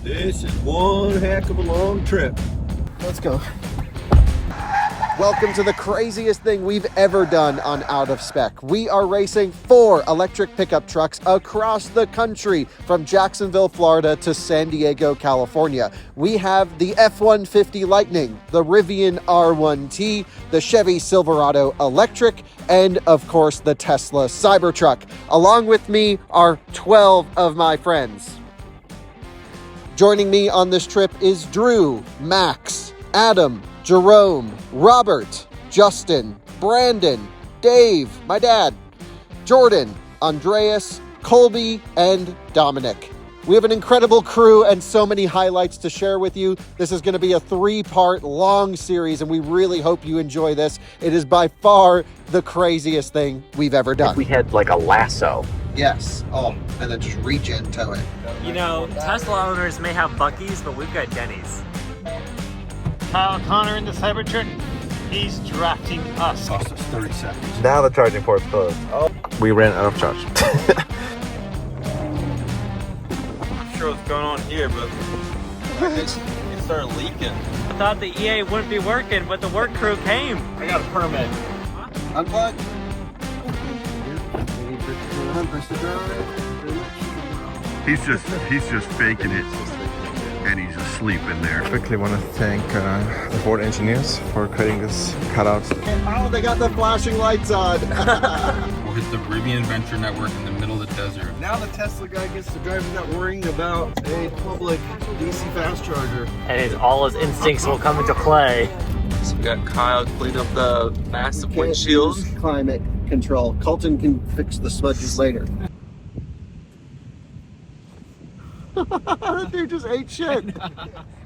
This is one heck of a long trip. Let's go. Welcome to the craziest thing we've ever done on Out of Spec. We are racing 4 electric pickup trucks across the country from Jacksonville, Florida to San Diego, California. We have the F-150 Lightning, the Rivian R1T, the Chevy Silverado Electric, and of course the Tesla Cybertruck. Along with me are 12 of my friends. Joining me on this trip is Drew, Max, Adam, Jerome, Robert, Justin, Brandon, Dave, my dad, Jordan, Andreas, Colby, and Dominic. We have an incredible crew and so many highlights to share with you. This is going to be a 3-part long series, and we really hope you enjoy this. It is by far the craziest thing we've ever done. We had like a lasso. Yes. Oh, and then just reach into it. You know, Tesla owners may have Bucc-ee's, but we've got Denny's. Kyle Connor in the Cybertruck, he's drafting us. Cost us 30 seconds. Now the charging port's closed. Oh, we ran out of charge. Not sure what's going on here, but it started leaking. I thought the EA wouldn't be working, but the work crew came. I got a permit. Unplug. He's just faking it, and he's asleep in there. Quickly want to thank the board engineers for creating this cutout. Oh, they got the flashing lights on. We'll hit the Rivian Adventure Network in the middle of the desert. Now the Tesla guy gets to drive without worrying about a public DC fast charger. And all his instincts will come into play. So we got Kyle clean up the massive windshield. Climate control. Colton can fix the smudges later. That dude just ate shit.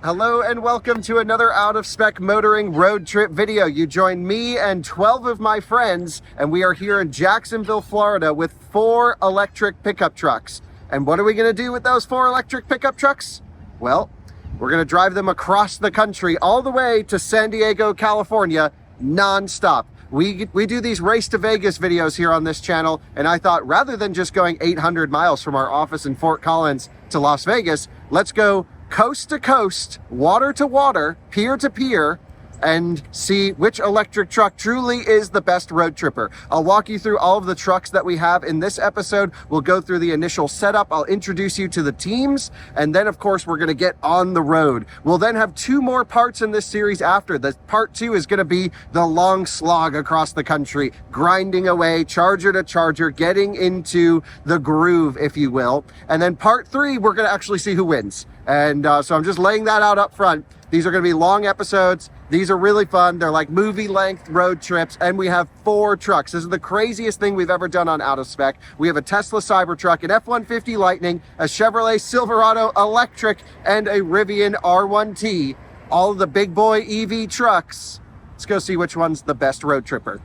Hello and welcome to another Out of Spec motoring road trip video. You join me and 12 of my friends, and we are here in Jacksonville, Florida with 4 electric pickup trucks. And what are we going to do with those 4 electric pickup trucks? Well, we're going to drive them across the country all the way to San Diego, California, non-stop. We do these race to Vegas videos here on this channel, and I thought rather than just going 800 miles from our office in Fort Collins to Las Vegas, let's go coast to coast, water to water, pier to pier, and see which electric truck truly is the best road tripper. I'll walk you through all of the trucks that we have in this episode. We'll go through the initial setup. I'll introduce you to the teams. And then, of course, we're going to get on the road. We'll then have 2 more parts in this series after. The part 2 is going to be the long slog across the country, grinding away, charger to charger, getting into the groove, if you will. And then part 3, we're going to actually see who wins. And so I'm just laying that out up front. These are going to be long episodes. These are really fun. They're like movie-length road trips, and we have 4 trucks. This is the craziest thing we've ever done on Out of Spec. We have a Tesla Cybertruck, an F-150 Lightning, a Chevrolet Silverado Electric, and a Rivian R1T. All of the big boy EV trucks. Let's go see which one's the best road tripper.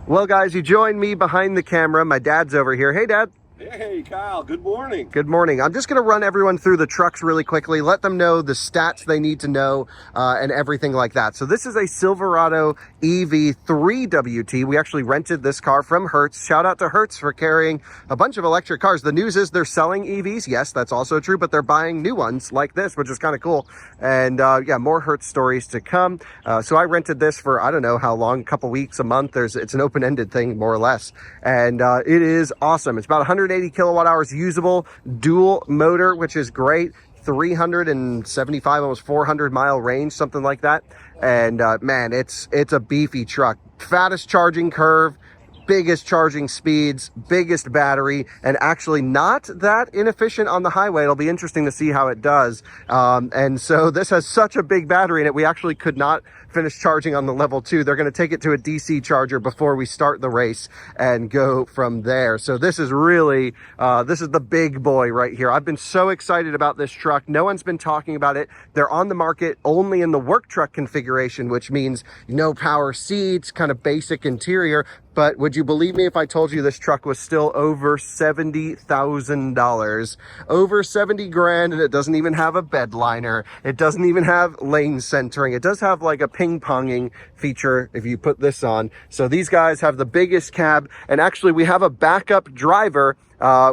Well, guys, you join me behind the camera. My dad's over here. Hey, Dad. Hey, Kyle, good morning. Good morning. I'm just going to run everyone through the trucks really quickly, let them know the stats they need to know and everything like that. So this is a Silverado EV 3WT. We actually rented this car from Hertz. Shout out to Hertz for carrying a bunch of electric cars. The news is they're selling EVs. Yes, that's also true, but they're buying new ones like this, which is kind of cool. And yeah, more Hertz stories to come. So I rented this for, I don't know how long, a couple weeks, a month. It's an open-ended thing, more or less. And it is awesome. It's about 180 kilowatt hours usable, dual motor, which is great. 375, almost 400 mile range, something like that. And man, it's a beefy truck. Fattest charging curve, biggest charging speeds, biggest battery, and actually not that inefficient on the highway. It'll be interesting to see how it does. And so this has such a big battery in it, we actually could not finish charging on the level 2. They're going to take it to a DC charger before we start the race and go from there. So this is really, this is the big boy right here. I've been so excited about this truck. No one's been talking about it. They're on the market only in the work truck configuration, which means no power seats, kind of basic interior, But would you believe me if I told you this truck was still over $70,000? Over 70 grand, and it doesn't even have a bed liner. It doesn't even have lane centering. It does have like a ping-ponging feature if you put this on. So these guys have the biggest cab, and actually we have a backup driver.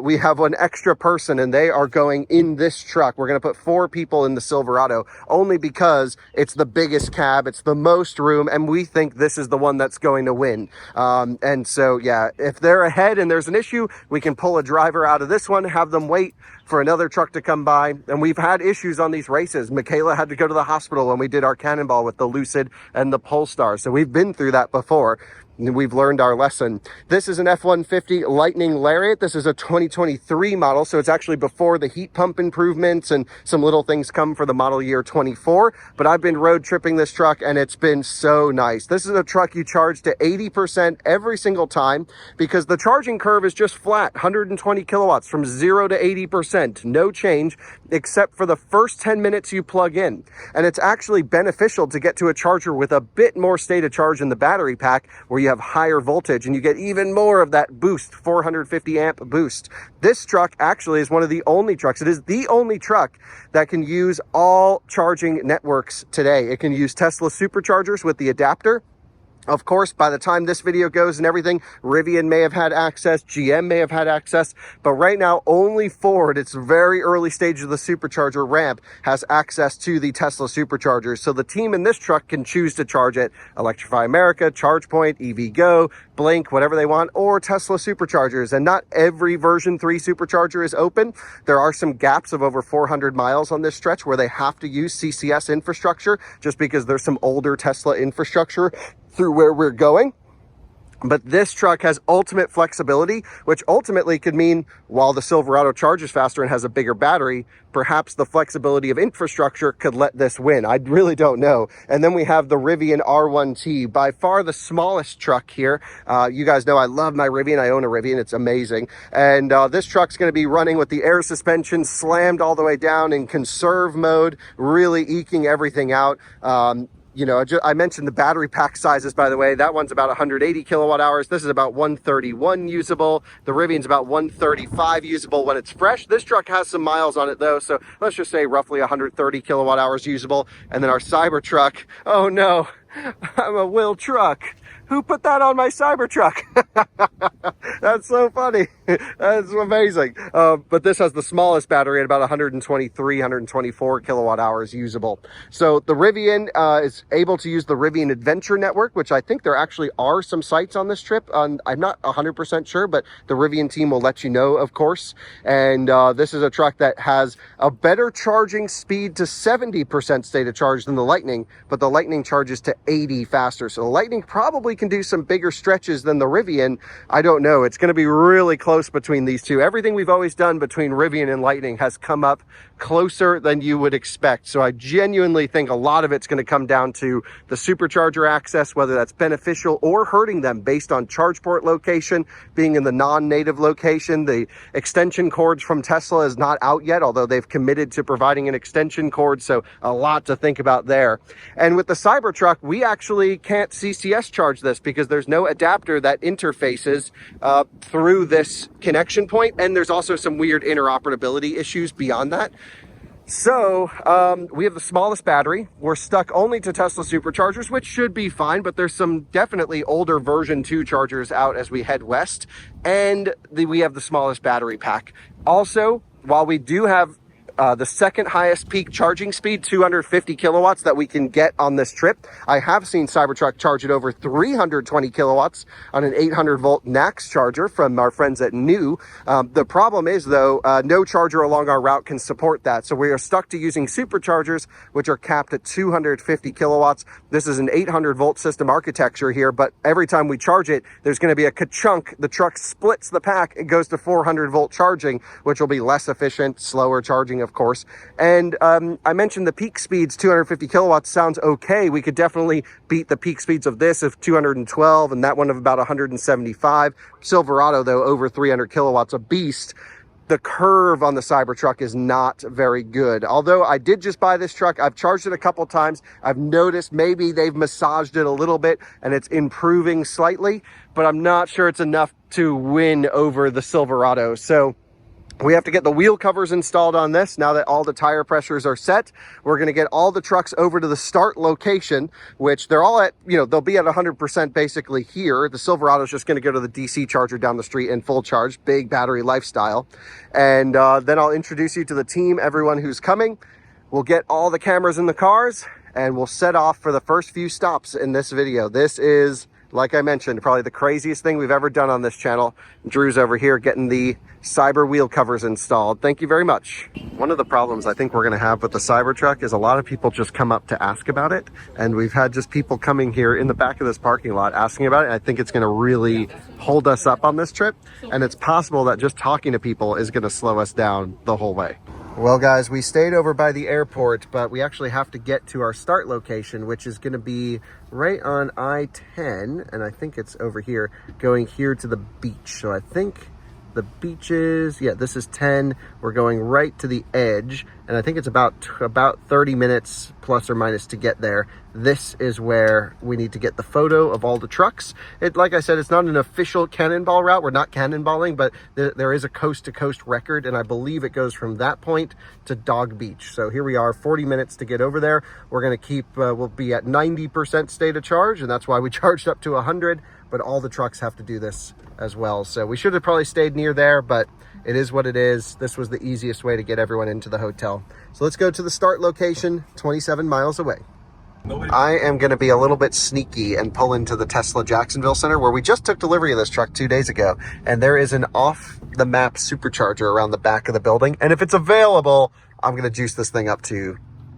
We have an extra person, and they are going in this truck. We're going to put 4 people in the Silverado only because it's the biggest cab, it's the most room, and we think this is the one that's going to win. And so, yeah, if they're ahead and there's an issue, we can pull a driver out of this one, have them wait for another truck to come by. And we've had issues on these races. Michaela had to go to the hospital when we did our cannonball with the Lucid and the Polestar. So we've been through that before. We've learned our lesson. This is an F-150 Lightning Lariat. This is a 2023 model, so it's actually before the heat pump improvements and some little things come for the model year 24. But I've been road tripping this truck, and it's been so nice. This is a truck you charge to 80% every single time because the charging curve is just flat, 120 kilowatts from 0 to 80%. No change except for the first 10 minutes you plug in. And it's actually beneficial to get to a charger with a bit more state of charge in the battery pack where you have higher voltage and you get even more of that boost, 450 amp boost. This truck actually is one of the only trucks, it is the only truck that can use all charging networks today. It can use Tesla Superchargers with the adapter. Of course, by the time this video goes and everything, Rivian may have had access, GM may have had access, but right now only Ford, its very early stage of the Supercharger ramp, has access to the Tesla Superchargers. So the team in this truck can choose to charge it Electrify America, ChargePoint, EVgo, Blink, whatever they want, or Tesla Superchargers. And not every version 3 Supercharger is open. There are some gaps of over 400 miles on this stretch where they have to use CCS infrastructure just because there's some older Tesla infrastructure through where we're going. But this truck has ultimate flexibility, which ultimately could mean while the Silverado charges faster and has a bigger battery, perhaps the flexibility of infrastructure could let this win. I really don't know. And then we have the Rivian R1T, by far the smallest truck here. You guys know I love my Rivian. I own a Rivian. It's amazing. And this truck's going to be running with the air suspension slammed all the way down in conserve mode, really eking everything out. You know, I mentioned the battery pack sizes, by the way. That one's about 180 kilowatt hours. This is about 131 usable. The Rivian's about 135 usable when it's fresh. This truck has some miles on it, though, so let's just say roughly 130 kilowatt hours usable. And then our Cybertruck, oh no, I'm a Will truck. Who put that on my Cybertruck? That's so funny. That's amazing. But this has the smallest battery at about 123, 124 kilowatt hours usable. So the Rivian is able to use the Rivian Adventure Network, which I think there actually are some sites on this trip. I'm not 100% sure, but the Rivian team will let you know, of course. And this is a truck that has a better charging speed to 70% state of charge than the Lightning, but the Lightning charges to 80 faster. So the Lightning probably can do some bigger stretches than the Rivian. I don't know. It's going to be really close between these two. Everything we've always done between Rivian and Lightning has come up closer than you would expect. So I genuinely think a lot of it's going to come down to the Supercharger access, whether that's beneficial or hurting them based on charge port location, being in the non-native location. The extension cords from Tesla is not out yet, although they've committed to providing an extension cord. So a lot to think about there. And with the Cybertruck, we actually can't CCS charge this because there's no adapter that interfaces through this connection point, and there's also some weird interoperability issues beyond that. So we have the smallest battery. We're stuck only to Tesla Superchargers, which should be fine, but there's some definitely older version 2 chargers out as we head west, and we have the smallest battery pack. Also, while we do have the second highest peak charging speed, 250 kilowatts that we can get on this trip, I have seen Cybertruck charge at over 320 kilowatts on an 800 volt NAX charger from our friends at New. The problem is though, no charger along our route can support that. So we are stuck to using Superchargers, which are capped at 250 kilowatts. This is an 800 volt system architecture here, but every time we charge it, there's going to be a ka-chunk. The truck splits the pack. It goes to 400 volt charging, which will be less efficient, slower charging, of course. And I mentioned the peak speeds, 250 kilowatts sounds okay. We could definitely beat the peak speeds of this of 212 and that one of about 175. Silverado, though, over 300 kilowatts, a beast. the curve on the Cybertruck is not very good. Although I did just buy this truck, I've charged it a couple times. I've noticed maybe they've massaged it a little bit and it's improving slightly, but I'm not sure it's enough to win over the Silverado. So we have to get the wheel covers installed on this. Now that all the tire pressures are set, we're going to get all the trucks over to the start location, which they're all at, you know, they'll be at 100% basically here. The Silverado is just going to go to the DC charger down the street and full charge, big battery lifestyle. And then I'll introduce you to the team, everyone who's coming. We'll get all the cameras in the cars and we'll set off for the first few stops in this video. This is, like I mentioned, probably the craziest thing we've ever done on this channel. Drew's over here getting the Cyber wheel covers installed. Thank you very much. One of the problems I think we're going to have with the Cybertruck is a lot of people just come up to ask about it. And we've had just people coming here in the back of this parking lot asking about it. And I think it's going to really hold us up on this trip. And it's possible that just talking to people is going to slow us down the whole way. Well, guys, we stayed over by the airport, but we actually have to get to our start location, which is going to be right on I-10. And I think it's over here, going here to the beach. So I think the beaches, yeah, this is 10. We're going right to the edge, and I think it's about 30 minutes plus or minus to get there. This is where we need to get the photo of all the trucks. Like I said, it's not an official cannonball route. We're not cannonballing, but there is a coast-to-coast record, and I believe it goes from that point to Dog Beach. So here we are, 40 minutes to get over there. We're going to keep, we'll be at 90% state of charge, and that's why we charged up to 100, but all the trucks have to do this as well. So we should have probably stayed near there, but it is what it is. This was the easiest way to get everyone into the hotel. So let's go to the start location, 27 miles away. I am going to be a little bit sneaky and pull into the Tesla Jacksonville Center, where we just took delivery of this truck 2 days ago. And there is an off-the-map supercharger around the back of the building. And if it's available, I'm going to juice this thing up to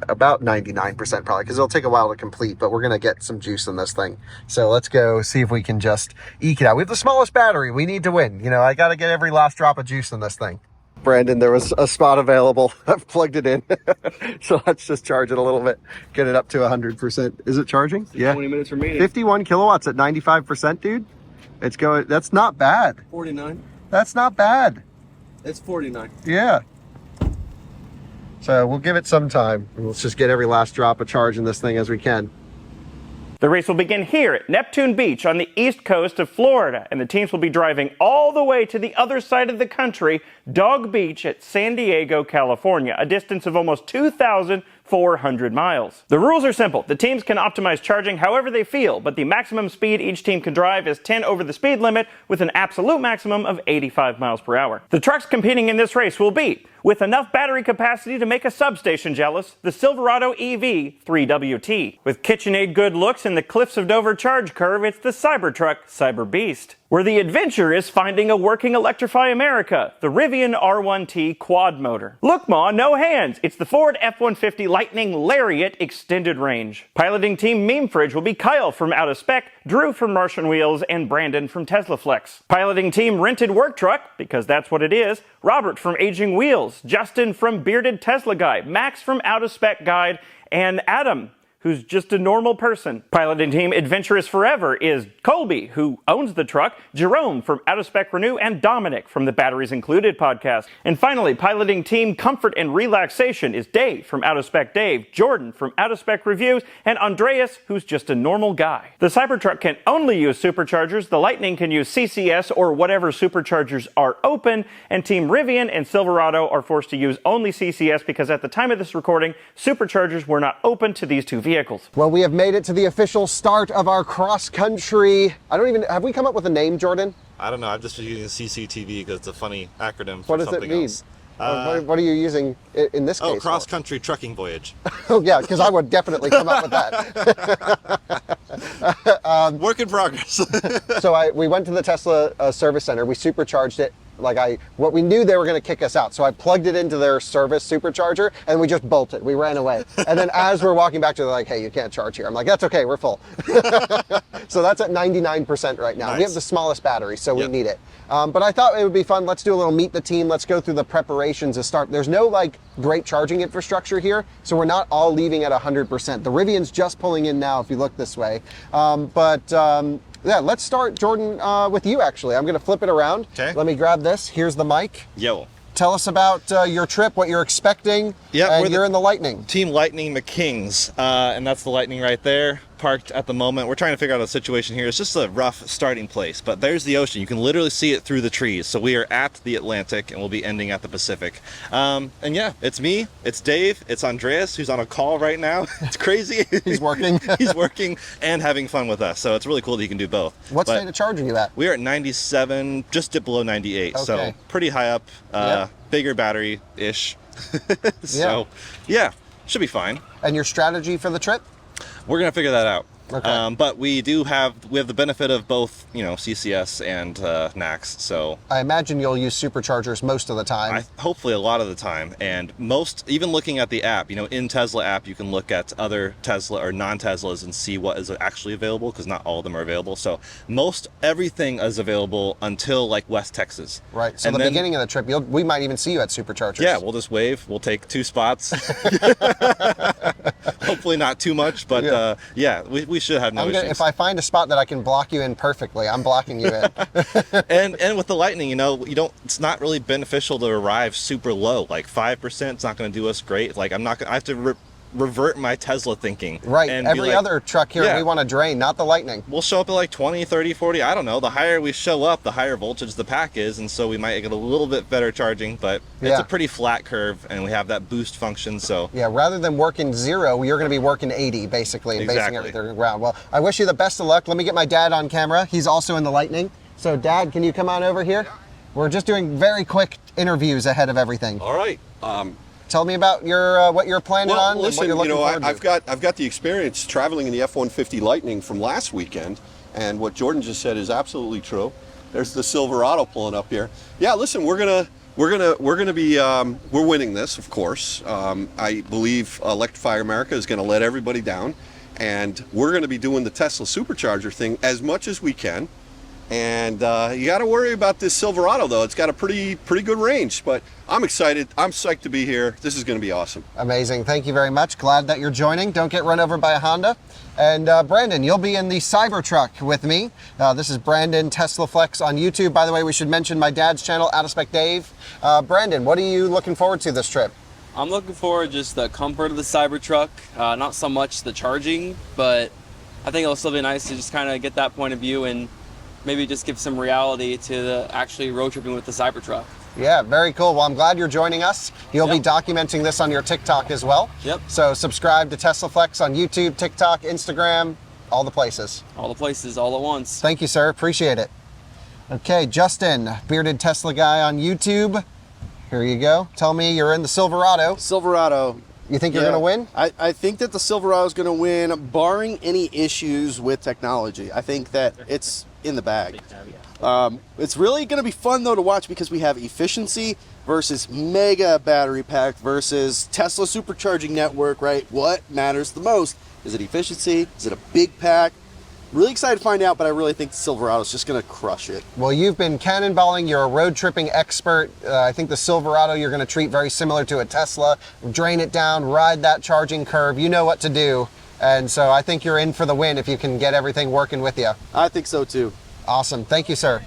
about 99% probably, because it'll take a while to complete, but we're going to get some juice in this thing. So let's go see if we can just eke it out. We have the smallest battery. We need to win. You know, I got to get every last drop of juice in this thing. Brandon, there was a spot available. I've plugged it in. So let's just charge it a little bit, get it up to 100%. Is it charging? Yeah. 20 minutes remaining. 51 kilowatts at 95%, dude. It's going, that's not bad. 49. That's not bad. It's 49. Yeah. So we'll give it some time. Let's just get every last drop of charge in this thing as we can. The race will begin here at Neptune Beach on the east coast of Florida, and the teams will be driving all the way to the other side of the country, Dog Beach at San Diego, California, a distance of almost 2,400 miles. The rules are simple. The teams can optimize charging however they feel, but the maximum speed each team can drive is 10 over the speed limit with an absolute maximum of 85 miles per hour. The trucks competing in this race will be, with enough battery capacity to make a substation jealous, the Silverado EV 3WT. With KitchenAid good looks and the Cliffs of Dover charge curve, it's the Cybertruck Cyber Beast. Where the adventure is finding a working Electrify America, the Rivian R1T quad motor. Look, Ma, no hands. It's the Ford F-150 Lightning Lariat extended range. Piloting team Meme Fridge will be Kyle from Out of Spec, Drew from Martian Wheels, and Brandon from Tesla Flex. Piloting team Rented Work Truck, because that's what it is, Robert from Aging Wheels, Justin from Bearded Tesla Guy, Max from Out of Spec Guide, and Adam, who's just a normal person. Piloting team Adventurous Forever is Colby, who owns the truck, Jerome from Out of Spec Renew, and Dominic from the Batteries Included podcast. And finally, piloting team Comfort and Relaxation is Dave from Out of Spec Dave, Jordan from Out of Spec Reviews, and Andreas, who's just a normal guy. The Cybertruck can only use superchargers, the Lightning can use CCS or whatever superchargers are open, and Team Rivian and Silverado are forced to use only CCS because at the time of this recording, superchargers were not open to these two vehicles. Well, we have made it to the official start of our cross-country. Have we come up with a name, Jordan? I don't know. I'm just using CCTV because it's a funny acronym for what does something it mean? else. What are you using in this case? Oh, cross-country trucking voyage. Oh, yeah, because I would definitely come up with that. Work in progress. So we went to the Tesla service center. We supercharged it. What we knew they were going to kick us out. So I plugged it into their service supercharger and we just bolted. We ran away. And then as we're walking back to, they're like, hey, you can't charge here. I'm like, that's okay, we're full. So that's at 99% right now. Nice. We have the smallest battery, so we need it. But I thought it would be fun. Let's do a little meet the team. Let's go through the preparations to start. There's no great charging infrastructure here, so we're not all leaving at 100%. The Rivian's just pulling in now if you look this way. Yeah, let's start, Jordan, with you, actually. I'm going to flip it around. Okay. Let me grab this. Here's the mic. Yo. tell us about your trip, what you're expecting. Yeah, and you're in the Lightning. Team Lightning McKings, and that's the Lightning right there, parked at the moment. We're trying to figure out a situation here. It's just a rough starting place, but there's the ocean. You can literally see it through the trees. So we are at the Atlantic, and we'll be ending at the Pacific. And yeah, it's me, it's Dave, it's Andreas, who's on a call right now. It's crazy. He's working. He's working and having fun with us. So it's really cool that you can do both. What state of charge are you at? We are at 97, just dipped below 98. Okay. So pretty high up, bigger battery-ish. So yeah, should be fine. And your strategy for the trip? We're gonna figure that out. Okay. But we have the benefit of both, CCS and NACS. So I imagine you'll use superchargers most of the time. hopefully a lot of the time. And even looking at the app, in Tesla app, you can look at other Tesla or non-Teslas and see what is actually available, because not all of them are available. So everything is available until like West Texas. Right. So the beginning of the trip, we might even see you at superchargers. Yeah, we'll just wave. We'll take 2 spots. Hopefully not too much, but we should have no issues. If I find a spot that I can block you in perfectly, I'm blocking you in. and with the Lightning, it's not really beneficial to arrive super low. Like 5%, it's not going to do us great. Like I have to revert my Tesla thinking. Right. And every other truck here we want to drain, not the Lightning. We'll show up at like 20, 30, 40. I don't know. The higher we show up, the higher voltage the pack is. And so we might get a little bit better charging, but it's a pretty flat curve and we have that boost function. So yeah, rather than working 0, you're going to be working 80 basically and basing everything around. Well, I wish you the best of luck. Let me get my dad on camera. He's also in the Lightning. So Dad, can you come on over here? We're just doing very quick interviews ahead of everything. All right. Tell me about your what you're planning on. Listen, and what you're looking forward to. I've got the experience traveling in the F-150 Lightning from last weekend, and what Jordan just said is absolutely true. There's the Silverado pulling up here. Yeah, listen, we're winning this, of course. I believe Electrify America is going to let everybody down, and we're going to be doing the Tesla Supercharger thing as much as we can. And you got to worry about this Silverado, though. It's got a pretty good range, but I'm excited. I'm psyched to be here. This is going to be awesome. Amazing. Thank you very much. Glad that you're joining. Don't get run over by a Honda. And Brandon, you'll be in the Cybertruck with me. This is Brandon Tesla Flex on YouTube. By the way, we should mention my dad's channel, Out of Spec Dave. Brandon, what are you looking forward to this trip? I'm looking forward to just the comfort of the Cybertruck. Not so much the charging, but I think it'll still be nice to just kind of get that point of view and maybe just give some reality to actually road tripping with the Cybertruck. Yeah, very cool. Well, I'm glad you're joining us. You'll be documenting this on your TikTok as well. Yep. So subscribe to Tesla Flex on YouTube, TikTok, Instagram, all the places. All the places, all at once. Thank you, sir. Appreciate it. Okay, Justin, bearded Tesla guy on YouTube. Here you go. Tell me you're in the Silverado. Silverado. You think you're going to win? I think that the Silverado is going to win, barring any issues with technology. I think that it's in the bag. It's really going to be fun, though, to watch because we have efficiency versus mega battery pack versus Tesla supercharging network, right? What matters the most? Is it efficiency? Is it a big pack? Really excited to find out, but I really think the Silverado is just going to crush it. Well, you've been cannonballing. You're a road tripping expert. I think the Silverado you're going to treat very similar to a Tesla. Drain it down, ride that charging curve. You know what to do. And so I think you're in for the win if you can get everything working with you. I think so, too. Awesome. Thank you, sir.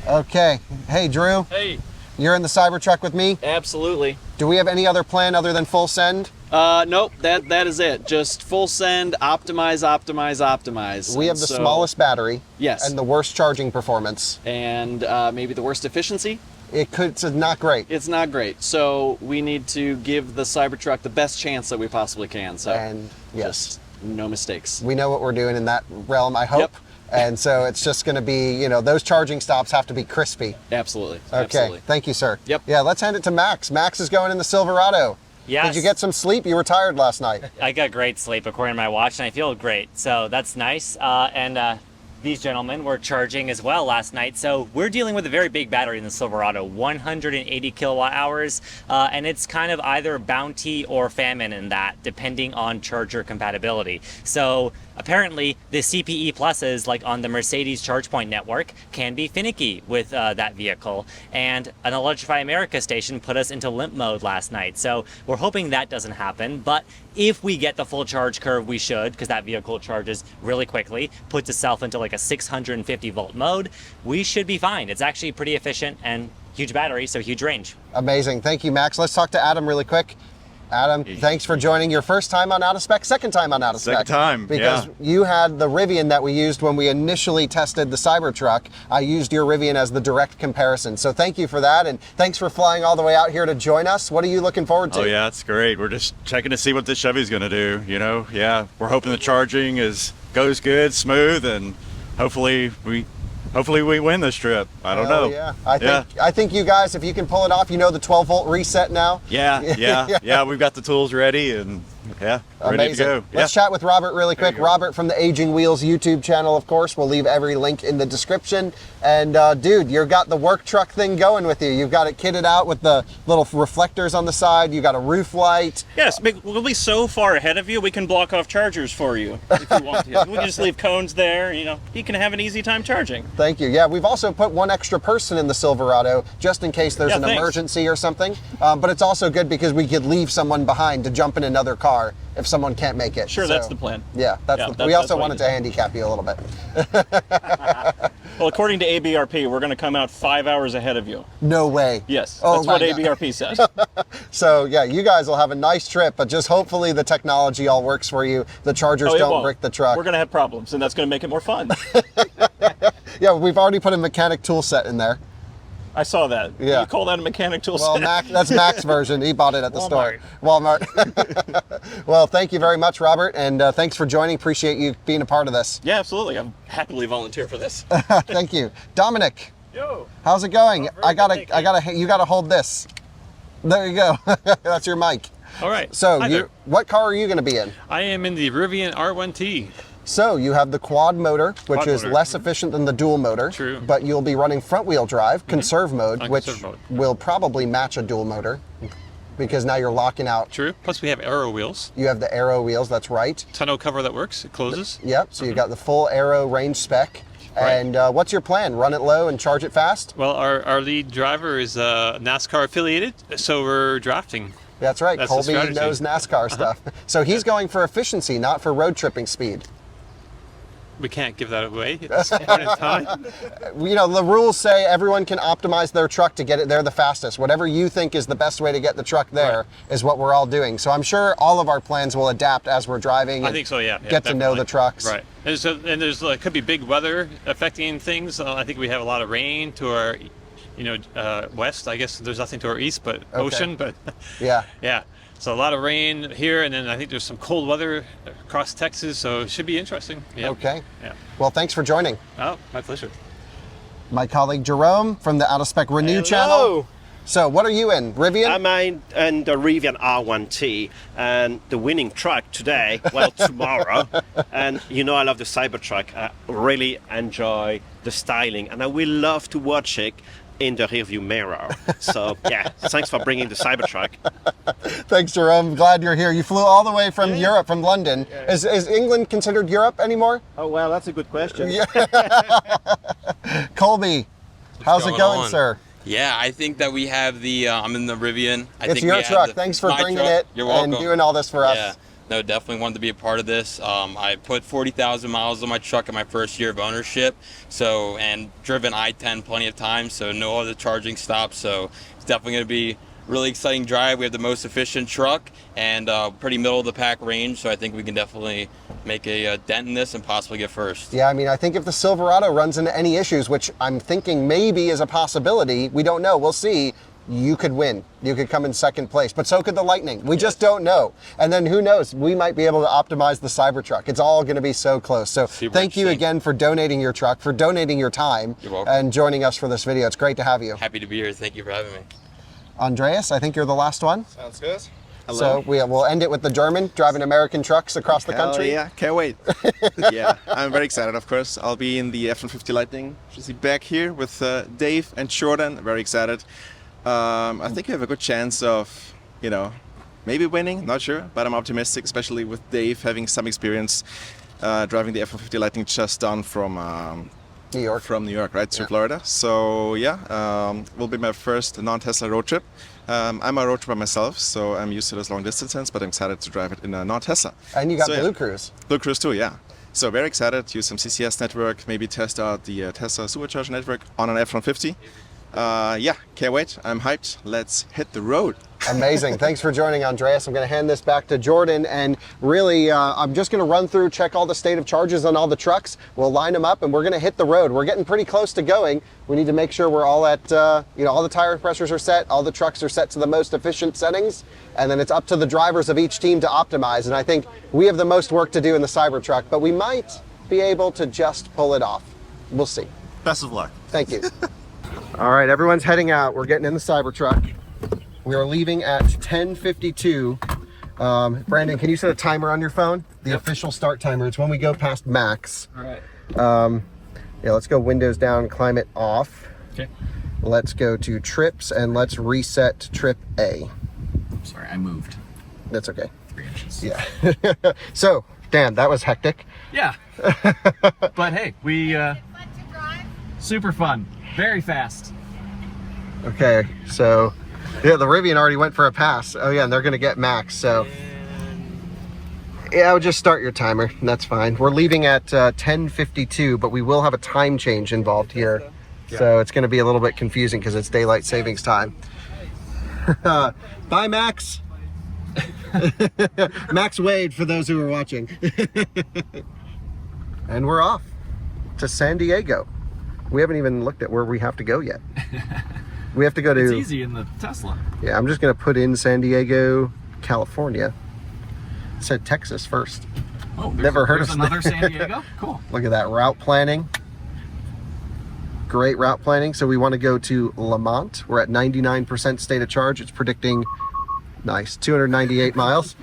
Okay. Hey, Drew. Hey. You're in the Cybertruck with me? Absolutely. Do we have any other plan other than full send? Nope, that is it. Just full send, optimize, optimize, optimize. We have the smallest battery. Yes. And the worst charging performance. And maybe the worst efficiency? It's not great. It's not great. So we need to give the Cybertruck the best chance that we possibly can. So and yes, just no mistakes. We know what we're doing in that realm, I hope. Yep. And so it's just going to be, those charging stops have to be crispy. Absolutely. Okay. Absolutely. Thank you, sir. Yep. Yeah, let's hand it to Max. Max is going in the Silverado. Yes. Did you get some sleep? You were tired last night. I got great sleep according to my watch, and I feel great. So that's nice. And these gentlemen were charging as well last night. So we're dealing with a very big battery in the Silverado, 180 kilowatt hours. And it's kind of either bounty or famine in that, depending on charger compatibility. So apparently the CPE pluses, like on the Mercedes ChargePoint network, can be finicky with that vehicle. And an Electrify America station put us into limp mode last night. So we're hoping that doesn't happen. But if we get the full charge curve, we should, because that vehicle charges really quickly, puts itself into like a 650 volt mode, we should be fine. It's actually pretty efficient and huge battery, so huge range. Amazing. Thank you, Max. Let's talk to Adam really quick. Adam, thanks for joining. Your first time on Out of Spec, second time on Out of Spec. Second time, because you had the Rivian that we used when we initially tested the Cybertruck. I used your Rivian as the direct comparison. So thank you for that, and thanks for flying all the way out here to join us. What are you looking forward to? Oh yeah, it's great. We're just checking to see what this Chevy's going to do, you know? Yeah, we're hoping the charging goes good, smooth, and hopefully we win this trip. I don't know. Yeah. I think you guys, if you can pull it off, you know the 12-volt reset now. Yeah, we've got the tools ready, and ready Amazing. to go. Let's chat with Robert really quick. Robert from the Aging Wheels YouTube channel, of course. We'll leave every link in the description. And dude, you've got the work truck thing going with you. You've got it kitted out with the little reflectors on the side. You got a roof light. Yes, we'll be so far ahead of you, we can block off chargers for you if you want to. We can just leave cones there, you know. You can have an easy time charging. Thank you. Yeah, we've also put one extra person in the Silverado just in case there's an emergency or something. But it's also good because we could leave someone behind to jump in another car if someone can't make it. Sure, that's the plan. Yeah, we also wanted to handicap you a little bit. Well, according to ABRP, we're going to come out 5 hours ahead of you. No way. Yes, oh, that's what ABRP says. So yeah, you guys will have a nice trip, but just hopefully the technology all works for you. The chargers don't brick the truck. We're going to have problems, and that's going to make it more fun. Yeah, we've already put a mechanic tool set in there. I saw that. Yeah. You call that a mechanic tool set? Well, that's Mac's version. He bought it at the store. Walmart. Well, thank you very much, Robert, and thanks for joining. Appreciate you being a part of this. Yeah, absolutely. I'm happily volunteer for this. Thank you. Dominic. Yo. How's it going? You gotta hold this. There you go. That's your mic. All right. So, what car are you going to be in? I am in the Rivian R1T. So you have the quad motor, which is less efficient than the dual motor. True. But you'll be running front wheel drive, conserve mode, which will probably match a dual motor because now you're locking out. True. Plus we have aero wheels. You have the aero wheels, that's right. Tonneau cover that works, it closes. Yep, so you got the full aero range spec. Right. And what's your plan? Run it low and charge it fast? Well, our lead driver is NASCAR affiliated, so we're drafting. That's right, Colby knows NASCAR stuff. So he's going for efficiency, not for road tripping speed. We can't give that away at this point in time. You know, the rules say everyone can optimize their truck to get it there the fastest. Whatever you think is the best way to get the truck there is what we're all doing. So I'm sure all of our plans will adapt as we're driving. I think so, yeah. Get to know the trucks. Right. And there's could be big weather affecting things. I think we have a lot of rain to our, west. I guess there's nothing to our east but ocean. But yeah. Yeah. So a lot of rain here, and then I think there's some cold weather across Texas, so it should be interesting. Yep. Okay. Yeah. Well, thanks for joining. Oh, my pleasure. My colleague Jerome from the Out of Spec Renew channel. So what are you in? Rivian? I'm in the Rivian R1T, and the winning truck today, well, tomorrow. And I love the Cybertruck. I really enjoy the styling, and I will love to watch it in the rearview mirror. So yeah, thanks for bringing the Cybertruck. Thanks, Jerome. Glad you're here. You flew all the way from Europe, from London. Yeah. Is England considered Europe anymore? Oh well, that's a good question. Yeah. Colby, how's it going, sir? Yeah, I think that we have the. I'm in the Rivian. It's your truck. Thanks for bringing it and doing all this for us. Yeah. No, definitely wanted to be a part of this. I put 40,000 miles on my truck in my first year of ownership, and driven I-10 plenty of times, so no other charging stops. So it's definitely going to be a really exciting drive. We have the most efficient truck and pretty middle of the pack range, so I think we can definitely make a dent in this and possibly get first. Yeah, I mean, I think if the Silverado runs into any issues, which I'm thinking maybe is a possibility, we don't know, we'll see. You could win. You could come in second place, but so could the Lightning. We just don't know. And then who knows? We might be able to optimize the Cybertruck. It's all going to be so close. So thank you again for donating your truck, for donating your time, and joining us for this video. It's great to have you. Happy to be here. Thank you for having me. Andreas, I think you're the last one. Sounds good. Hello. So we'll end it with the German driving American trucks across the country. Yeah, can't wait. Yeah, I'm very excited, of course. I'll be in the F-150 Lightning. Just back here with Dave and Jordan. Very excited. I think we have a good chance of, maybe winning, not sure, but I'm optimistic, especially with Dave having some experience driving the F-150 Lightning just done from New York. From New York, right, to Florida. So yeah, will be my first non-Tesla road trip. I'm a road tripper myself, so I'm used to this long distances, but I'm excited to drive it in a non-Tesla. And you got Blue Cruise. Blue Cruise too, yeah. So very excited to use some CCS network, maybe test out the Tesla Supercharger network on an F-150. Yeah, can't wait. I'm hyped. Let's hit the road. Amazing. Thanks for joining, Andreas. I'm going to hand this back to Jordan, and really, I'm just going to run through, check all the state of charges on all the trucks. We'll line them up, and we're going to hit the road. We're getting pretty close to going. We need to make sure we're all at, all the tire pressures are set, all the trucks are set to the most efficient settings, and then it's up to the drivers of each team to optimize. And I think we have the most work to do in the Cybertruck, but we might be able to just pull it off. We'll see. Best of luck. Thank you. All right, everyone's heading out. We're getting in the Cybertruck. We are leaving at 10:52. Brandon, can you set a timer on your phone? The official start timer. It's when we go past max. All right. Yeah, let's go windows down, climate off. Okay. Let's go to trips and let's reset trip A. Sorry, I moved. That's okay. 3 inches. Yeah. So, Dan, that was hectic. Yeah. But hey, we super fun, very fast. Okay, so yeah, the Rivian already went for a pass. Oh yeah, and they're gonna get max, so yeah, I would just start your timer. That's fine. We're leaving at 10:52, but we will have a time change involved here, so it's gonna be a little bit confusing because it's daylight savings time. Bye, Max. Max Wade, for those who are watching. And we're off to San Diego. We haven't even looked at where we have to go yet. We have to go to... It's easy in the Tesla. Yeah, I'm just going to put in San Diego, California. It said Texas first. Oh, never heard of another San Diego? Cool. Look at that route planning. Great route planning. So we want to go to Lamont. We're at 99% state of charge. It's predicting... Nice, 298 miles.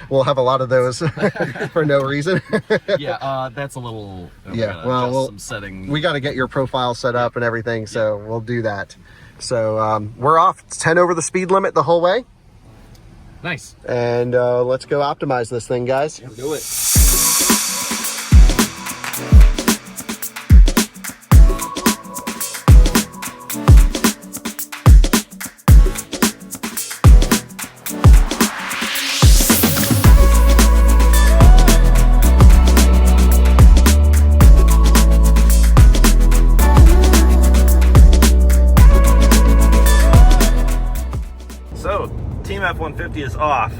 We'll have a lot of those for no reason. Yeah, that's a little. Yeah, well, some settings. We got to get your profile set up and everything, so we'll do that. So we're off. It's 10 over the speed limit the whole way. Nice. And let's go optimize this thing, guys. Do it. Team F-150 is off.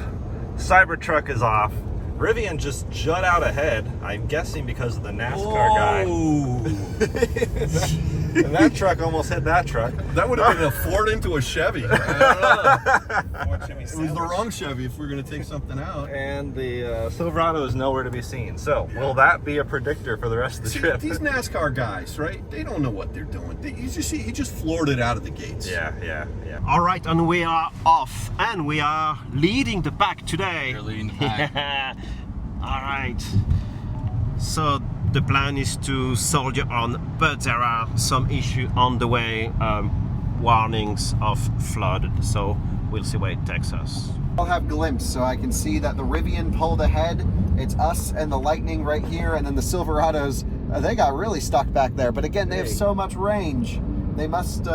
Cybertruck is off. Rivian just jut out ahead. I'm guessing because of the NASCAR guy. And that truck almost hit that truck. That would have been a Ford into a Chevy. I don't know. It was the wrong Chevy if we're going to take something out. And the Silverado is nowhere to be seen. So, will that be a predictor for the rest of the trip? These NASCAR guys, right? They don't know what they're doing. He just floored it out of the gates. Yeah. All right, and we are off, and we are leading the pack today. You're leading the pack. All right. So the plan is to soldier on, but there are some issues on the way, warnings of flood. So we'll see where it takes us. I'll have glimpse, so I can see that the Rivian pulled ahead. It's us and the Lightning right here, and then the Silverados, they got really stuck back there. But again, they have so much range. They must,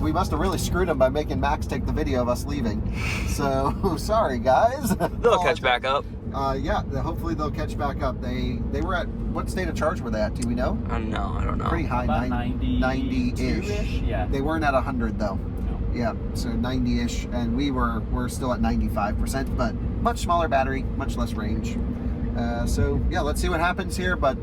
we must have really screwed them by making Max take the video of us leaving. So, sorry guys. They'll catch back up. Yeah, hopefully they'll catch back up. They were at, what state of charge were they at? Do we know? I don't know. Pretty high, About 90-ish. Yeah. They weren't at 100 though. No. Yeah, so 90-ish, and we're still at 95%, but much smaller battery, much less range. So yeah, let's see what happens here, but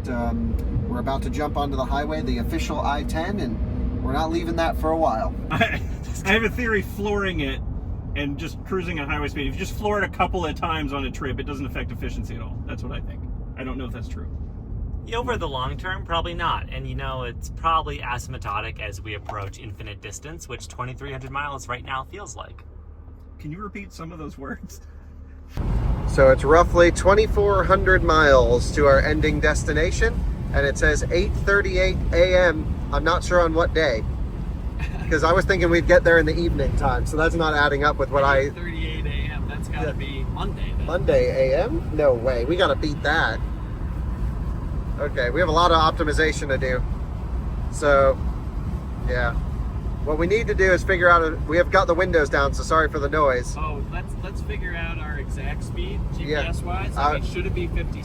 we're about to jump onto the highway, the official I-10, and we're not leaving that for a while. I have a theory flooring it and just cruising at highway speed. If you just floor it a couple of times on a trip, it doesn't affect efficiency at all. That's what I think. I don't know if that's true. Over the long term, probably not. And it's probably asymptotic as we approach infinite distance, which 2,300 miles right now feels like. Can you repeat some of those words? So it's roughly 2,400 miles to our ending destination, and it says 8:38 a.m. I'm not sure on what day, because I was thinking we'd get there in the evening time, so that's not adding up with what 8:38 a.m. That's got to be Monday then. Monday a.m.? No way, we gotta beat that. Okay, we have a lot of optimization to do. So, yeah. What we need to do is figure out, we have got the windows down, so sorry for the noise. Oh, let's figure out our exact speed, GPS-wise. I mean, should it be 50?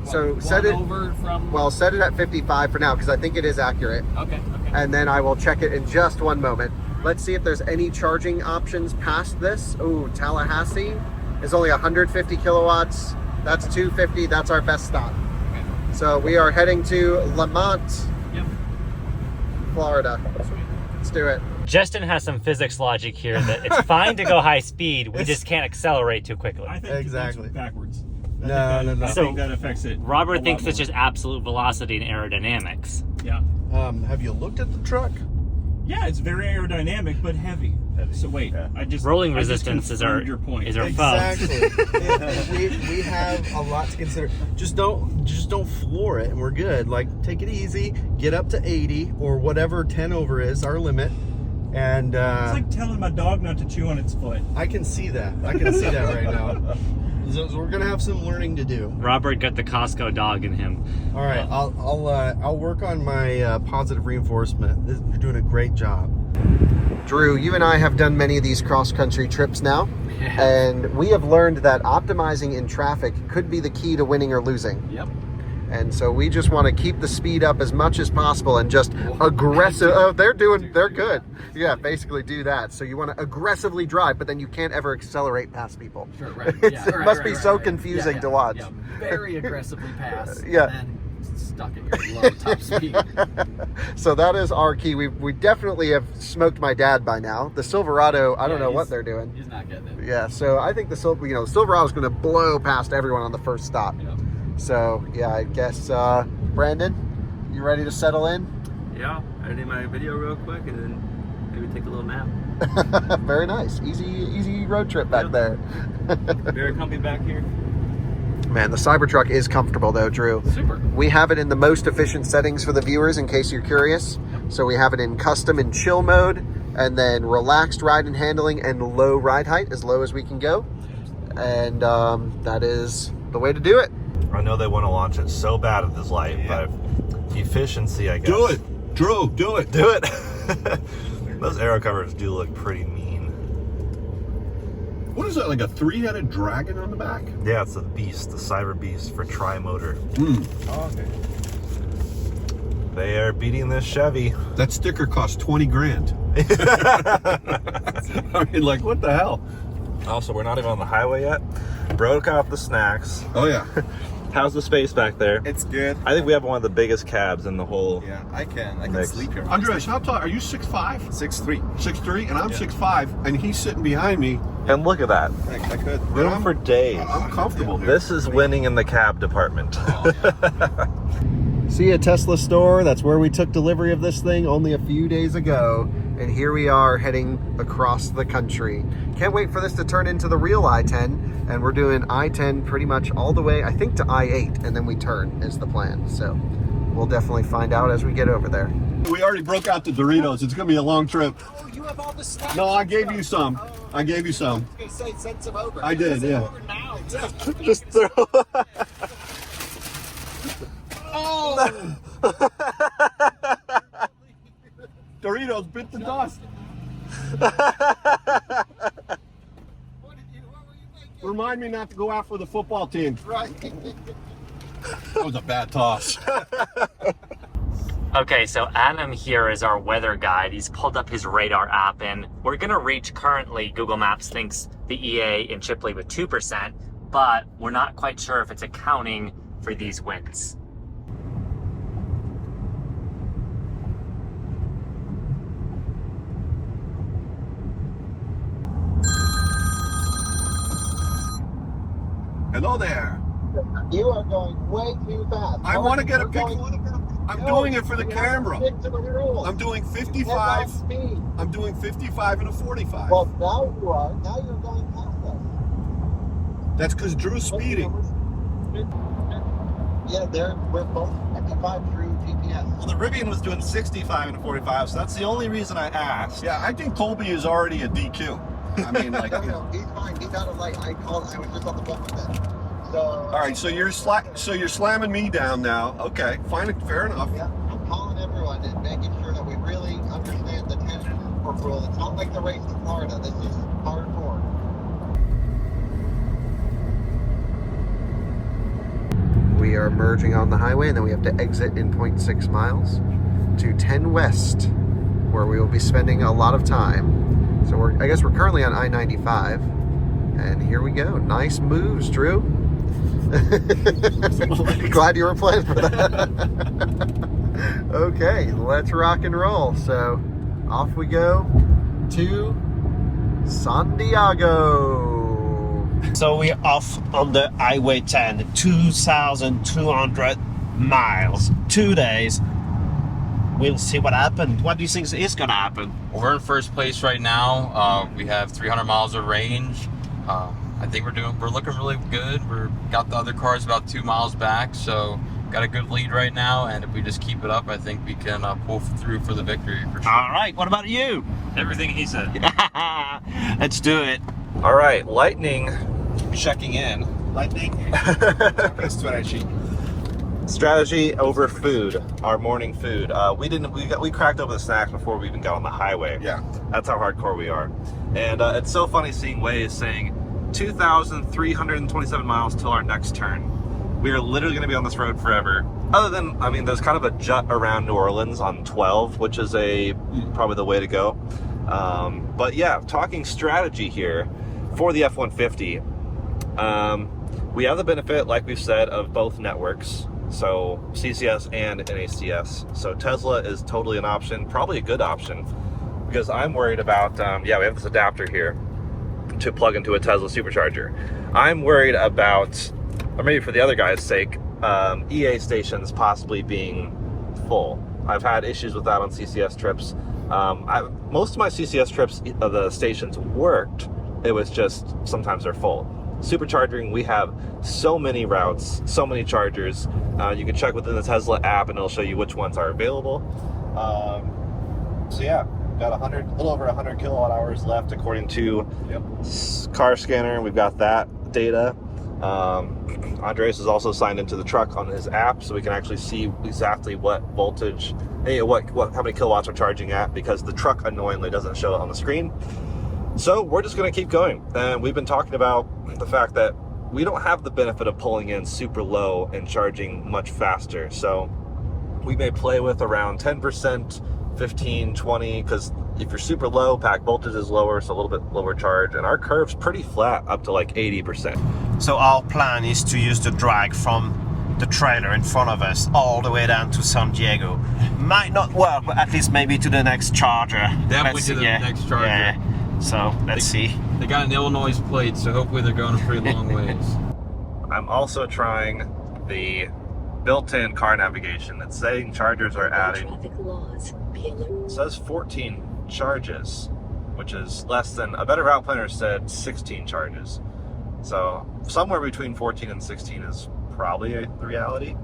So set it over from. Well, set it at 55 for now because I think it is accurate. Okay. And then I will check it in just one moment. Let's see if there's any charging options past this. Ooh, Tallahassee is only 150 kilowatts. That's 250. That's our best stop. Okay. So we are heading to Lamont, Florida. Let's do it. Justin has some physics logic here that it's fine to go high speed, we just can't accelerate too quickly. I think exactly backwards. No. I think that affects it. Robert thinks it's just absolute velocity and aerodynamics. Yeah. Have you looked at the truck? Yeah, it's very aerodynamic but heavy. So wait, rolling resistance is our point. Is our Exactly. we have a lot to consider. Just don't floor it, and we're good. Like, take it easy. Get up to 80 or whatever 10 over is our limit. And it's like telling my dog not to chew on its foot. I can see that. I can see that right now. So we're gonna have some learning to do. Robert got the Costco dog in him. All right, I'll work on my positive reinforcement. You're doing a great job. Drew, you and I have done many of these cross-country trips now, and we have learned that optimizing in traffic could be the key to winning or losing. Yep. And so we just want to keep the speed up as much as possible and just aggressive. Oh, they're good. Yeah, basically do that. So you want to aggressively drive, but then you can't ever accelerate past people. Sure, right. It must be so confusing to watch. Yeah. Very aggressively pass. Yeah. And then stuck at your low top speed. So that is our key. We definitely have smoked my dad by now. The Silverado, I don't know what they're doing. He's not getting it. Yeah, so I think the Silverado is going to blow past everyone on the first stop. Yeah. So yeah, I guess Brandon, you ready to settle in? Yeah, I did my video real quick and then maybe take a little nap. Very nice, easy road trip back there. Very comfy back here. Man, the Cybertruck is comfortable though, Drew. Super. We have it in the most efficient settings for the viewers in case you're curious. So we have it in custom and chill mode, and then relaxed ride and handling and low ride height, as low as we can go. And that is the way to do it. I know they want to launch it so bad at this light, but efficiency, I guess. Do it, Drew. Do it. Do it. Those aero covers do look pretty mean. What is that? Like a three-headed dragon on the back? Yeah, it's the Beast, the Cyber Beast for tri-motor. Oh, okay. They are beating this Chevy. That sticker cost 20 grand. I mean, like, what the hell? Also, we're not even on the highway yet. Broke out the snacks. Oh, yeah. How's the space back there? It's good. I think we have one of the biggest cabs in the whole. Yeah, I can mix. sleep here. Andres, how tall are you? 6'5"? 6'3". 6'3", and I'm 6'5", and he's sitting behind me. And look at that. I could. Room for days. I'm comfortable here. This is winning in the cab department. See a Tesla store. That's where we took delivery of this thing only a few days ago. And here we are heading across the country. Can't wait for this to turn into the real I-10. And we're doing I-10 pretty much all the way, I think, to I-8. And then we turn is the plan. So we'll definitely find out as we get over there. We already broke out the Doritos. It's going to be a long trip. Oh, you have all the stuff. No, I gave you some. I gave you some. I was gonna say, send some over. I did, yeah. Just throw. Oh! Doritos bit the dust. Remind me not to go out for the football team. Right. That was a bad toss. Okay, so Adam here is our weather guide. He's pulled up his radar app, and we're gonna reach currently, Google Maps thinks the EA in Chipley with 2%, but we're not quite sure if it's accounting for these winds. Hello there. You are going way too fast. I want to get a picture. I'm doing it for the camera. Stick to the rules. I'm doing 55. Speed. I'm doing 55 and a 45. Well, now you are. Now you're going past us. That's because Drew's speeding. Yeah, we're both 55 through GPS. Well, the Rivian was doing 65 and a 45, so that's the only reason I asked. Yeah, I think Colby is already a DQ. I mean, like, no, he's fine. He's out of light. I was just on the phone with him. So. All right, so you're slamming me down now. Okay, fine, fair enough. Yeah, I'm calling everyone and making sure that we really understand the tension. We're rule. It's not like the race in Florida. This is hardcore. We are merging on the highway, and then we have to exit in 0.6 miles to 10 West, where we will be spending a lot of time. So I guess we're currently on I-95, and here we go. Nice moves, Drew. Glad you were playing for that. Okay, let's rock and roll. So off we go to San Diego. So we're off on the Highway 10, 2,200 miles, 2 days. We'll see what happens. What do you think is going to happen? We're in first place right now. We have 300 miles of range. I think we're looking really good. We're got the other cars about 2 miles back, so got a good lead right now. And if we just keep it up, I think we can pull through for the victory for sure. All right. What about you? Everything he said. Let's do it. All right, lightning checking in. Lightning. Strategy over food, our morning food. We cracked open the snacks before we even got on the highway. Yeah. That's how hardcore we are. And it's so funny seeing Waze saying 2,327 miles till our next turn. We are literally going to be on this road forever. Other than, I mean, there's kind of a jut around New Orleans on 12, which is probably the way to go. But yeah, talking strategy here for the F-150. We have the benefit, like we've said, of both networks. So CCS and NACS. So Tesla is totally an option, probably a good option, because I'm worried about, we have this adapter here to plug into a Tesla Supercharger. I'm worried about, or maybe for the other guy's sake, EA stations possibly being full. I've had issues with that on CCS trips. Most of my CCS trips, the stations worked. It was just sometimes they're full. Supercharging, we have so many routes, so many chargers. You can check within the Tesla app and it'll show you which ones are available. So yeah, got a little over 100 kilowatt hours left according to car scanner. We've got that data. Andres is also signed into the truck on his app, so we can actually see exactly what voltage, how many kilowatts we're charging at, because the truck annoyingly doesn't show it on the screen. So we're just going to keep going. And we've been talking about the fact that we don't have the benefit of pulling in super low and charging much faster. So we may play with around 10%, 15, 20, because if you're super low, pack voltage is lower, so a little bit lower charge. And our curve's pretty flat, up to like 80%. So our plan is to use the drag from the trailer in front of us all the way down to San Diego. Might not work, but at least maybe to the next charger. Definitely to the next charger. Yeah. So let's see. They got an Illinois plate, so hopefully they're going a pretty long ways. I'm also trying the built-in car navigation. It's saying chargers are adding. It says 14 charges, which is less than, a better route planner said 16 charges. So somewhere between 14 and 16 is probably the reality.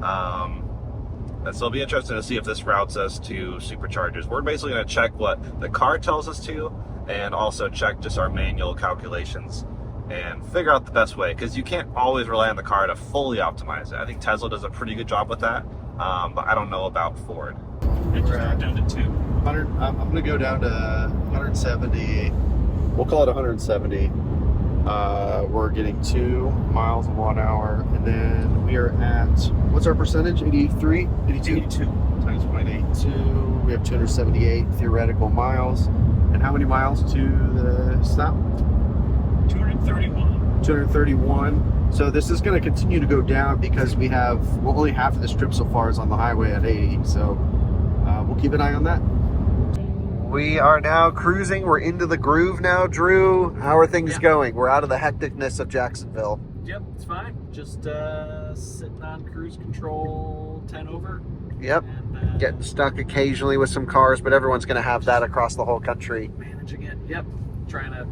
And so it'll be interesting to see if this routes us to superchargers. We're basically going to check what the car tells us to, and also check just our manual calculations and figure out the best way, because you can't always rely on the car to fully optimize it. I think Tesla does a pretty good job with that, but I don't know about Ford. We're down to 2. I'm going to go down to 170. We'll call it 170. We're getting 2 miles a watt hour, and then we are at, what's our percentage? 83? 82 times 0.82. We have 278 theoretical miles. And how many miles to the stop? 231. 231. So this is going to continue to go down because we have, well, only half of this trip so far is on the highway at 80. So we'll keep an eye on that. We are now cruising. We're into the groove now, Drew. How are things going? We're out of the hecticness of Jacksonville. Yep, it's fine. Just sitting on cruise control 10 over. Yep. And, getting stuck occasionally with some cars, but everyone's going to have that across the whole country. Managing it. Yep. Trying to,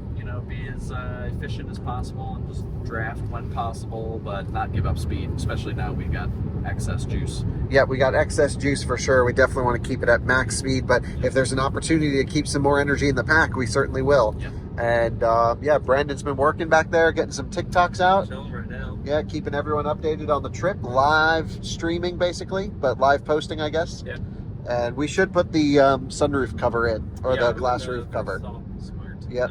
be as efficient as possible and just draft when possible, but not give up speed, especially now we've got excess juice. Yeah, we got excess juice for sure. We definitely want to keep it at max speed, but if there's an opportunity to keep some more energy in the pack, we certainly will. Yep. And yeah, Brandon's been working back there, getting some TikToks out. Chilling right now. Yeah, keeping everyone updated on the trip, live streaming basically, but live posting, I guess. Yeah. And we should put the sunroof cover in, or the glass roof cover. Yep.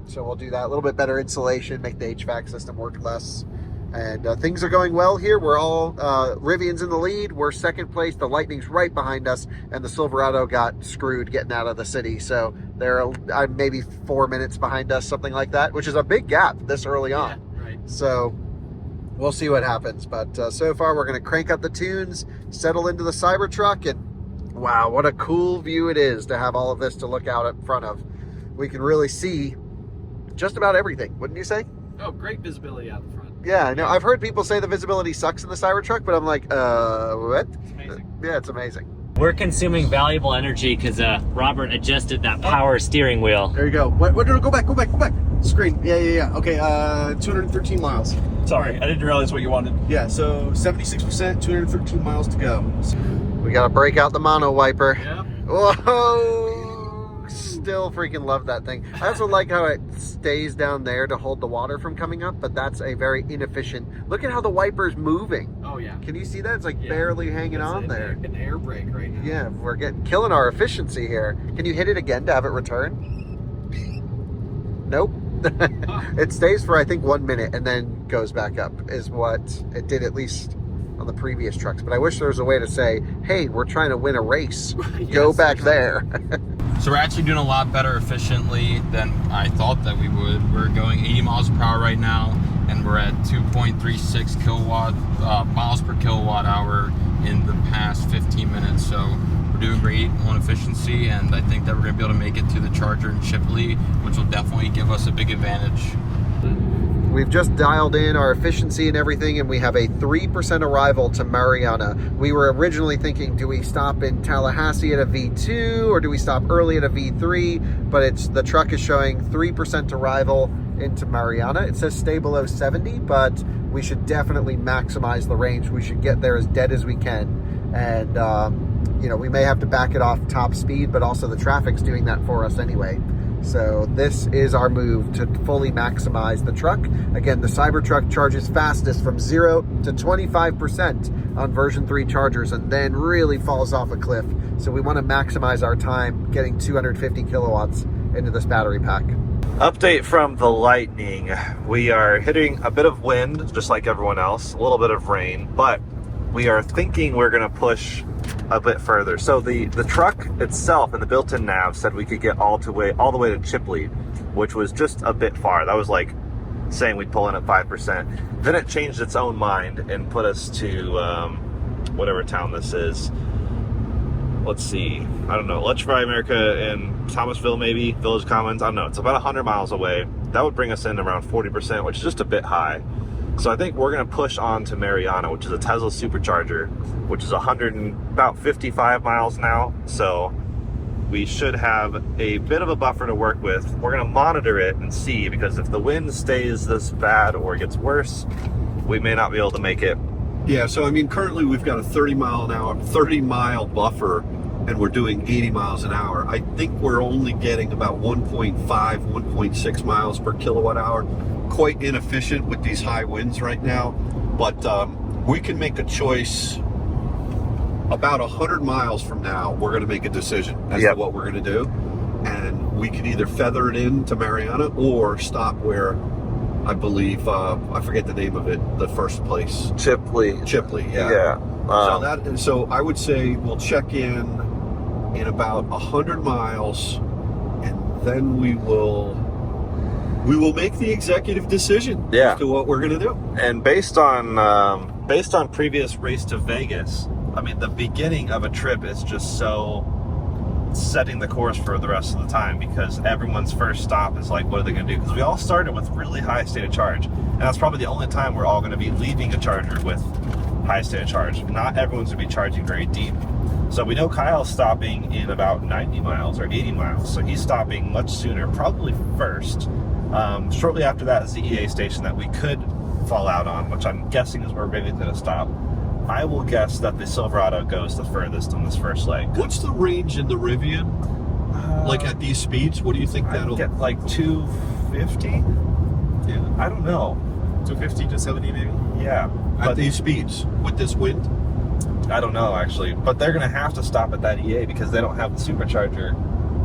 So we'll do that. A little bit better insulation, make the HVAC system work less. And things are going well here. We're all, Rivian's in the lead. We're second place. The Lightning's right behind us. And the Silverado got screwed getting out of the city. So they're maybe 4 minutes behind us, something like that, which is a big gap this early on. Yeah, right. So we'll see what happens. But so far, we're going to crank up the tunes, settle into the Cybertruck, and wow, what a cool view it is to have all of this to look out in front of. We can really see just about everything, wouldn't you say? Oh, great visibility out the front. Yeah, I know. I've heard people say the visibility sucks in the Cybertruck, but I'm like, what? It's amazing. Yeah, it's amazing. We're consuming valuable energy because Robert adjusted that power steering wheel. There you go. What, no, go back. Screen. Yeah. Okay, 213 miles. Sorry, I didn't realize what you wanted. Yeah, so 76%, 213 miles to go. We got to break out the mono wiper. Yep. Whoa! Still freaking love that thing. I also like how it stays down there to hold the water from coming up, but that's a very inefficient. Look at how the wiper's moving. Oh yeah. Can you see that? It's like barely hanging on there. An air brake right now. Yeah, we're killing our efficiency here. Can you hit it again to have it return? Nope. It stays for I think 1 minute and then goes back up is what it did, at least on the previous trucks. But I wish there was a way to say, hey, we're trying to win a race. Go back there. So we're actually doing a lot better efficiently than I thought that we would. We're going 80 miles per hour right now, and we're at 2.36 miles per kilowatt hour in the past 15 minutes. So we're doing great on efficiency, and I think that we're going to be able to make it to the Charger in Chipley, which will definitely give us a big advantage. We've just dialed in our efficiency and everything, and we have a 3% arrival to Mariana. We were originally thinking, do we stop in Tallahassee at a V2 or do we stop early at a V3? But the truck is showing 3% arrival into Mariana. It says stay below 70, but we should definitely maximize the range. We should get there as dead as we can. And, you know, we may have to back it off top speed, but also the traffic's doing that for us anyway. So this is our move to fully maximize the truck. Again, the Cybertruck charges fastest from 0 to 25% on version 3 chargers and then really falls off a cliff. So we want to maximize our time getting 250 kilowatts into this battery pack. Update from the Lightning. We are hitting a bit of wind, just like everyone else, a little bit of rain, but we are thinking we're going to push a bit further. So the truck itself and the built-in nav said we could get all the way to Chipley, which was just a bit far. That was like saying we'd pull in at 5%. Then it changed its own mind and put us to whatever town this is. Let's see. I don't know. Electrify America in Thomasville, maybe, Village Commons. I don't know. It's about 100 miles away. That would bring us in around 40%, which is just a bit high. So I think we're going to push on to Mariana, which is a Tesla Supercharger, which is about 55 miles now. So we should have a bit of a buffer to work with. We're going to monitor it and see, because if the wind stays this bad or gets worse, we may not be able to make it. Yeah, so I mean, currently we've got a 30-mile buffer, and we're doing 80 miles an hour. I think we're only getting about 1.5, 1.6 miles per kilowatt hour. Quite inefficient with these high winds right now, but we can make a choice. About 100 miles from now, we're going to make a decision as to what we're going to do, and we can either feather it into Mariana or stop where I believe I forget the name of it, the first place. Chipley, yeah. So I would say we'll check in about 100 miles, and then we will make the executive decision as to what we're going to do. And based on previous race to Vegas, I mean, the beginning of a trip is just so setting the course for the rest of the time, because everyone's first stop is like, what are they going to do? Because we all started with really high state of charge, and that's probably the only time we're all going to be leaving a charger with high state of charge. Not everyone's going to be charging very deep. So we know Kyle's stopping in about 90 miles or 80 miles, so he's stopping much sooner, probably first. Shortly after that is the EA station that we could fall out on, which I'm guessing is where Rivian's going to stop. I will guess that the Silverado goes the furthest on this first leg. What's the range in the Rivian? Like at these speeds, what do you think that'll get? Like 250? Yeah, I don't know. 250 to 70 maybe. Yeah, at these speeds with this wind. I don't know actually, but they're gonna have to stop at that EA because they don't have the supercharger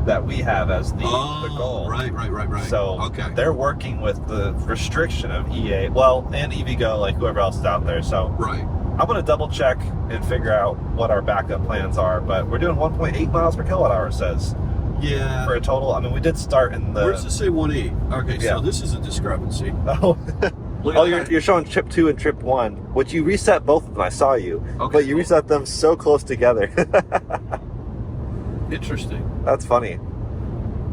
that we have as the goal. Right. So they're working with the restriction of EA, well, and EVgo, like whoever else is out there. So I'm gonna double check and figure out what our backup plans are. But we're doing 1.8 miles per kilowatt hour, it says. Yeah. For a total. I mean, we did start in the. Where does it say 1.8? Okay, Yeah. so this is a discrepancy. Oh. You're showing trip 2 and trip 1, which you reset both of them. I saw you, but you reset them so close together. Interesting. That's funny.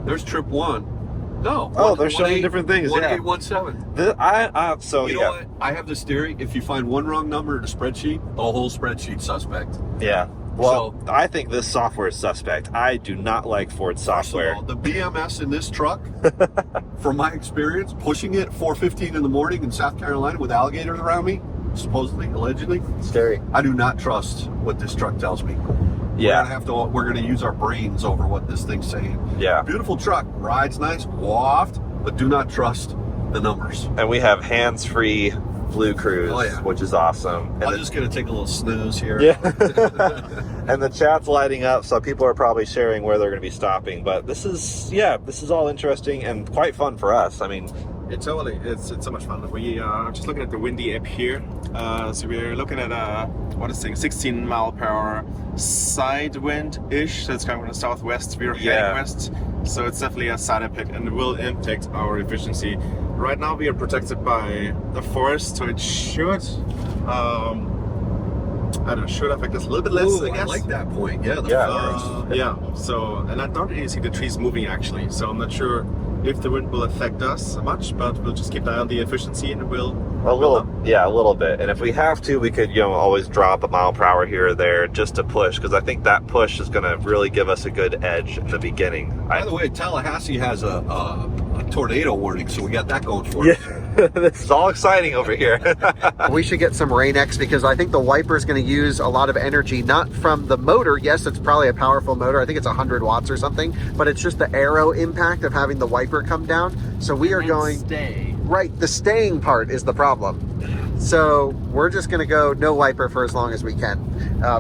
There's trip 1. No. Oh, they're showing different things. 1817. So you know what? I have this theory: if you find one wrong number in a spreadsheet, the whole spreadsheet's suspect. Yeah. Well, I think this software is suspect. I do not like Ford software. First of all, the BMS in this truck, from my experience, pushing it 4:15 in the morning in South Carolina with alligators around me, supposedly, allegedly, scary. I do not trust what this truck tells me. Yeah. We're gonna use our brains over what this thing's saying. Yeah. Beautiful truck, rides nice, waft, but do not trust the numbers. And we have hands-free Blue Cruise, which is awesome. And I'm just gonna take a little snooze here. Yeah. And the chat's lighting up, so people are probably sharing where they're going to be stopping. But this is all interesting and quite fun for us. I mean, it's so much fun. We are just looking at the Windy app here. So we're looking at 16 mile per hour side wind-ish. So it's coming from the southwest. We're heading west. So it's definitely a side impact and it will impact our efficiency. Right now we are protected by the forest, so it should should affect us a little bit less, I guess. I like that point. Yeah, the forest. So, and I don't really see the trees moving actually, so I'm not sure if the wind will affect us much, but we'll just keep an eye on the efficiency and we'll a little bit. And if we have to, we could always drop a mile per hour here or there just to push, because I think that push is going to really give us a good edge at the beginning. By the way, Tallahassee has a tornado warning, so we got that going for us. This is all exciting over here. We should get some Rain-X because I think the wiper is going to use a lot of energy, not from the motor. Yes, it's probably a powerful motor. I think it's 100 watts or something, but it's just the aero impact of having the wiper come down. So we are going... Right, the staying part is the problem. So we're just going to go no wiper for as long as we can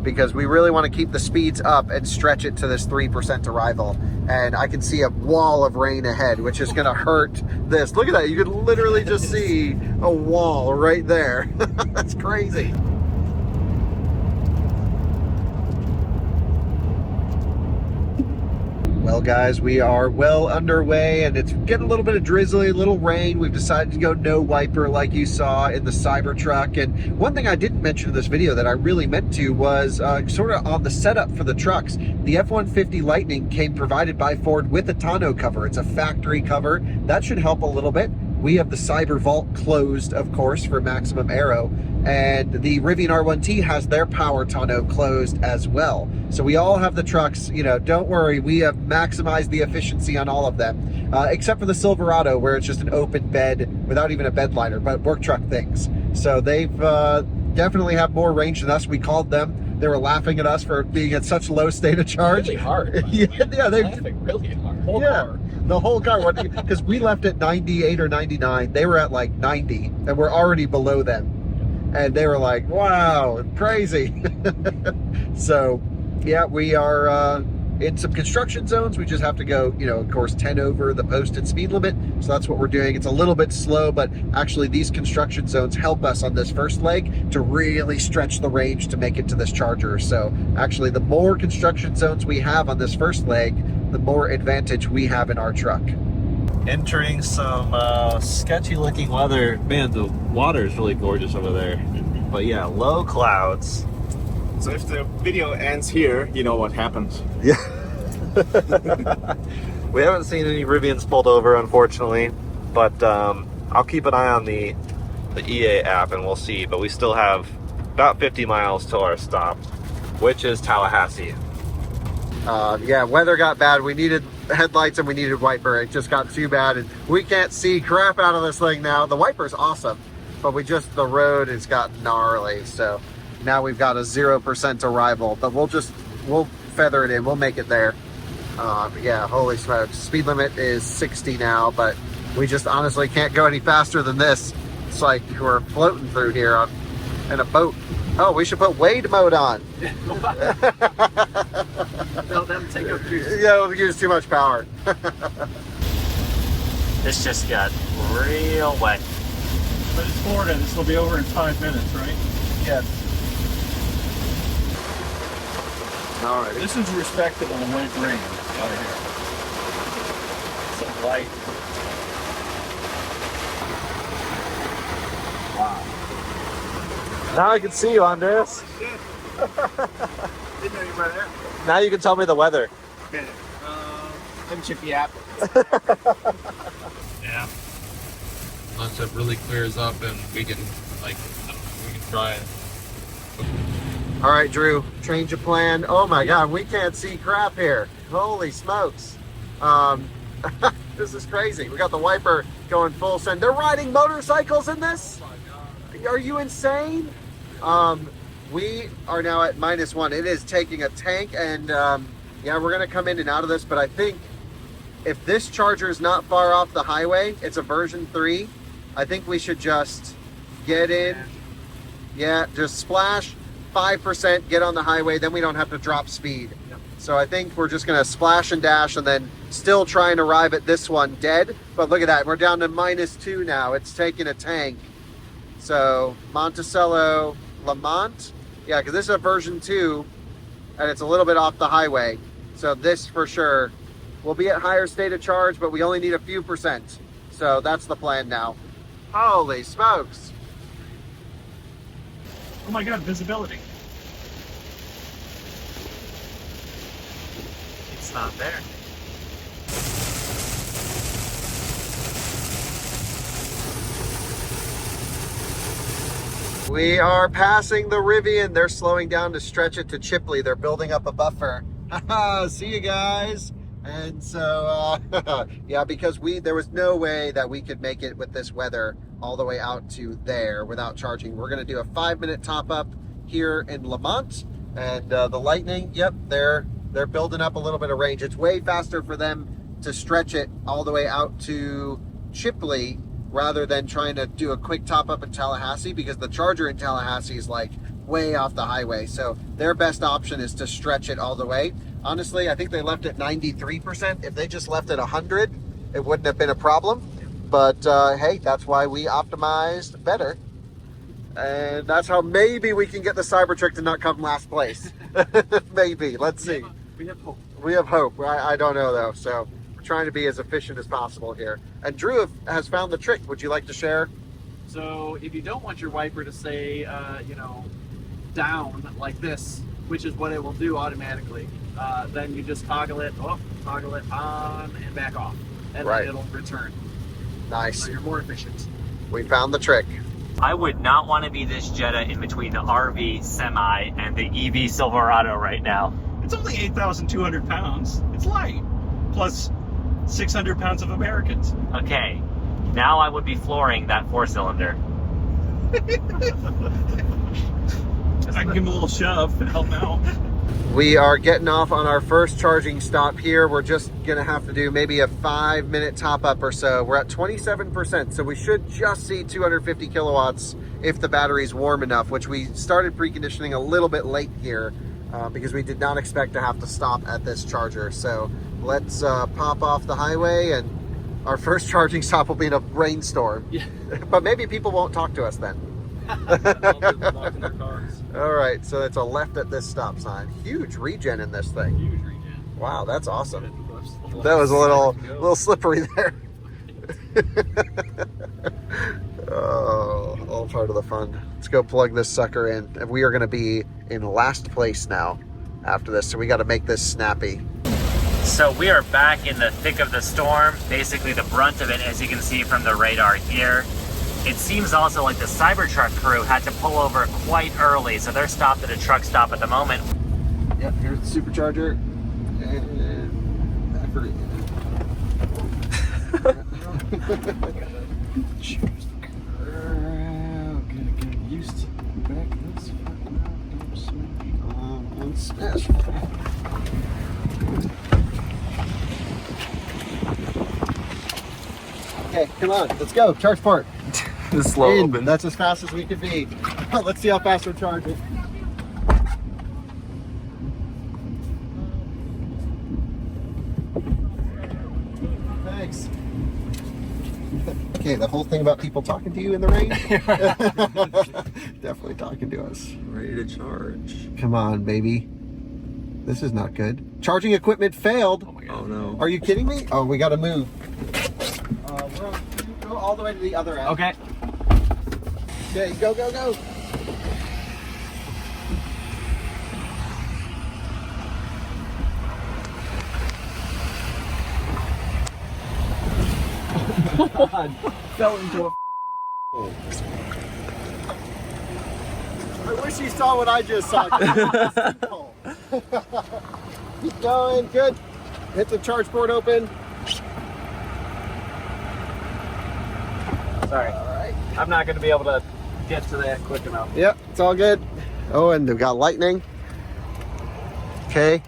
because we really want to keep the speeds up and stretch it to this 3% arrival. And I can see a wall of rain ahead, which is going to hurt this. Look at that. You could literally just see a wall right there. That's crazy. Well, guys, we are well underway and it's getting a little bit of drizzly, a little rain. We've decided to go no wiper like you saw in the Cybertruck. And one thing I didn't mention in this video that I really meant to was sort of on the setup for the trucks. The F-150 Lightning came provided by Ford with a tonneau cover. It's a factory cover. That should help a little bit. We have the Cyber Vault closed, of course, for maximum aero. And the Rivian R1T has their power tonneau closed as well. So we all have the trucks, don't worry, we have maximized the efficiency on all of them, except for the Silverado, where it's just an open bed without even a bed liner, but work truck things. So they've definitely have more range than us. We called them. They were laughing at us for being at such low state of charge. Really hard. Yeah, they're laughing really hard. Whole car. The whole car, because we left at 98 or 99. They were at like 90, and we're already below them. And they were like, wow, crazy. So, yeah, we are in some construction zones. We just have to go, of course, 10 over the posted speed limit. So that's what we're doing. It's a little bit slow, but actually these construction zones help us on this first leg to really stretch the range to make it to this charger. So actually, the more construction zones we have on this first leg, the more advantage we have in our truck. Entering some sketchy looking weather. Man, the water is really gorgeous over there. But yeah, low clouds. So if the video ends here, you know what happened. Yeah. We haven't seen any Rivians pulled over, unfortunately, but I'll keep an eye on the EA app and we'll see. But we still have about 50 miles till our stop, which is Tallahassee. Yeah, weather got bad. We needed headlights and we needed wiper. It just got too bad and we can't see crap out of this thing now. The wiper's awesome, but the road has gotten gnarly. So now we've got a 0% arrival, but we'll feather it in. We'll make it there. Yeah, holy smokes. Speed limit is 60 now, but we just honestly can't go any faster than this. It's like we're floating through here in a boat. Oh, we should put Wade mode on. Tell them to take up juice. Yeah, we'll use too much power. This just got real wet. But it's Florida, this will be over in 5 minutes, right? Yes. All right. This is respectable when it rains out of here. So light. Wow. Now I can see you, Andreas. Didn't know you were there. Now you can tell me the weather. Them chippy apples. Yeah. Once it really clears up and we can try it. All right, Drew, change of plan. Oh my God, we can't see crap here. Holy smokes. This is crazy. We got the wiper going full send. They're riding motorcycles in this? Are you insane? We are now at -1. It is taking a tank, and yeah, we're gonna come in and out of this, but I think if this charger is not far off the highway, it's a version 3, I think we should just get in. Yeah, just splash 5%, get on the highway, then we don't have to drop speed. So I think we're just gonna splash and dash and then still try and arrive at this one dead. But look at that, we're down to -2 now. It's taking a tank. So Monticello, Lamont. Yeah, because this is a version 2 and it's a little bit off the highway. So this for sure will be at higher state of charge, but we only need a few percent. So that's the plan now. Holy smokes. Oh my God, visibility. It's not there. We are passing the Rivian. They're slowing down to stretch it to Chipley. They're building up a buffer. See you guys. And so, yeah, because there was no way that we could make it with this weather all the way out to there without charging. We're going to do a 5-minute top up here in Lamont, and the Lightning, yep, they're building up a little bit of range. It's way faster for them to stretch it all the way out to Chipley rather than trying to do a quick top up in Tallahassee, because the charger in Tallahassee is like way off the highway. So their best option is to stretch it all the way. Honestly, I think they left it 93%. If they just left it 100, it wouldn't have been a problem. But hey, that's why we optimized better. And that's how maybe we can get the Cybertruck to not come last place. Maybe, let's see. We have hope. We have hope. I don't know though. So we're trying to be as efficient as possible here. And Drew has found the trick. Would you like to share? So if you don't want your wiper to stay, down like this, which is what it will do automatically, then you just toggle it on and back off, and right, then it'll return. Nice. So you're more efficient. We found the trick. I would not want to be this Jetta in between the RV Semi and the EV Silverado right now. It's only 8,200 pounds. It's light. Plus 600 pounds of Americans. Okay, now I would be flooring that 4-cylinder. I can give him a little shove and help out. We are getting off on our first charging stop here. We're just gonna have to do maybe a 5-minute top up or so. We're at 27%, so we should just see 250 kilowatts if the battery's warm enough, which we started preconditioning a little bit late here because we did not expect to have to stop at this charger. So let's pop off the highway, and our first charging stop will be in a rainstorm. Yeah. But maybe people won't talk to us then. All right, so it's a left at this stop sign. Huge regen in this thing. Huge regen. Wow, that's awesome. That was a little slippery there. Oh, all part of the fun. Let's go plug this sucker in. And we are going to be in last place now after this, so we got to make this snappy. So we are back in the thick of the storm, basically the brunt of it, as you can see from the radar here. It seems also like the Cybertruck crew had to pull over quite early, so they're stopped at a truck stop at the moment. Yep, here's the Supercharger. And I forget. Choose the car. Gotta get used to back this fucking up. Smash. Okay, come on, let's go. Charge port. This slow open. That's as fast as we could be. Let's see how fast we're charging. Thanks. Okay, the whole thing about people talking to you in the rain? Definitely talking to us. Ready to charge. Come on, baby. This is not good. Charging equipment failed. Oh my God. Oh no. Are you kidding me? Oh, we gotta move. We're on, go all the way to the other end. Okay. Okay, go, go, go. God, fell into a hole. I wish you saw what I just saw. Keep going, good. Hit the charge port open. Sorry. All right. I'm not going to be able to get to that quick enough. Yep, it's all good. Oh, and they've got lightning. Okay,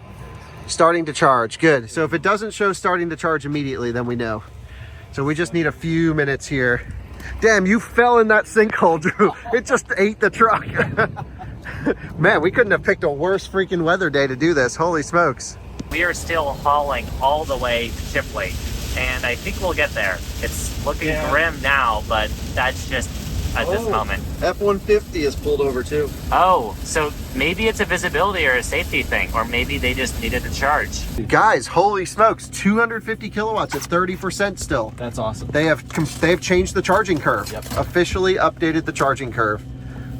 starting to charge, good. So if it doesn't show starting to charge immediately, then we know. So we just need a few minutes here. Damn, you fell in that sinkhole, Drew. It just ate the truck. Man, we couldn't have picked a worse freaking weather day to do this. Holy smokes. We are still hauling all the way to Chipley, and I think we'll get there. It's looking grim now, but that's just at this moment. F-150 is pulled over too. Oh, so maybe it's a visibility or a safety thing, or maybe they just needed to charge. Guys, holy smokes, 250 kilowatts at 30% still. That's awesome. They have changed the charging curve. Yep. Officially updated the charging curve.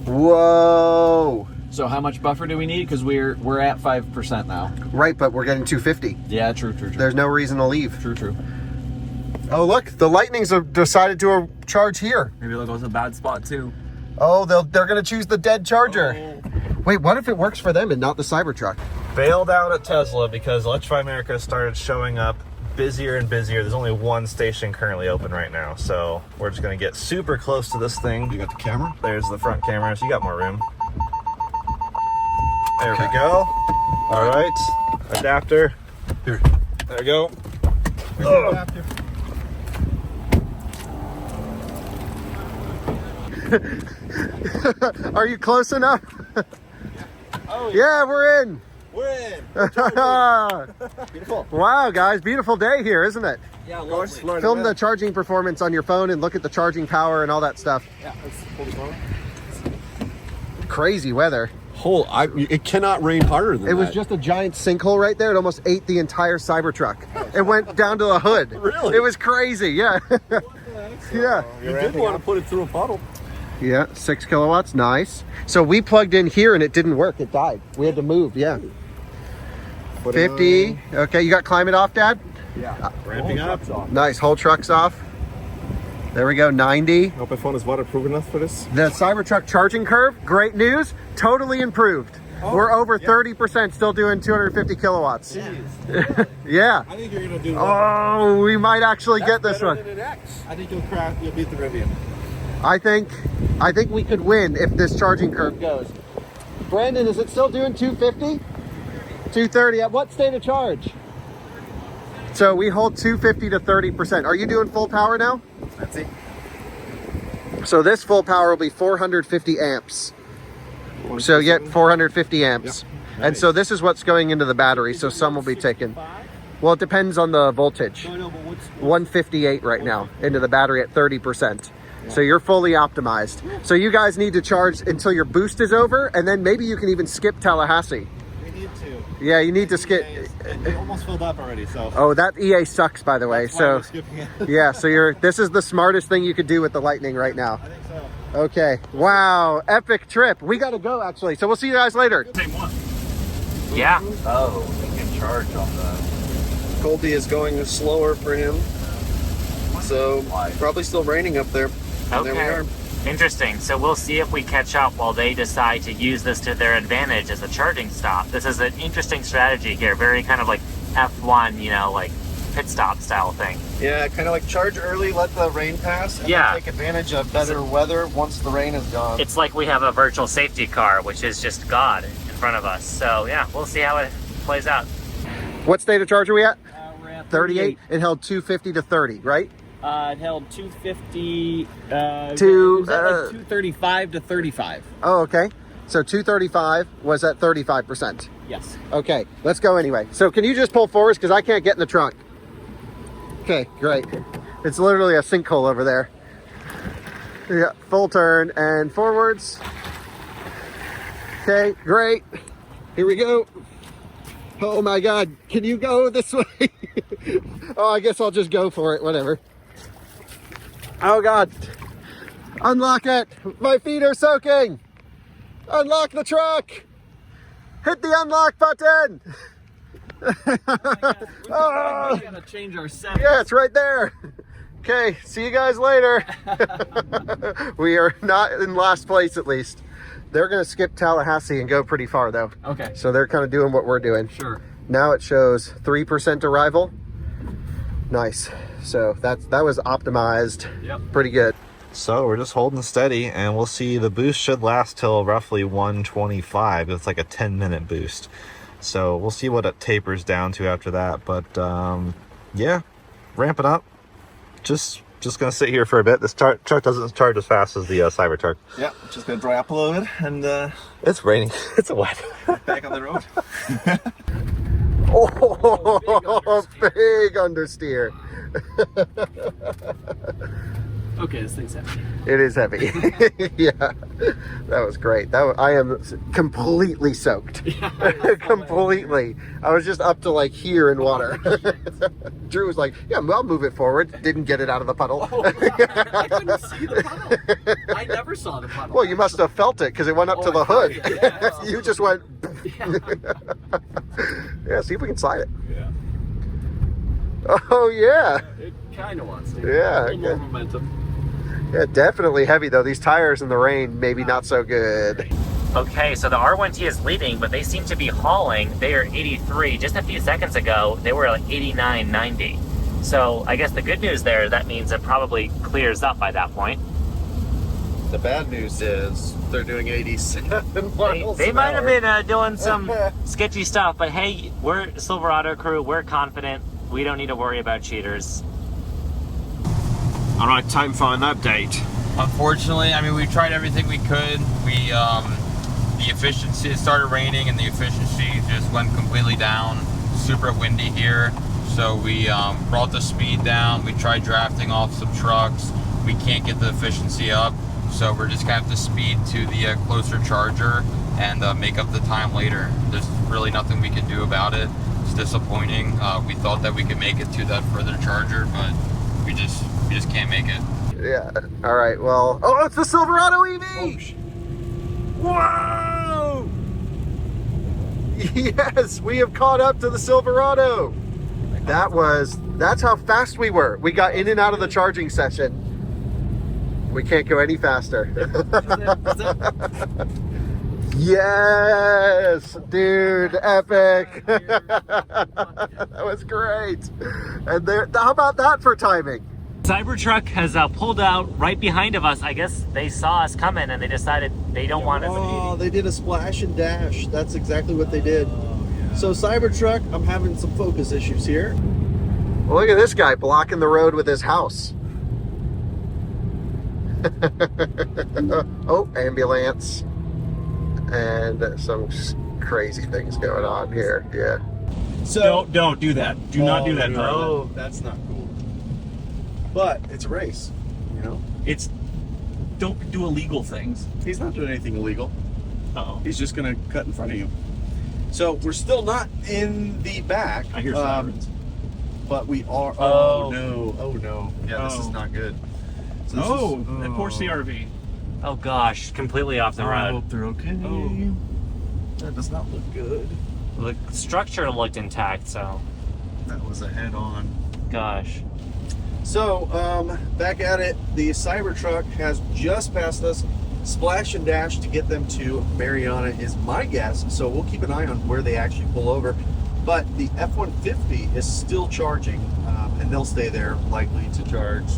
Whoa. So how much buffer do we need? Because we're at 5% now. Right, but we're getting 250. Yeah, true. There's no reason to leave. True. Oh, look, the Lightnings have decided to charge here. Maybe they'll go to a bad spot too. Oh, they're going to choose the dead charger. Oh. Wait, what if it works for them and not the Cybertruck? Bailed out at Tesla because Electrify America started showing up busier and busier. There's only one station currently open right now, so we're just going to get super close to this thing. You got the camera? There's the front camera, so you got more room. There we go. All right, adapter. Here. There we go. Adapter. Are you close enough? Oh, yeah, we're in. We're in. Beautiful. Wow, guys, beautiful day here, isn't it? Yeah, lovely. Film the charging performance on your phone and look at the charging power and all that stuff. Yeah, let's hold it on. Crazy weather. It cannot rain harder than that. It was just a giant sinkhole right there. It almost ate the entire Cybertruck. It went down to the hood. Really? It was crazy, yeah. Yeah. You did want to put it through a puddle. Yeah, 6 kilowatts, nice. So we plugged in here and it didn't work, it died. We had to move, yeah. 50, okay, you got climate off, Dad? Yeah, ramping up. Nice, whole truck's off. There we go, 90. Hope my phone is waterproof enough for this. The Cybertruck charging curve, great news, totally improved. We're over 30%, still doing 250 kilowatts. Yeah. I think you're going to do well. Oh, we might actually get this one. I think you'll beat the Rivian. I think we could win if this charging curve goes. Brandon, is it still doing 250? 230. At what state of charge? So we hold 250 to 30%. Are you doing full power now? That's it. So this full power will be 450 amps. So you get 450 amps. Yep. Nice. And so this is what's going into the battery. So some will be taken. Well, it depends on the voltage. 158 right now into the battery at 30%. So you're fully optimized. So you guys need to charge until your boost is over, and then maybe you can even skip Tallahassee. We need to. Yeah, you need to skip. It almost filled up already, so. Oh, that EA sucks, by the way. So yeah, so this is the smartest thing you could do with the Lightning right now. I think so. Okay. Wow, epic trip. We got to go actually. So we'll see you guys later. Yeah. Oh, we can charge on that. Colby is going slower for him. So probably still raining up there. And Okay. there we are. Interesting. So we'll see if we catch up while they decide to use this to their advantage as a charging stop. This is an interesting strategy here. Very kind of like F1, you know, like pit stop style thing. Yeah, kind of like charge early, let the rain pass, and then take advantage of better weather once the rain is gone. It's like we have a virtual safety car, which is just God in front of us. So yeah, we'll see how it plays out. What state of charge are we at? We're at 38. It held 250 to 30, right? It held 250. To, it was at like 235 to 35. Oh, okay. So 235 was at 35%. Yes. Okay, let's go anyway. So can you just pull forwards because I can't get in the trunk? Okay, great. It's literally a sinkhole over there. Yeah, full turn and forwards. Okay, great. Here we go. Oh my God, can you go this way? Oh, I guess I'll just go for it, whatever. Oh God, unlock it. My feet are soaking. Unlock the truck. Hit the unlock button. Oh, we gotta change our settings. Yeah, it's right there. Okay, see you guys later. We are not in last place, at least. They're going to skip Tallahassee and go pretty far, though. Okay. So they're kind of doing what we're doing. Sure. Now it shows 3% arrival. Nice. So that was optimized. Yep. Pretty good. So we're just holding steady, and we'll see. The boost should last till roughly 125. It's like a 10-minute boost. So we'll see what it tapers down to after that. But yeah, ramping up. Just gonna sit here for a bit. This truck doesn't charge as fast as the Cybertruck. Yeah, just gonna dry up a little bit, and it's raining. It's wet. back on the road. Oh, big understeer. Okay, this thing's heavy. It is heavy. Yeah, that was great. I am completely soaked. Completely. I was just up to like here in water. Drew was like, yeah, I'll move it forward. Didn't get it out of the puddle. Oh, I couldn't see the puddle. I never saw the puddle. Well, you must have felt it because it went up to the hood. Yeah. You just went. Yeah, see if we can slide it. Yeah. Oh, yeah. It kind of wants to. Yeah. A little more momentum. Yeah, definitely heavy though. These tires in the rain, maybe not so good. Okay, so the R1T is leading, but they seem to be hauling. They are 83. Just a few seconds ago, they were like 89, 90. So I guess the good news there, that means it probably clears up by that point. The bad news is they're doing 87 miles They an might have hour. been doing some sketchy stuff, but hey, we're Silverado crew. We're confident. We don't need to worry about cheaters. All right, time for an update. Unfortunately, I mean, we tried everything we could. The efficiency, it started raining and the efficiency just went completely down. Super windy here. So we brought the speed down. We tried drafting off some trucks. We can't get the efficiency up. So we're just gonna have to speed to the closer charger and make up the time later. There's really nothing we can do about it. It's disappointing. We thought that we could make it to that further charger, but we just can't make it. Yeah. All right. Well. Oh, it's the Silverado EV. Whoa! Yes, we have caught up to the Silverado. That's how fast we were. We got in and out of the charging session. We can't go any faster. Yes, dude, epic. That was great. And how about that for timing? Cybertruck has pulled out right behind of us. I guess they saw us coming and they decided they don't want us. Oh, they did a splash and dash. That's exactly what they did. So Cybertruck, I'm having some focus issues here. Well, look at this guy blocking the road with his house. Oh, ambulance. And some crazy things going on here. Yeah. So don't do that. Do not do that. No, that's not cool. But it's a race, you know. Don't do illegal things. He's not doing anything illegal. Uh-oh. He's just gonna cut in front of you. So we're still not in the back. I hear sirens. But we are. Oh no! Oh no! Yeah, this is not good. So that poor CRV. Oh gosh, completely off the I road. hope they're okay. Oh, that does not look good. The structure looked intact, so. That was a head-on. Gosh. So, back at it, the Cybertruck has just passed us. Splash and dash to get them to Mariana is my guess. So we'll keep an eye on where they actually pull over. But the F-150 is still charging, and they'll stay there likely to charge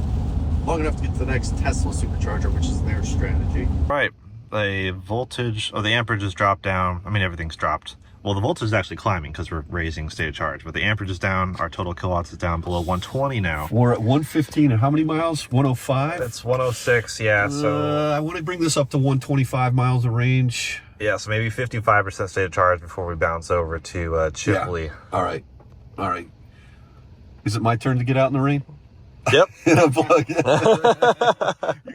long enough to get to the next Tesla Supercharger, which is their strategy. Right. The voltage, or the amperage has dropped down. I mean, everything's dropped. Well, the voltage is actually climbing because we're raising state of charge, but the amperage is down. Our total kilowatts is down below 120 now. We're at 115 and how many miles? 105? It's 106, yeah. So I want to bring this up to 125 miles of range. Yeah, so maybe 55% state of charge before we bounce over to Chipley. Yeah. All right. Is it my turn to get out in the rain? Yep. You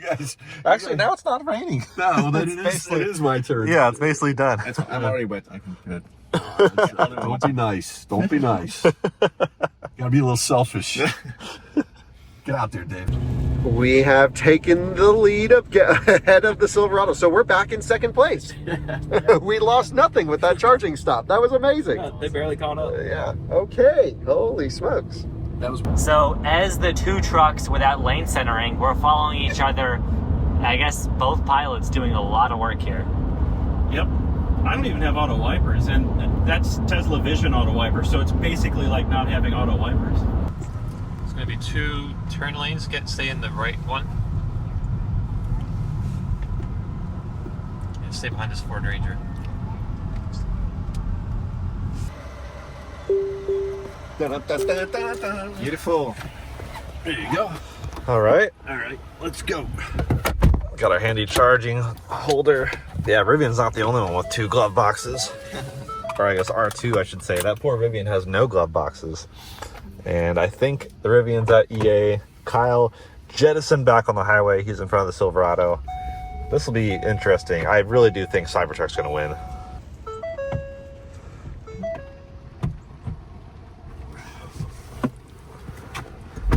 guys. Actually, now it's not raining. No, well, then it is my turn. Yeah, it's basically done. I'm already wet. I can good. Don't be nice. Don't be nice. Gotta be a little selfish. Get out there, Dave. We have taken the lead ahead of the Silverado, so we're back in second place. We lost nothing with that charging stop. That was amazing. Yeah, they barely caught up. Yeah. Okay. Holy smokes. So as the two trucks without lane centering, we're following each other. I guess both pilots doing a lot of work here. Yep. I don't even have auto wipers, and that's Tesla Vision auto wiper, so it's basically like not having auto wipers. It's going to be 2 turn lanes. Stay in the right one. And stay behind this Ford Ranger. Beautiful. There you go. All right. All right, let's go. Got our handy charging holder. Yeah, Rivian's not the only one with 2 glove boxes. Or I guess R2, I should say. That poor Rivian has no glove boxes. And I think the Rivian's at EA. Kyle jettisoned back on the highway. He's in front of the Silverado. This will be interesting. I really do think Cybertruck's going to win.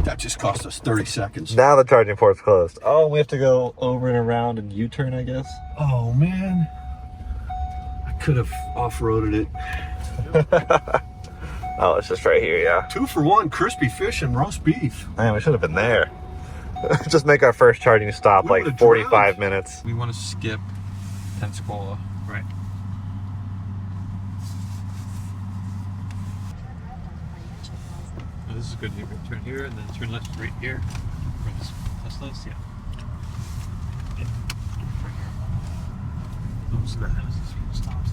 That just cost us 30 seconds. Now the charging port's closed. Oh, we have to go over and around and U-turn, I guess. Oh, man. I could have off-roaded it. Oh, it's just right here, yeah. 2 for 1, crispy fish and roast beef. Man, we should have been there. Just make our first charging stop like 45 minutes. We want to skip Pensacola. Right. This is good. You can turn here and then turn left right here. Where this Tesla's, yeah. Right here. Oops, that is just stops.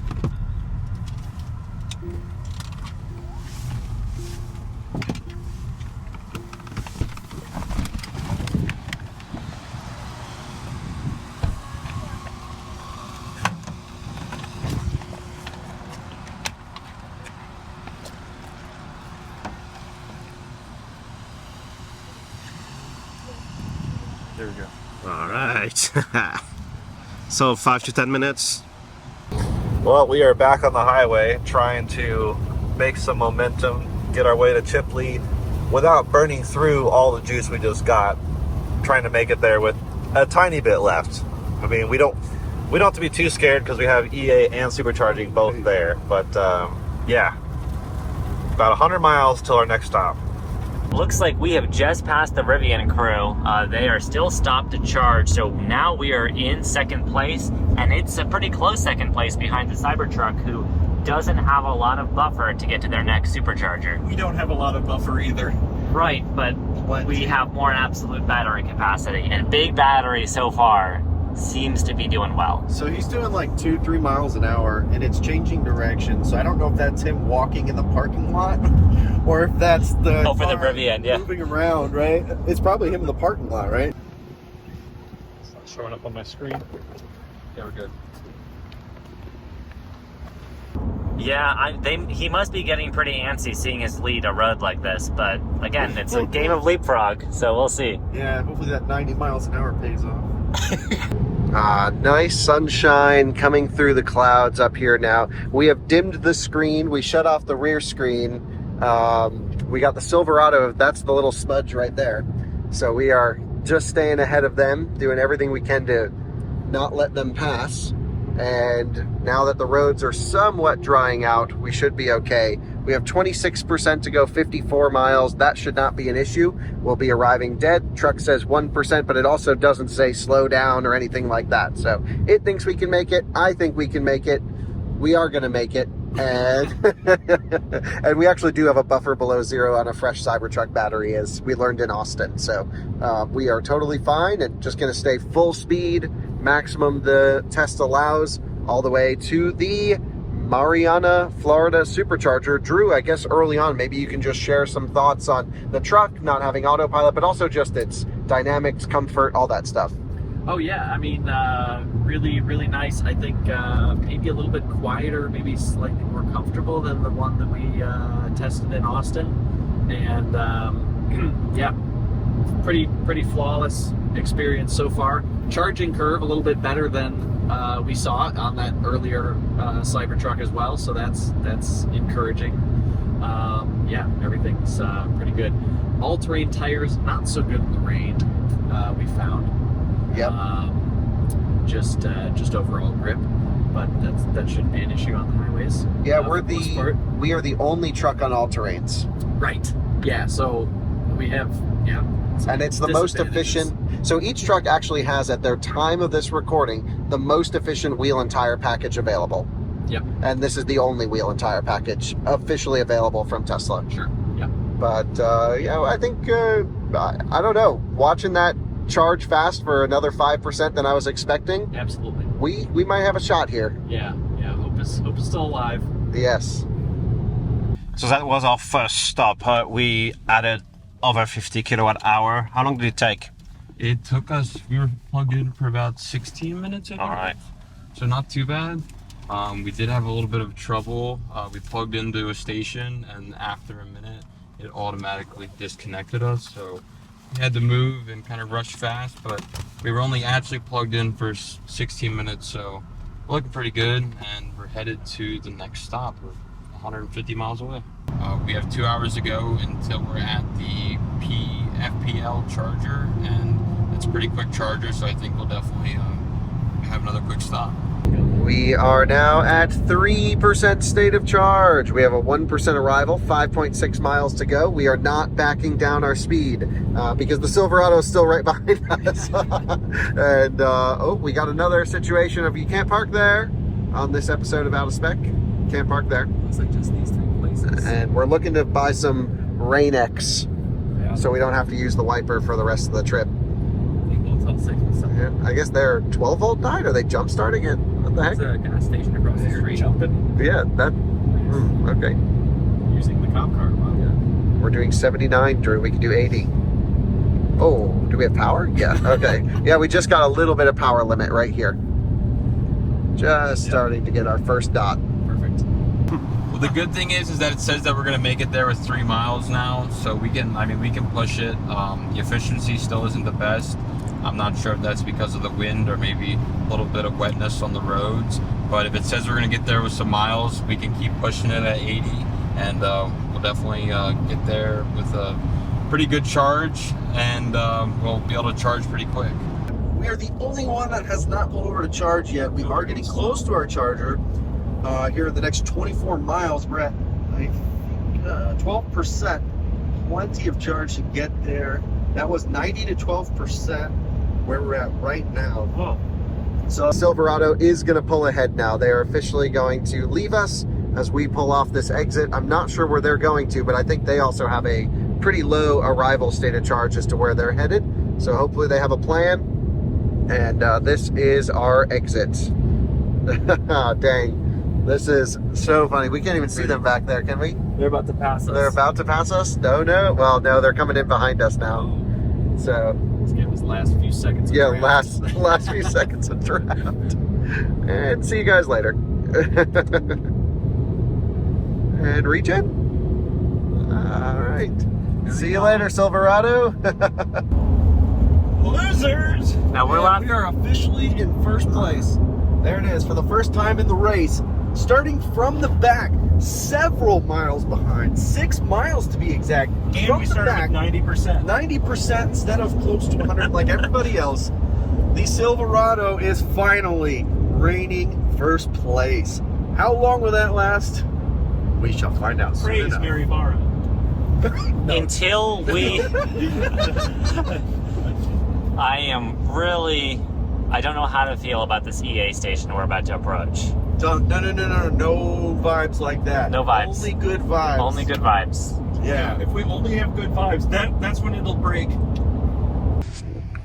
There we go. All right. So 5 to 10 minutes. Well, we are back on the highway trying to make some momentum, get our way to Chipley without burning through all the juice we just got, trying to make it there with a tiny bit left. I mean, we don't have to be too scared because we have EA and supercharging both there, but yeah, about 100 miles till our next stop. Looks like we have just passed the Rivian crew. They are still stopped to charge, so now we are in second place, and it's a pretty close second place behind the Cybertruck, who doesn't have a lot of buffer to get to their next supercharger. We don't have a lot of buffer either. Right, but we have more absolute battery capacity, and big battery so far seems to be doing well. So he's doing like 2-3 miles an hour, and it's changing direction. So I don't know if that's him walking in the parking lot, or if that's the for the Rivian, yeah, moving around. Right? It's probably him in the parking lot, right? It's not showing up on my screen. Yeah, we're good. Yeah, he must be getting pretty antsy seeing his lead a road like this, but again, it's a game of leapfrog, so we'll see. Yeah, hopefully that 90 miles an hour pays off. Nice sunshine coming through the clouds up here now. We have dimmed the screen. We shut off the rear screen. We got the Silverado. That's the little smudge right there. So we are just staying ahead of them, doing everything we can to not let them pass. And now that the roads are somewhat drying out, we should be okay. We have 26% to go, 54 miles. That should not be an issue. We'll be arriving dead. Truck says 1%, but it also doesn't say slow down or anything like that. So it thinks we can make it. I think we can make it. We are going to make it. And and we actually do have a buffer below zero on a fresh Cybertruck battery, as we learned in Austin. So we are totally fine and just going to stay full speed, maximum the test allows, all the way to the Mariana, Florida Supercharger. Drew, I guess early on, maybe you can just share some thoughts on the truck not having autopilot, but also just its dynamics, comfort, all that stuff. Oh yeah, I mean, really, really nice. I think maybe a little bit quieter, maybe slightly more comfortable than the one that we tested in Austin. And yeah, pretty flawless experience so far. Charging curve a little bit better than we saw on that earlier Cybertruck as well, so that's encouraging. Yeah, everything's pretty good. All-terrain tires, not so good in the rain, we found. Yep. Just overall grip, but that shouldn't be an issue on the highways. Yeah, we are the only truck on all terrains. Right. Yeah. So we have and it's the most efficient. So each truck actually has, at their time of this recording, the most efficient wheel and tire package available. Yep. And this is the only wheel and tire package officially available from Tesla. Sure. Yeah. But yeah, I think I don't know. Watching that charge fast for another 5% than I was expecting. Absolutely. We might have a shot here. Yeah. Hope it's still alive. Yes. So that was our first stop. We added over 50 kilowatt hour. How long did it take? It took us, we were plugged in for about 16 minutes, I think. All right. So not too bad. We did have a little bit of trouble. We plugged into a station, and after a minute, it automatically disconnected us. So we had to move and kind of rush fast, but we were only actually plugged in for 16 minutes, so we're looking pretty good, and we're headed to the next stop. We're 150 miles away. We have 2 hours to go until we're at the FPL charger, and it's a pretty quick charger, so I think we'll definitely have another quick stop. We are now at 3% state of charge. We have a 1% arrival, 5.6 miles to go. We are not backing down our speed because the Silverado is still right behind us. And oh, we got another situation of you can't park there on this episode of Out of Spec. Can't park there. Looks like just these 3 places. And we're looking to buy some Rain-X so we don't have to use the wiper for the rest of the trip. Yeah, I guess they're 12 volt died. Are they jump starting it? What the heck? There's a gas station across the street. Jumping. Yeah, that. Okay. Using the cop car. Wow. Yeah. We're doing 79, Drew. We can do 80. Oh, do we have power? Yeah. Okay. Yeah, we just got a little bit of power limit right here. Just starting to get our first dot. Perfect. Well, the good thing is that it says that we're going to make it there with 3 miles now, so we can push it. The efficiency still isn't the best. I'm not sure if that's because of the wind or maybe a little bit of wetness on the roads, but if it says we're going to get there with some miles, we can keep pushing it at 80, and we'll definitely get there with a pretty good charge, and we'll be able to charge pretty quick. We are the only one that has not pulled over to charge yet. We are getting close to our charger. Here in the next 24 miles, we're at 12%. Plenty of charge to get there. That was 90 to 12% where we're at right now. Whoa. So Silverado is going to pull ahead now. They are officially going to leave us as we pull off this exit. I'm not sure where they're going to, but I think they also have a pretty low arrival state of charge as to where they're headed. So hopefully they have a plan. And this is our exit. Dang. This is so funny. We can't even see them back there, can we? They're about to pass us. They're about to pass us? No. Well, no, they're coming in behind us now. So let's give this last few seconds. Yeah, last few seconds of draft. And see you guys later. And regen. All right. See you later, Silverado. Losers. Now We are officially in first place. There it is, for the first time in the race. Starting from the back, several miles behind, 6 miles to be exact. And from we the started back, with 90%. 90% instead of close to 100 like everybody else. The Silverado is finally reigning first place. How long will that last? We shall find out soon Praise enough. Mary Barra. Until we... I don't know how to feel about this EA station we're about to approach. No vibes like that. No vibes. Only good vibes. Only good vibes. Yeah. If we only have good vibes, that's when it'll break.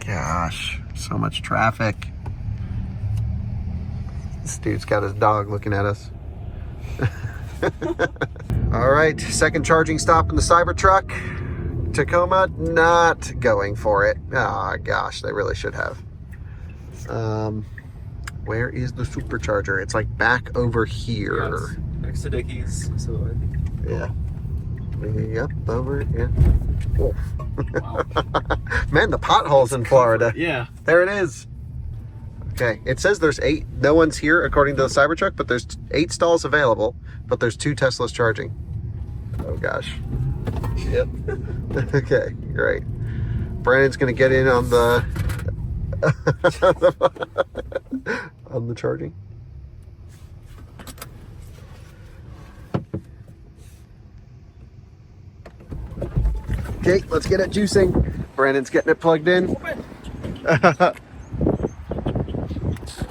Gosh, so much traffic. This dude's got his dog looking at us. All right, second charging stop in the Cybertruck. Tacoma, not going for it. Oh gosh, they really should have. Where is the Supercharger? It's like back over here. Yes. Next to Dickies. So I think. Yeah. Yep, over, yeah. Oh. Wow. Man, the potholes in Florida. Yeah. There it is. Okay, it says there's 8, no one's here according to the Cybertruck, but there's 8 stalls available, but there's 2 Teslas charging. Oh gosh. Yep. Okay, great. Brandon's gonna get in on the on the charging. Okay, let's get it juicing. Brandon's getting it plugged in.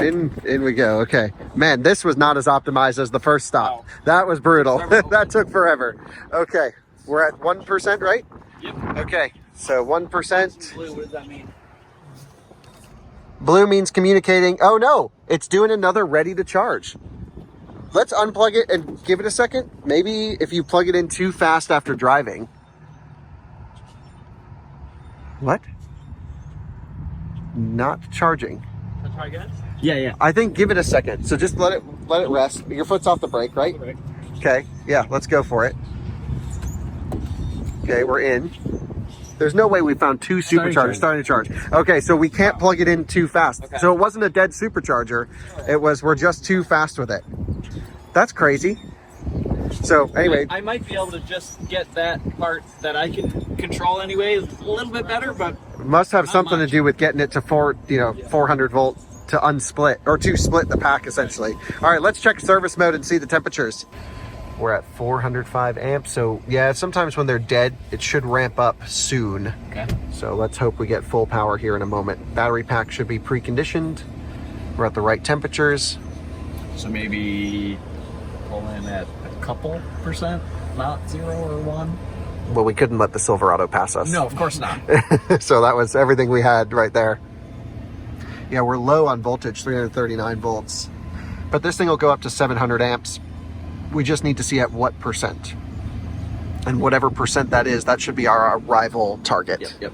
In we go. Okay, man, this was not as optimized as the first stop. That was brutal. That took forever. Okay, we're at 1%, right? Yep. Okay, so 1%. Blue, what does that mean? Blue means communicating. Oh no, it's doing another ready to charge. Let's unplug it and give it a second. Maybe if you plug it in too fast after driving. What? Not charging. Let's try again? Yeah. I think give it a second. So just let it rest. Your foot's off the brake, right? Okay. Yeah, let's go for it. Okay, we're in. There's no way we found 2 superchargers starting to charge. Okay, so we can't plug it in too fast. Okay. So it wasn't a dead supercharger. It was we're just too fast with it. That's crazy. So anyway, I might be able to just get that part that I can control anyway a little bit better, but it must have something to do with getting it to 400 volt to unsplit or to split the pack essentially. All right, let's check service mode and see the temperatures. We're at 405 amps. So yeah, sometimes when they're dead, it should ramp up soon. Okay. So let's hope we get full power here in a moment. Battery pack should be preconditioned. We're at the right temperatures. so maybe pull in at a couple percent, not 0 or 1. Well, we couldn't let the Silverado pass us. No, of course not. So that was everything we had right there. Yeah, we're low on voltage, 339 volts. But this thing will go up to 700 amps. We just need to see at what percent. And whatever percent that is, that should be our arrival target. Yep.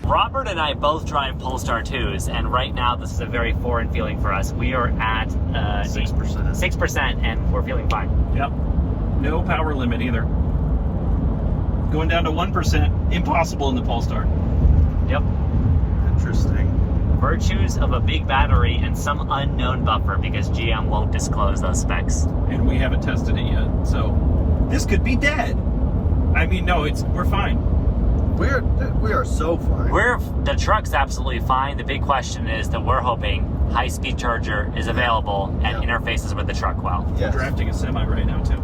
Robert and I both drive Polestar 2s, and right now this is a very foreign feeling for us. We are at 6%, and we're feeling fine. Yep. No power limit either. Going down to 1%, impossible in the Polestar. Yep. Interesting. Virtues of a big battery and some unknown buffer, because GM won't disclose those specs. And we haven't tested it yet, so this could be dead. I mean, no, we're fine. We are so fine. The truck's absolutely fine. The big question is that we're hoping high-speed charger is available and interfaces with the truck well. We're drafting a semi right now too.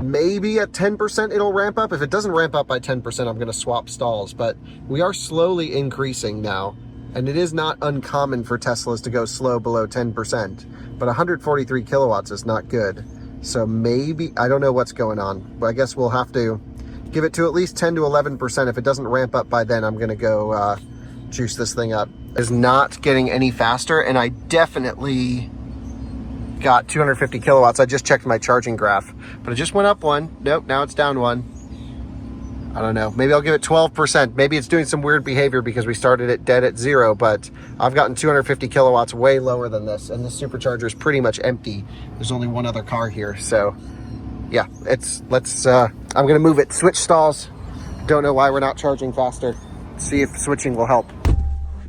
Maybe at 10% it'll ramp up. If it doesn't ramp up by 10%, I'm going to swap stalls. But we are slowly increasing now. And it is not uncommon for Teslas to go slow below 10%. But 143 kilowatts is not good. So maybe, I don't know what's going on. But I guess we'll have to give it to at least 10 to 11%. If it doesn't ramp up by then, I'm going to go juice this thing up. It's not getting any faster. And I definitely got 250 kilowatts. I just checked my charging graph. But it just went up 1. Nope, now it's down 1. I don't know. Maybe I'll give it 12%. Maybe it's doing some weird behavior because we started it dead at 0, but I've gotten 250 kilowatts way lower than this, and this supercharger is pretty much empty. There's only one other car here, so yeah, I'm gonna move it. Switch stalls. Don't know why we're not charging faster. See if switching will help.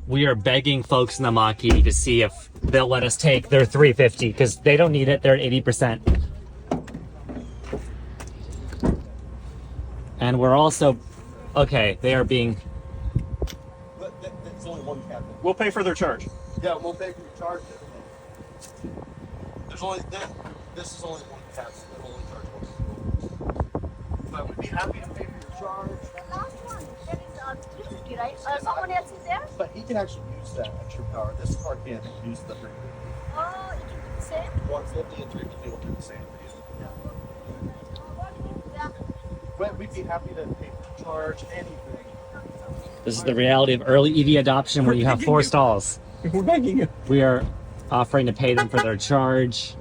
We are begging folks in the Bucc-ee to see if they'll let us take their 350, because they don't need it. They're at 80%. And we're also, okay, they are being... It's only one cap. We'll pay for their charge. Yeah, we'll pay for your charge. There's only, this is only one cap, so we'll only charge one. But we'd be happy to pay for your charge. The last one, that is 350, right? Someone else is there? But he can actually use that extra power. This car can't use the 350. Oh, you can do the same? 150 and 350 will do the same for you. Yeah. But we'd be happy to pay for charge, anything. This is the reality of early EV adoption where you have 4 stalls. We're begging you. We are offering to pay them for their charge.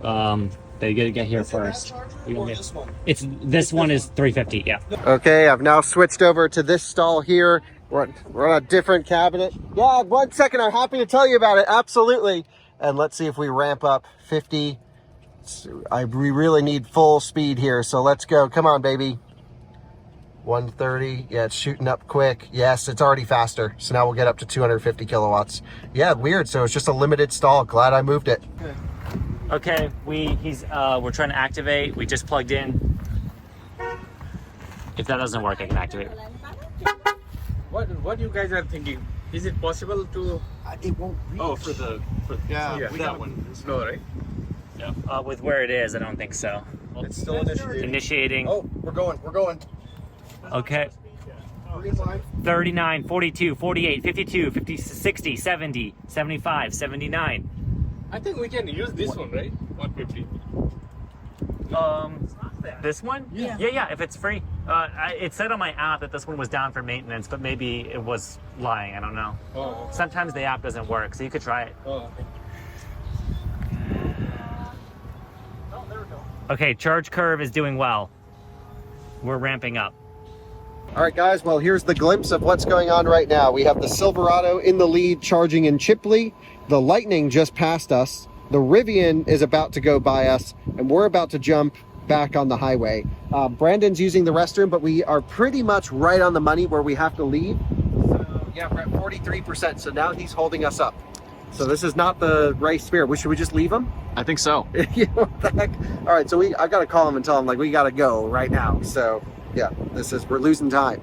They gotta get here first. This one is 350. Yeah. Okay, I've now switched over to this stall here. We're on a different cabinet. Yeah, 1 second. I'm happy to tell you about it. Absolutely. And let's see if we ramp up 50. We really need full speed here. So let's go. Come on, baby. 130. Yeah, it's shooting up quick. Yes, it's already faster. So now we'll get up to 250 kilowatts. Yeah, weird. So it's just a limited stall. Glad I moved it. Okay, we're trying to activate. We just plugged in. If that doesn't work, I can activate. What you guys are thinking? Is it possible to? It won't reach. Oh, for that one. Slow, right? Yeah. With where it is, I don't think so. It's still Initiating. Oh, we're going. Okay. 39, 42, 48, 52, 50, 60, 70, 75, 79. I think we can use this one, right? 150. This one? Yeah. If it's free. It said on my app that this one was down for maintenance, but maybe it was lying. I don't know. Oh. Sometimes the app doesn't work, so you could try it. Oh. Okay, charge curve is doing well. We're ramping up. All right, guys, well, here's the glimpse of what's going on right now. We have the Silverado in the lead charging in Chipley. The Lightning just passed us. The Rivian is about to go by us, and we're about to jump back on the highway. Brandon's using the restroom, but we are pretty much right on the money where we have to leave. So, yeah, we're at 43%, so now he's holding us up. So this is not the race spirit. Should we just leave him? I think so. Yeah, what the heck? All right, so I got to call him and tell him, like, we got to go right now. So, yeah, we're losing time.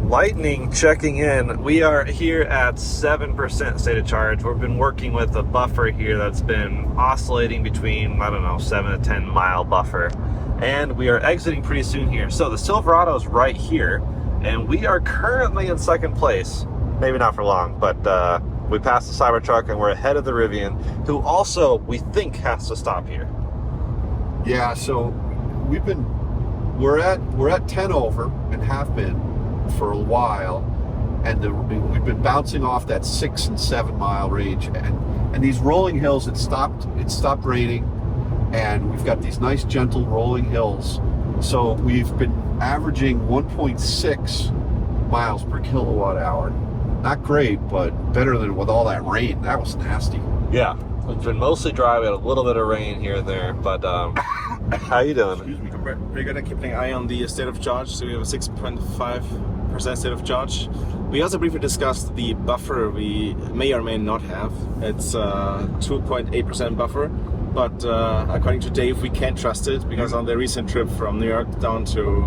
Lightning checking in. We are here at 7% state of charge. We've been working with a buffer here that's been oscillating between, I don't know, 7 to 10 mile buffer. And we are exiting pretty soon here. So the Silverado is right here, and we are currently in second place. Maybe not for long, but we passed the Cybertruck and we're ahead of the Rivian, who also, we think, has to stop here. Yeah, so we're at 10 over and have been for a while, and we've been bouncing off that 6 and 7 mile range, and these rolling hills, it stopped raining, and we've got these nice gentle rolling hills, so we've been averaging 1.6 miles per kilowatt hour. Not great, but better than with all that rain. That was nasty. Yeah, it's been mostly dry. We had a little bit of rain here and there, but how you doing? Excuse me, we're gonna keep an eye on the state of charge. So we have a 6.5% state of charge. We also briefly discussed the buffer we may or may not have. It's 2.8% buffer, but according to Dave, we can't trust it because on the recent trip from New York down to,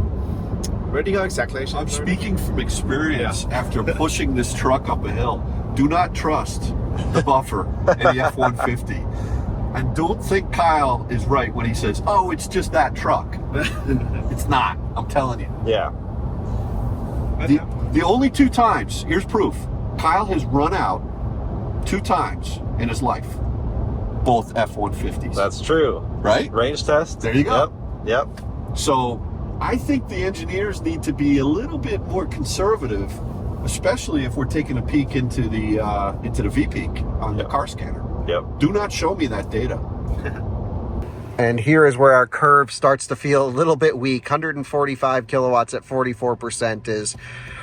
where do you go exactly? I'm speaking from experience after pushing this truck up a hill. Do not trust the buffer in the F-150. And don't think Kyle is right when he says, oh, it's just that truck. It's not, I'm telling you. Yeah. The only 2 times, here's proof, Kyle has run out 2 times in his life. Both F-150s. That's true. Right? Range test. There you go. Yep. So I think the engineers need to be a little bit more conservative, especially if we're taking a peek into the V-peak on the car scanner. Yep. Do not show me that data. And here is where our curve starts to feel a little bit weak. 145 kilowatts at 44% is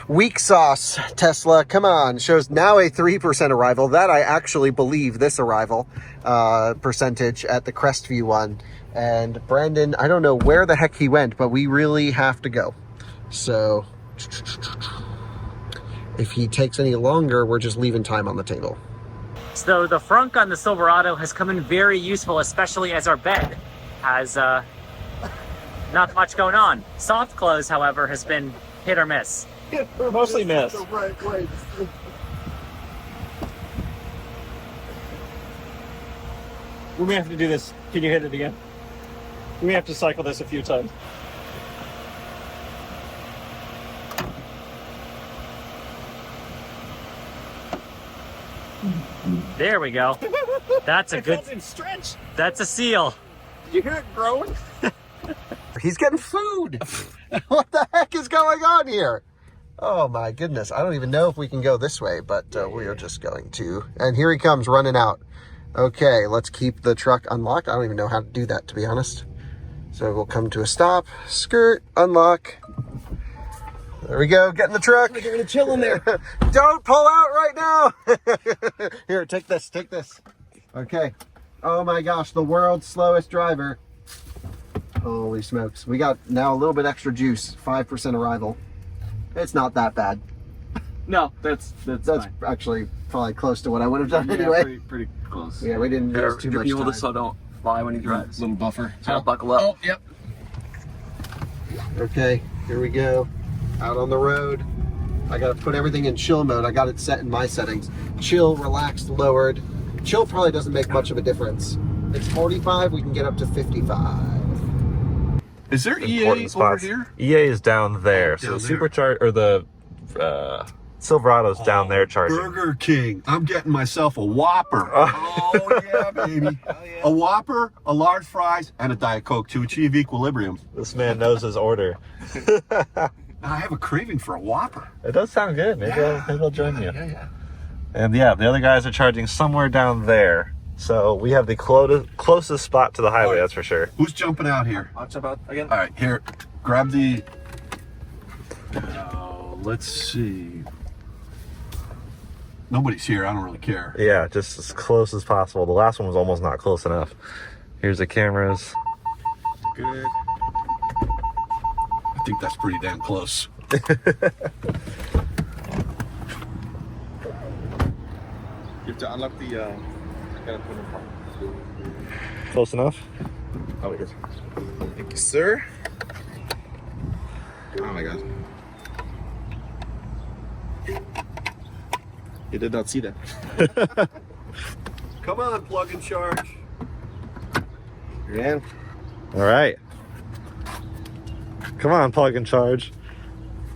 weak sauce. Tesla, come on. Shows now a 3% arrival. That I actually believe, this arrival percentage at the Crestview one. And Brandon, I don't know where the heck he went, but we really have to go. So if he takes any longer, we're just leaving time on the table. So the frunk on the Silverado has come in very useful, especially as our bed has not much going on. Soft close, however, has been hit or miss. Mostly miss. We may have to do this. Can you hit it again? We may have to cycle this a few times. There we go. That's a good stretch. That's a seal. Did you hear it growing? He's getting food. What the heck is going on here? Oh my goodness. I don't even know if we can go this way, but we are just going to. And here he comes running out. Okay, let's keep the truck unlocked. I don't even know how to do that, to be honest. So we'll come to a stop, skirt, unlock. There we go, get in the truck. We're gonna chill in there. Don't pull out right now. Here, take this, take this. Okay. Oh my gosh, the world's slowest driver. Holy smokes. We got now a little bit extra juice, 5% arrival. It's not that bad. No, that's fine. Actually probably close to what I would have done Yeah, anyway. pretty close. Yeah, we didn't use too much time. So don't fly when he drives. Little buffer. So buckle up. Oh, yep. Okay, here we go. Out on the road. I gotta put everything in chill mode. I got it set in my settings. Chill, relaxed, lowered. Chill probably doesn't make much of a difference. It's 45, we can get up to 55. Is there EA Important over spots. here? EA is down there. Down So the there. Supercharger, or the Silverado's down there charging. Burger King. I'm getting myself a Whopper. Oh, yeah, baby. A Whopper, a large fries, and a Diet Coke to achieve equilibrium. This man knows his order. I have a craving for a Whopper. It does sound good. Maybe I'll join you. Yeah. And yeah, the other guys are charging somewhere down there. So we have the closest spot to the highway, that's for sure. Who's jumping out here? I'll jump out again. All right, here. Grab the... let's see. Nobody's here. I don't really care. Yeah, just as close as possible. The last one was almost not close enough. Here's the cameras. Good. I think that's pretty damn close. You have to unlock the. Gotta put it in. Close enough? Oh, it is. Thank you, sir. Oh my god. You did not see that. Come on, plug and charge. You're in. All right. Come on, plug and charge.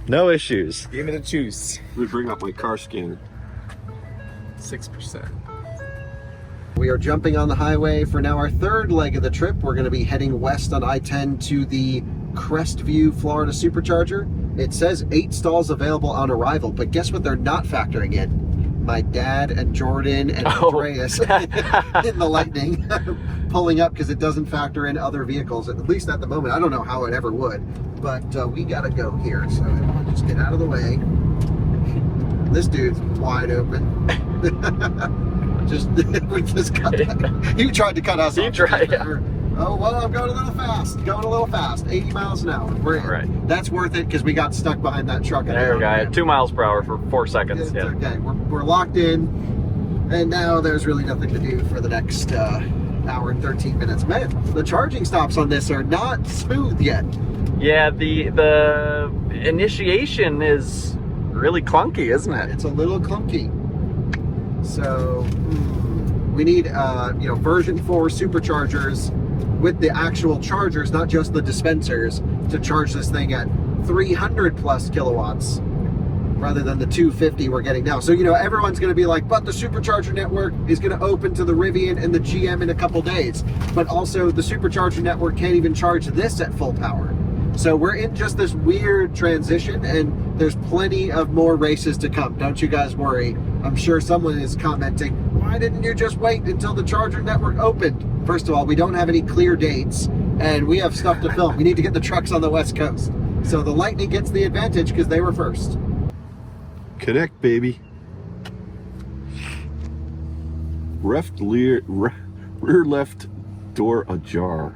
No issues. Give me the juice. Let me bring up my car scanner. 6%. We are jumping on the highway for now our third leg of the trip. We're going to be heading west on I-10 to the Crestview, Florida Supercharger. It says 8 stalls available on arrival, but guess what they're not factoring in? My dad and Jordan and Andreas in the Lightning pulling up because it doesn't factor in other vehicles, at least at the moment. I don't know how it ever would, but we got to go here. So everyone just get out of the way. This dude's wide open. We just cut. He tried to cut us off. He tried. Yeah. Oh well, I'm going a little fast. 80 miles an hour. Right. That's worth it because we got stuck behind that truck. There we go. 2 miles per hour for 4 seconds. It's okay. We're locked in, and now there's really nothing to do for the next hour and 13 minutes. Man, the charging stops on this are not smooth yet. Yeah, the initiation is really clunky, isn't it? It's a little clunky. So we need version 4 superchargers with the actual chargers, not just the dispensers, to charge this thing at 300 plus kilowatts rather than the 250 we're getting now. So everyone's going to be like, but the supercharger network is going to open to the Rivian and the GM in a couple days, but also the supercharger network can't even charge this at full power. So we're in just this weird transition, and there's plenty of more races to come. Don't you guys worry. I'm sure someone is commenting, why didn't you just wait until the charger network opened? First of all, we don't have any clear dates, and we have stuff to film. We need to get the trucks on the West Coast. So the Lightning gets the advantage because they were first. Connect, baby. Rear left door ajar.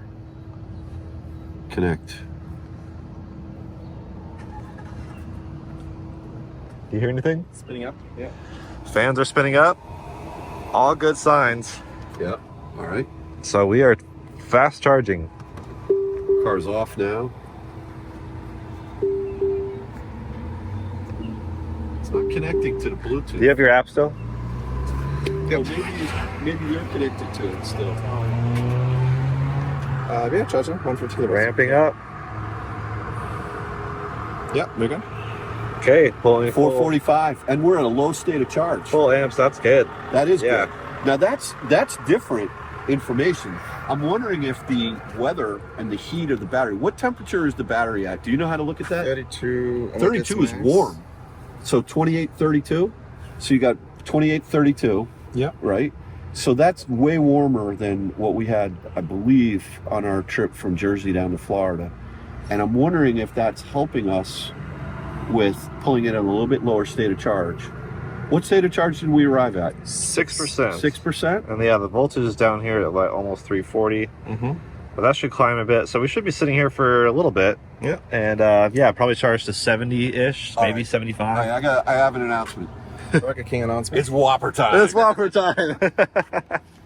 Connect. Do you hear anything? Spinning up. Yeah. Fans are spinning up. All good signs. Yep. All right. So we are fast charging. Car's off now. It's not connecting to the Bluetooth. Do you have your app still? Yeah, maybe you're connected to it still. Yeah, charging. 150. Ramping up. Yeah, we're good. Okay, pulling 445, and we're in a low state of charge. Full amps, that's good. That is good. Now that's different information. I'm wondering if the weather and the heat of the battery, what temperature is the battery at? Do you know how to look at that? 32. 32 is warm. So 28, 32. So you got 28, 32. Yeah. Right? So that's way warmer than what we had, I believe, on our trip from Jersey down to Florida. And I'm wondering if that's helping us with pulling it at a little bit lower state of charge. What state of charge did we arrive at? 6%. 6%? And yeah, the voltage is down here at like almost 340. But that should climb a bit. So we should be sitting here for a little bit. Yeah. And yeah, probably charge to 70-ish, maybe 75. I have an announcement. Like a king announcement. It's Whopper time. It's Whopper time.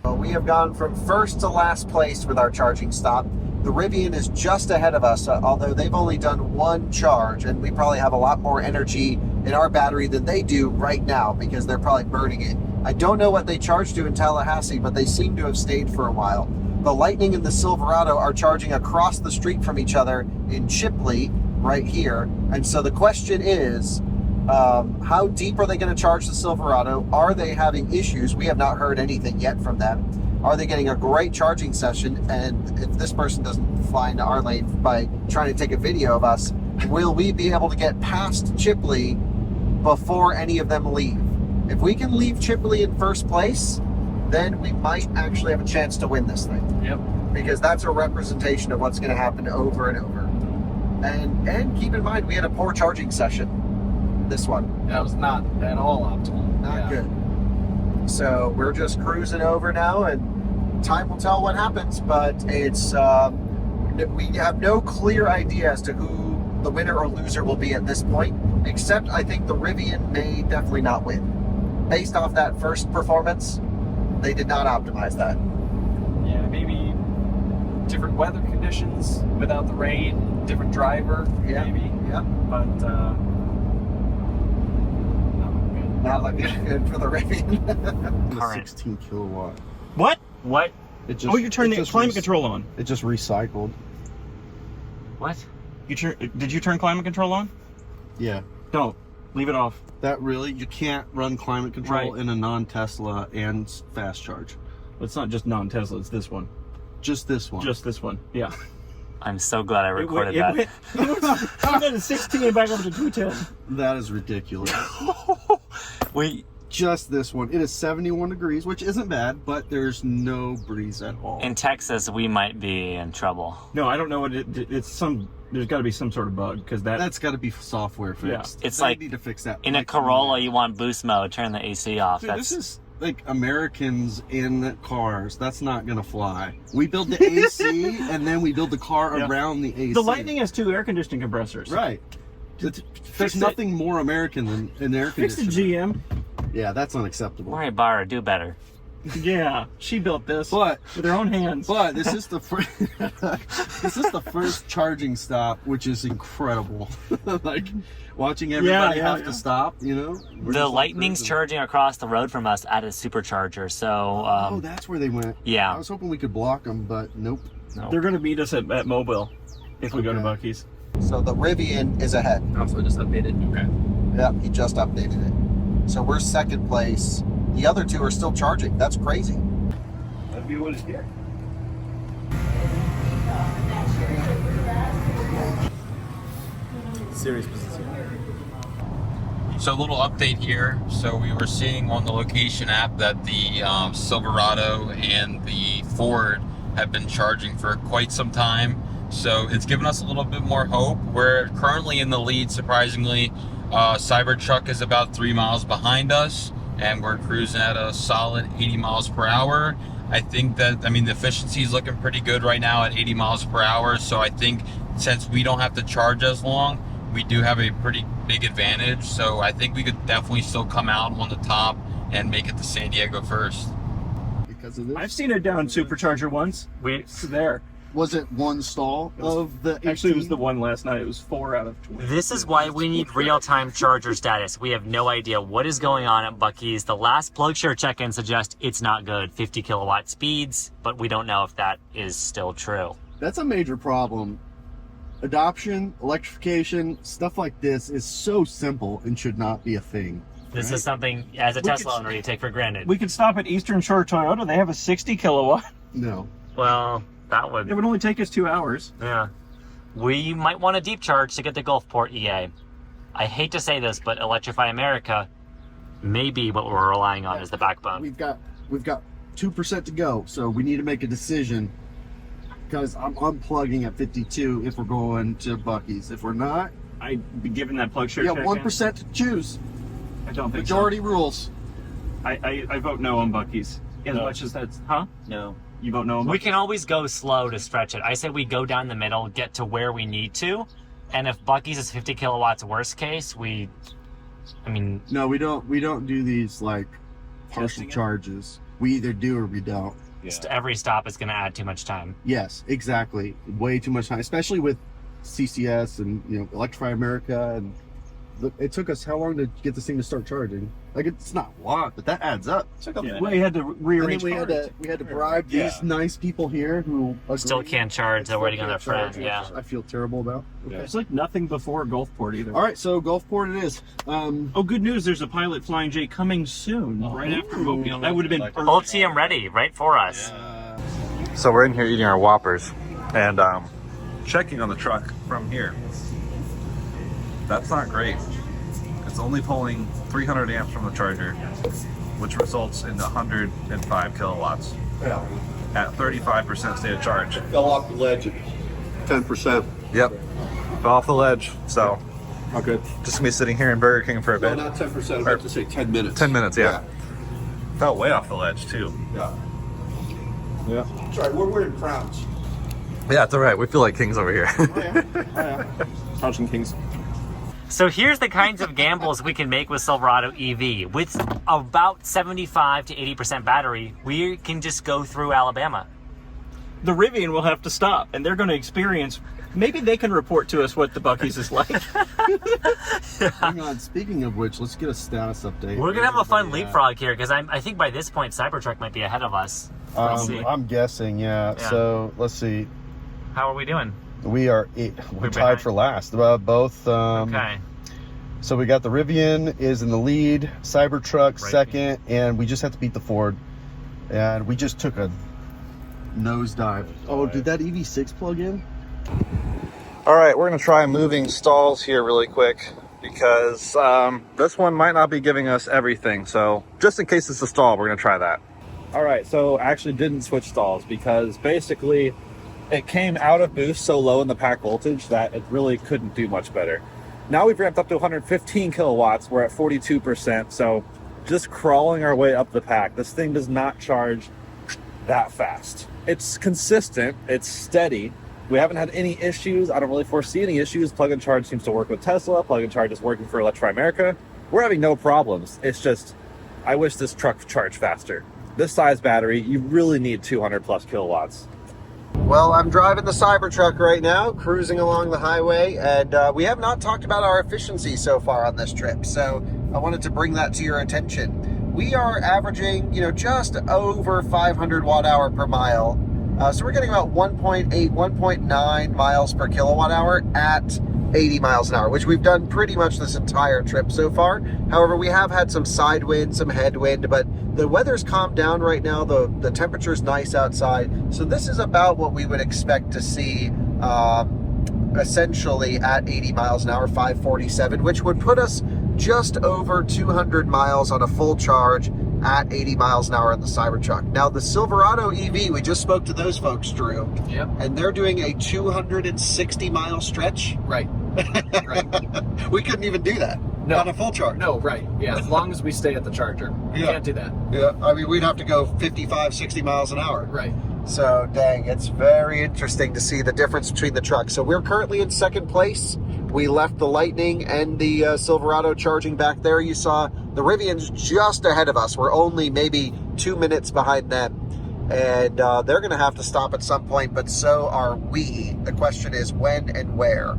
Well, we have gone from first to last place with our charging stop. The Rivian is just ahead of us, although they've only done one charge, and we probably have a lot more energy in our battery than they do right now because they're probably burning it. I don't know what they charged to in Tallahassee, but they seem to have stayed for a while. The Lightning and the Silverado are charging across the street from each other in Chipley right here. And so the question is, how deep are they going to charge the Silverado? Are they having issues? We have not heard anything yet from them. Are they getting a great charging session? And if this person doesn't fly into our lane by trying to take a video of us, will we be able to get past Chipley before any of them leave? If we can leave Chipley in first place, then we might actually have a chance to win this thing. Yep. Because that's a representation of what's going to happen over and over. And keep in mind, we had a poor charging session. This one. That was not at all optimal. Not good. So we're just cruising over now, and time will tell what happens. But it's we have no clear idea as to who the winner or loser will be at this point. Except I think the Rivian may definitely not win, based off that first performance. They did not optimize that. Yeah, maybe different weather conditions without the rain, different driver, maybe. Yeah. But not looking good for the Rivian. 16 kilowatt. What? What? It just, Oh, you turned the climate control on. It just recycled. What? Did you turn climate control on? Yeah. Don't. Leave it off. That really, you can't run climate control Right. in a non-Tesla and fast charge. It's not just non-Tesla, it's this one. Just this one. Just this one, yeah. I'm so glad I recorded that. It went to 16 and back up to 210. That is ridiculous. Wait. Just this one. It is 71 degrees, which isn't bad, but there's no breeze at all. In Texas, we might be in trouble. No, I don't know what it's some. There's got to be some sort of bug because that's got to be software fixed. Yeah. It's they like need to fix that. In a Corolla, you want boost mode, turn the AC off. Dude, this is like Americans in cars. That's not gonna fly. We build the AC and then we build the car around the AC. The Lightning has 2 air conditioning compressors. Right. There's nothing more American than an air Fix the conditioner. GM. Yeah, that's unacceptable. All right, Barra, do better. Yeah, she built this, but with her own hands. But this is the first. This is the first charging stop, which is incredible. Like watching everybody have to stop. You know, The Lightning's charging across the road from us at a Supercharger. So. Oh, that's where they went. Yeah. I was hoping we could block them, but nope. They're going to meet us at Mobile if we go to Bucc-ee's. So the Rivian is ahead. Also just updated. Okay. Yep, he just updated it. So we're second place. The other 2 are still charging. That's crazy. That'd be what it's here. Serious business here. So a little update here. So we were seeing on the location app that the Silverado and the Ford have been charging for quite some time. So it's given us a little bit more hope. We're currently in the lead, surprisingly. Cybertruck is about 3 miles behind us, and we're cruising at a solid 80 miles per hour. I think that, the efficiency is looking pretty good right now at 80 miles per hour. So I think since we don't have to charge as long, we do have a pretty big advantage. So I think we could definitely still come out on the top and make it to San Diego first. Because of this? I've seen it down Supercharger once. It's there. Was it one stall of the 18? Actually, it was the one last night. It was 4 out of 20. This is why we need real-time charger status. We have no idea what is going on at Bucc-ee's. The last PlugShare check-in suggests it's not good, 50 kilowatt speeds, but we don't know if that is still true. That's a major problem. Adoption, electrification, stuff like this is so simple and should not be a thing. This is something, as a Tesla owner, you take for granted. We could stop at Eastern Shore Toyota. They have a 60 kilowatt. No. Well, that would... It would only take us 2 hours. Yeah. We might want a deep charge to get the Gulfport EA. I hate to say this, but Electrify America may be what we're relying on as the backbone. We've got 2% to go, so we need to make a decision. Because I'm unplugging at 52 if we're going to Bucc-ee's. If we're not, I'd be giving that plug share. yeah, check 1% to choose. I don't think Majority rules. I vote no on Bucc-ee's. As much as that's, No. You vote no on Bucc-ee's? We can always go slow to stretch it. I say we go down the middle, get to where we need to, and if Bucc-ee's is 50 kilowatts worst case, No, we don't do these like partial charges. We either do or we don't. Every stop is going to add too much time. Yes, exactly. Way too much time, especially with CCS and Electrify America. And it took us how long to get this thing to start charging? Like, it's not a lot, but that adds up. It took a minute. Well, you had to rearrange. And then we had to bribe these nice people here who Still can't charge. They're waiting on their friend. Yeah. I feel terrible about. Okay. It's like nothing before Gulfport either. All right, so Gulfport it is. Oh, good news! There's a Pilot Flying J coming soon, right after Mobile. That would have been perfect. Ultium ready, right for us. So we're in here eating our Whoppers and checking on the truck from here. That's not great. It's only pulling 300 amps from the charger, which results in 105 kilowatts at 35% state of charge. Fell off the ledge at 10%. Yep, fell off the ledge. So, okay, just gonna be sitting here in Burger King for a bit. No, not 10%. I meant to say 10 minutes. 10 minutes, yeah. Fell way off the ledge too. Yeah. Yeah. Sorry, we're wearing crowns. Yeah, it's all right. We feel like kings over here. Charging kings. So here's the kinds of gambles we can make with Silverado EV. With about 75 to 80% battery, we can just go through Alabama. The Rivian will have to stop, and they're going to experience. Maybe they can report to us what the Bucc-ee's is like. Hang on. Speaking of which, let's get a status update. We're gonna have a fun leapfrog here because I think by this point Cybertruck might be ahead of us. I'm guessing, yeah. So let's see. How are we doing? We're tied for last. Both. Okay. So we got the Rivian is in the lead, Cybertruck second, and we just have to beat the Ford. And we just took a nosedive. Oh, did that EV6 plug in? All right, we're gonna try moving stalls here really quick because this one might not be giving us everything. So just in case it's a stall, we're gonna try that. All right, so I actually didn't switch stalls because basically it came out of boost so low in the pack voltage that it really couldn't do much better. Now we've ramped up to 115 kilowatts. We're at 42%. So just crawling our way up the pack. This thing does not charge that fast. It's consistent. It's steady. We haven't had any issues. I don't really foresee any issues. Plug and charge seems to work with Tesla. Plug and charge is working for Electrify America. We're having no problems. It's just, I wish this truck charged faster. This size battery, you really need 200 plus kilowatts. Well, I'm driving the Cybertruck right now, cruising along the highway, and we have not talked about our efficiency so far on this trip, so I wanted to bring that to your attention. We are averaging, just over 500 watt-hour per mile, so we're getting about 1.8, 1.9 miles per kilowatt hour at 80 miles an hour, which we've done pretty much this entire trip so far. However, we have had some side wind, some headwind, but the weather's calmed down right now. The temperature's nice outside. So this is about what we would expect to see essentially at 80 miles an hour, 547, which would put us just over 200 miles on a full charge at 80 miles an hour in the Cybertruck. Now the Silverado EV, we just spoke to those folks, Drew. Yep. And they're doing a 260 mile stretch. Right. We couldn't even do that on a full charge. No, right. Yeah, as long as we stay at the charger. We can't do that. Yeah, I mean, we'd have to go 55, 60 miles an hour. Right. So, dang, it's very interesting to see the difference between the trucks. So we're currently in second place. We left the Lightning and the Silverado charging back there. You saw the Rivian's just ahead of us. We're only maybe 2 minutes behind them. And they're going to have to stop at some point, but so are we. The question is when and where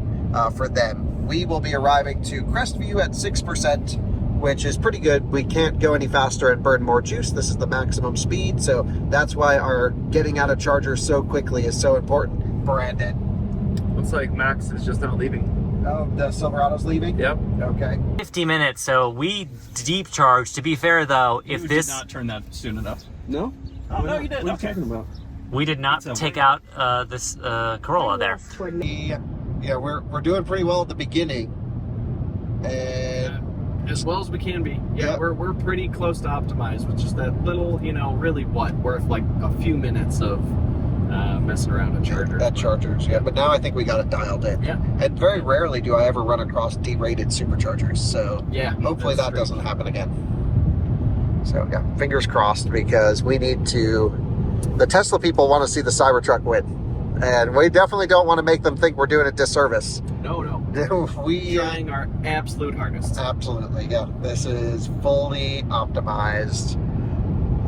for them. We will be arriving to Crestview at 6%, which is pretty good. We can't go any faster and burn more juice. This is the maximum speed, so that's why our getting out of charger so quickly is so important. Brandon. Looks like Max is just not leaving. Oh, the Silverado's leaving? Yep. Okay. 50 minutes, so we deep charge. To be fair though, if this did not turn that soon enough. No? Oh, no, you did. What are you talking about? We did not take out this Corolla there. Yeah, we're doing pretty well at the beginning. And As well as we can be. Yeah, we're pretty close to optimized with just that little, you know, really worth like a few minutes of messing around at chargers. At chargers, yeah. But now I think we got it dialed in. Yeah. And very rarely do I ever run across derated superchargers. So yeah, hopefully that doesn't happen again. So yeah, fingers crossed, because we need to. The Tesla people want to see the Cybertruck win, and we definitely don't want to make them think we're doing a disservice. No. We trying our absolute hardest. Absolutely, yeah. This is fully optimized.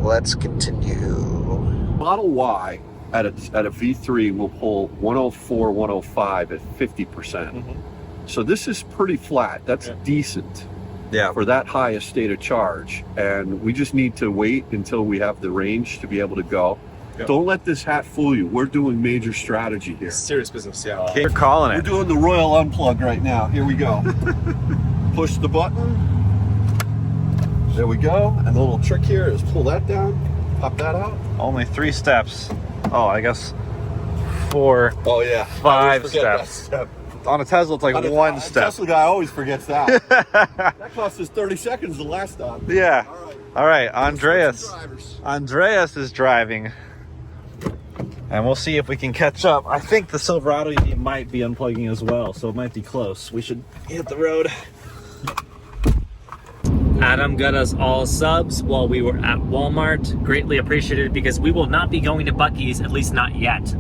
Let's continue. Model Y at a V3 will pull 104, 105 at 50%. So this is pretty flat. That's decent. Yeah. For that high a state of charge. And we just need to wait until we have the range to be able to go. Yep. Don't let this hat fool you. We're doing major strategy here. Serious business, yeah. You're calling it. We're doing the royal unplug right now. Here we go. Push the button. There we go. And the little trick here is pull that down, pop that out. Only 3 steps. Oh, I guess 4. Oh yeah. 5 steps. On a Tesla, it's like one step. Tesla guy always forgets that. That cost us 30 seconds the last time. Yeah. All right. Andreas is driving. And we'll see if we can catch up. I think the Silverado EV might be unplugging as well, so it might be close. We should hit the road. Adam got us all subs while we were at Walmart. Greatly appreciated, because we will not be going to Buc-ee's, at least not yet.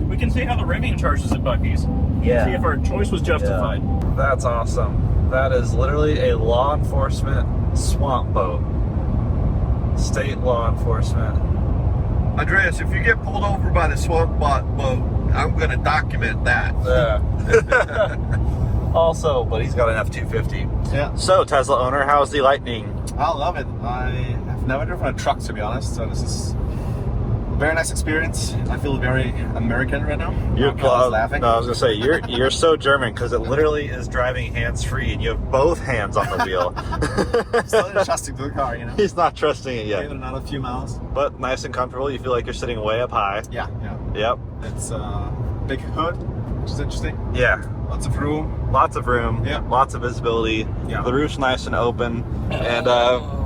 We can see how the Rivian charges at Buc-ee's. Yeah. See if our choice was justified. Yeah. That's awesome. That is literally a law enforcement swamp boat. State law enforcement. Andreas, if you get pulled over by the swamp boat, I'm going to document that. Yeah. Also, but he's got an F-250. Yeah. So, Tesla owner, how's the Lightning? I love it. I have never driven a truck, to be honest, so this is a very nice experience. I feel very American right now. You're laughing. No, I was gonna say you're so German, because it literally is driving hands-free, and you have both hands on the wheel. Still trusting the car, you know. He's not trusting it yet. Give it another few miles. But nice and comfortable. You feel like you're sitting way up high. Yeah. Yep. It's a big hood, which is interesting. Yeah. Lots of room. Lots of room. Yeah. Lots of visibility. Yeah. The roof's nice and open. And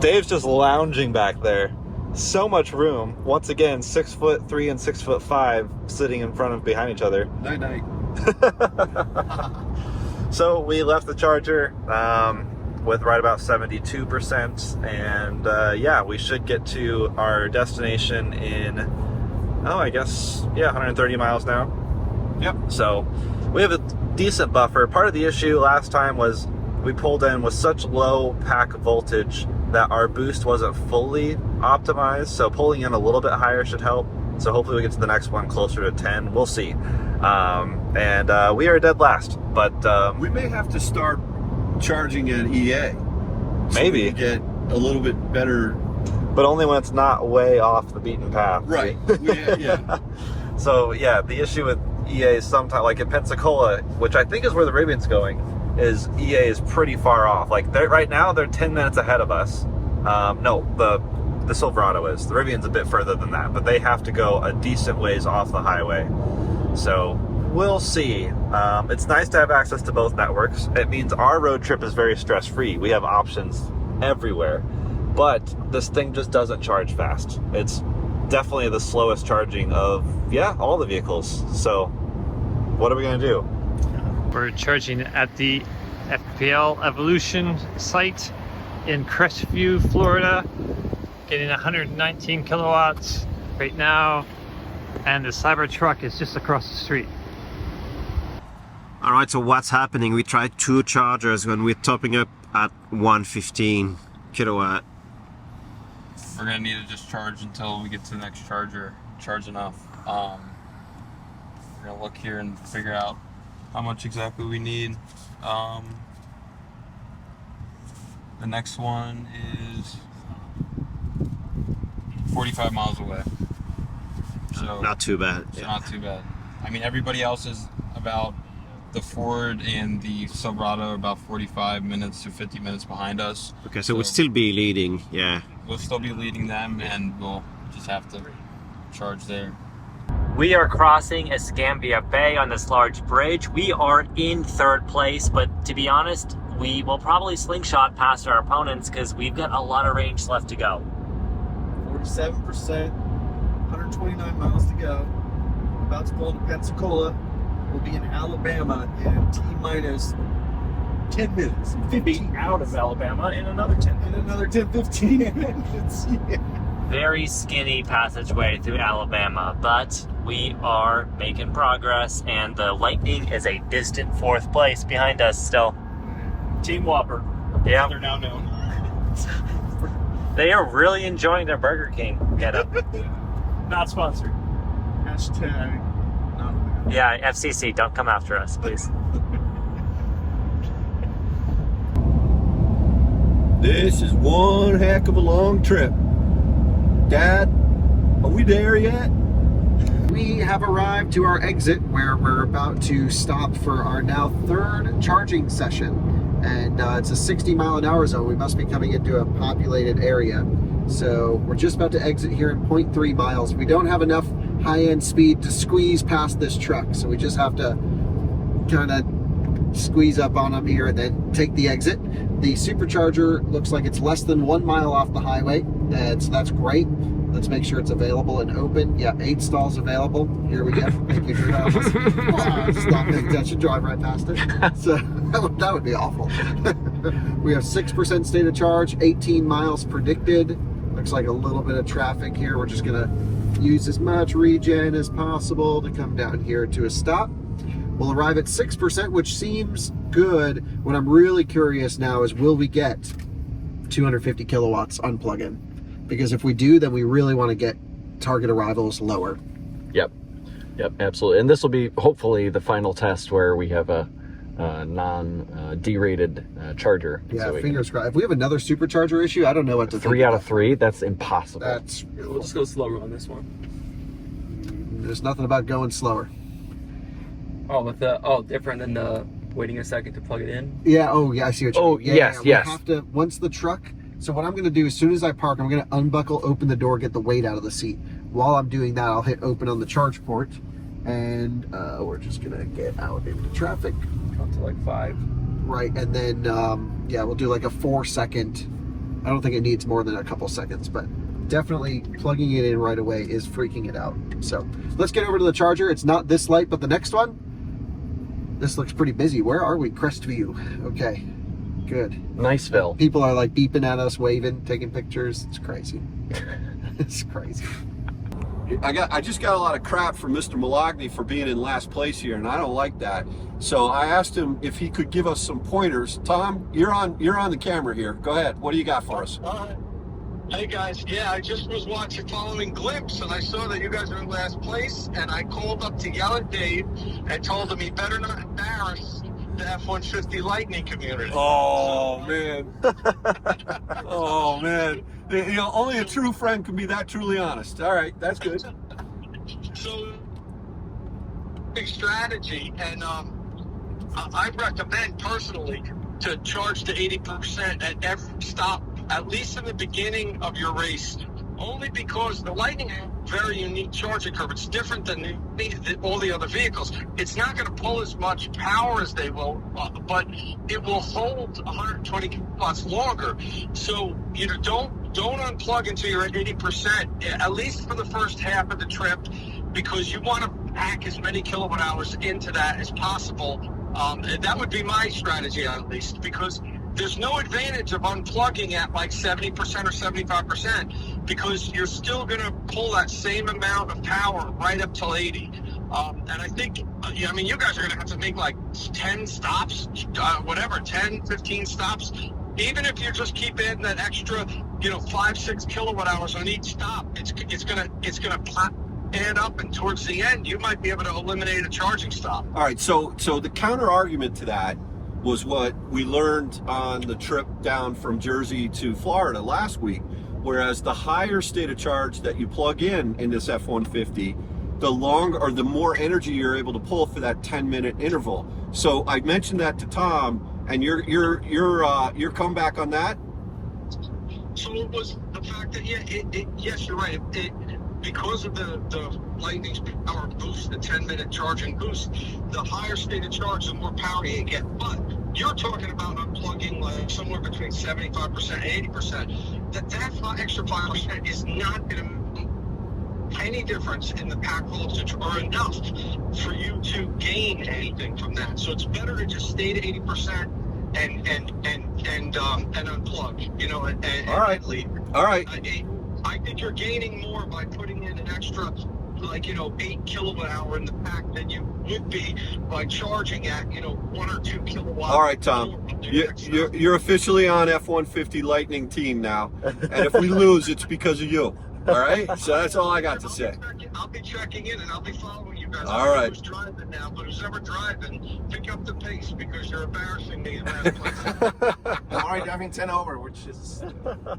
Dave's just lounging back there. So much room. Once again, 6'3" and 6'5" sitting in front of behind each other. Night. So we left the Charger with right about 72%, and yeah, we should get to our destination in, I guess, 130 miles now. Yep. So we have a decent buffer. Part of the issue last time was we pulled in with such low pack voltage that our boost wasn't fully optimized, so pulling in a little bit higher should help. So hopefully we get to the next one closer to 10. We'll see. And we are dead last, but we may have to start charging at EA. Maybe so we get a little bit better, but only when it's not way off the beaten path. Right. Yeah. So yeah, the issue with EA is sometimes, like in Pensacola, which I think is where the Rivian's going, is EA is pretty far off. Like right now they're 10 minutes ahead of us. No, the Silverado is. The Rivian's a bit further than that, but they have to go a decent ways off the highway. So we'll see. It's nice to have access to both networks. It means our road trip is very stress-free. We have options everywhere, but this thing just doesn't charge fast. It's definitely the slowest charging of, all the vehicles. So what are we gonna do? We're charging at the FPL Evolution site in Crestview, Florida, getting 119 kilowatts right now, and the Cybertruck is just across the street. All right, so what's happening? We tried 2 chargers when we're topping up at 115 kilowatt. We're gonna need to just charge until we get to the next charger, charge enough. We're gonna look here and figure out how much exactly we need. The next one is 45 miles away. So not too bad. So not too bad. I mean, everybody else is about, the Ford and the Silverado are about 45 minutes to 50 minutes behind us. Okay, so we'll still be leading, yeah. We'll still be leading them, and we'll just have to charge there. We are crossing Escambia Bay on this large bridge. We are in 3rd place, but to be honest, we will probably slingshot past our opponents because we've got a lot of range left to go. 47%, 129 miles to go. We're about to pull into Pensacola. We'll be in Alabama in T-minus 10 minutes. 15 out of Alabama in another 10 minutes. In another 10, 15 minutes. Yeah. Very skinny passageway through Alabama, but we are making progress, and the Lightning is a distant 4th place behind us still. Team Whopper. Yeah. They're now known. They are really enjoying their Burger King getup. Not sponsored. Hashtag. Yeah, FCC, don't come after us, please. This is one heck of a long trip. Dad, are we there yet? We have arrived to our exit where we're about to stop for our now 3rd charging session. And it's a 60-mile-an-hour zone. We must be coming into a populated area. So we're just about to exit here in 0.3 miles. We don't have enough high-end speed to squeeze past this truck. So we just have to kind of squeeze up on them here and then take the exit. The Supercharger looks like it's less than 1 mile off the highway, and so that's great. Let's make sure it's available and open. Yeah, 8 stalls available. Here we go. Thank you for that. Stop paying attention, drive right past it. So that would be awful. We have 6% state of charge, 18 miles predicted. Looks like a little bit of traffic here. We're just gonna use as much regen as possible to come down here to a stop. We'll arrive at 6%, which seems good. What I'm really curious now is, will we get 250 kilowatts on plug-in? Because if we do, then we really want to get target arrivals lower. Yep, absolutely. And this will be hopefully the final test where we have a non-derated charger. Yeah, so fingers crossed. If we have another Supercharger issue, I don't know what to think. 3 out of 3, that's impossible. That's We'll just go slower on this one. There's nothing about going slower. Oh, with the different than the waiting a second to plug it in. Yeah. Oh, yeah. I see what you mean. Yeah, yes. We have to, once the truck. So what I'm going to do as soon as I park, I'm going to unbuckle, open the door, get the weight out of the seat. While I'm doing that, I'll hit open on the charge port, and we're just going to get out into traffic. Up to like 5. Right, and then yeah, we'll do like a 4-second. I don't think it needs more than a couple seconds, but definitely plugging it in right away is freaking it out. So let's get over to the charger. It's not this light, but the next one. This looks pretty busy. Where are we? Crestview. Okay, good. Niceville. People are like beeping at us, waving, taking pictures. It's crazy. It's crazy. I just got a lot of crap from Mr. Malogny for being in last place here, and I don't like that. So I asked him if he could give us some pointers. Tom, you're on the camera here. Go ahead. What do you got for us? Hey guys, yeah, I just was following Glimpse, and I saw that you guys are in last place, and I called up to yell at Dave and told him he better not embarrass the F-150 Lightning community. Oh man. Oh man. You know, only a true friend can be that truly honest. All right, that's good. So, big strategy, and I recommend personally to charge to 80% at every stop, at least in the beginning of your race, only because the Lightning has a very unique charging curve. It's different than all the other vehicles. It's not going to pull as much power as they will, but it will hold 120 kilowatts longer. So you know, don't unplug until you're at 80%, at least for the first half of the trip, because you want to pack as many kilowatt hours into that as possible. That would be my strategy, at least, because there's no advantage of unplugging at like 70% or 75%, because you're still going to pull that same amount of power right up till 80. And I think, I mean, you guys are going to have to make like 10 stops, 10, 15 stops. Even if you just keep adding that extra, 5-6 kilowatt hours on each stop, it's gonna add up, and towards the end, you might be able to eliminate a charging stop. All right, so the counter argument to that was what we learned on the trip down from Jersey to Florida last week. Whereas the higher state of charge that you plug in this F-150, the longer or the more energy you're able to pull for that 10-minute interval. So I mentioned that to Tom, and your comeback on that? So it was the fact that yes, you're right. Because of the Lightning's power boost, the 10-minute charging boost, the higher state of charge, the more power you get. But you're talking about unplugging like somewhere between 75% and 80%. That extra 5% is not going to make any difference in the pack voltage or enough for you to gain anything from that. So it's better to just stay to 80% and unplug. You know, and all right, leave. All right. I think you're gaining more by putting in an extra, like, 8 kilowatt hour in the pack than you would be by charging at 1 or 2 kilowatts. All right, Tom. You're officially on F-150 Lightning team now, and if we lose, it's because of you. All right, so that's all I got to say. I'll be checking in and I'll be following you guys. All right. Who's driving now, but who's ever driving, pick up the pace because you're embarrassing me in last place. I'm already driving 10 over, which is.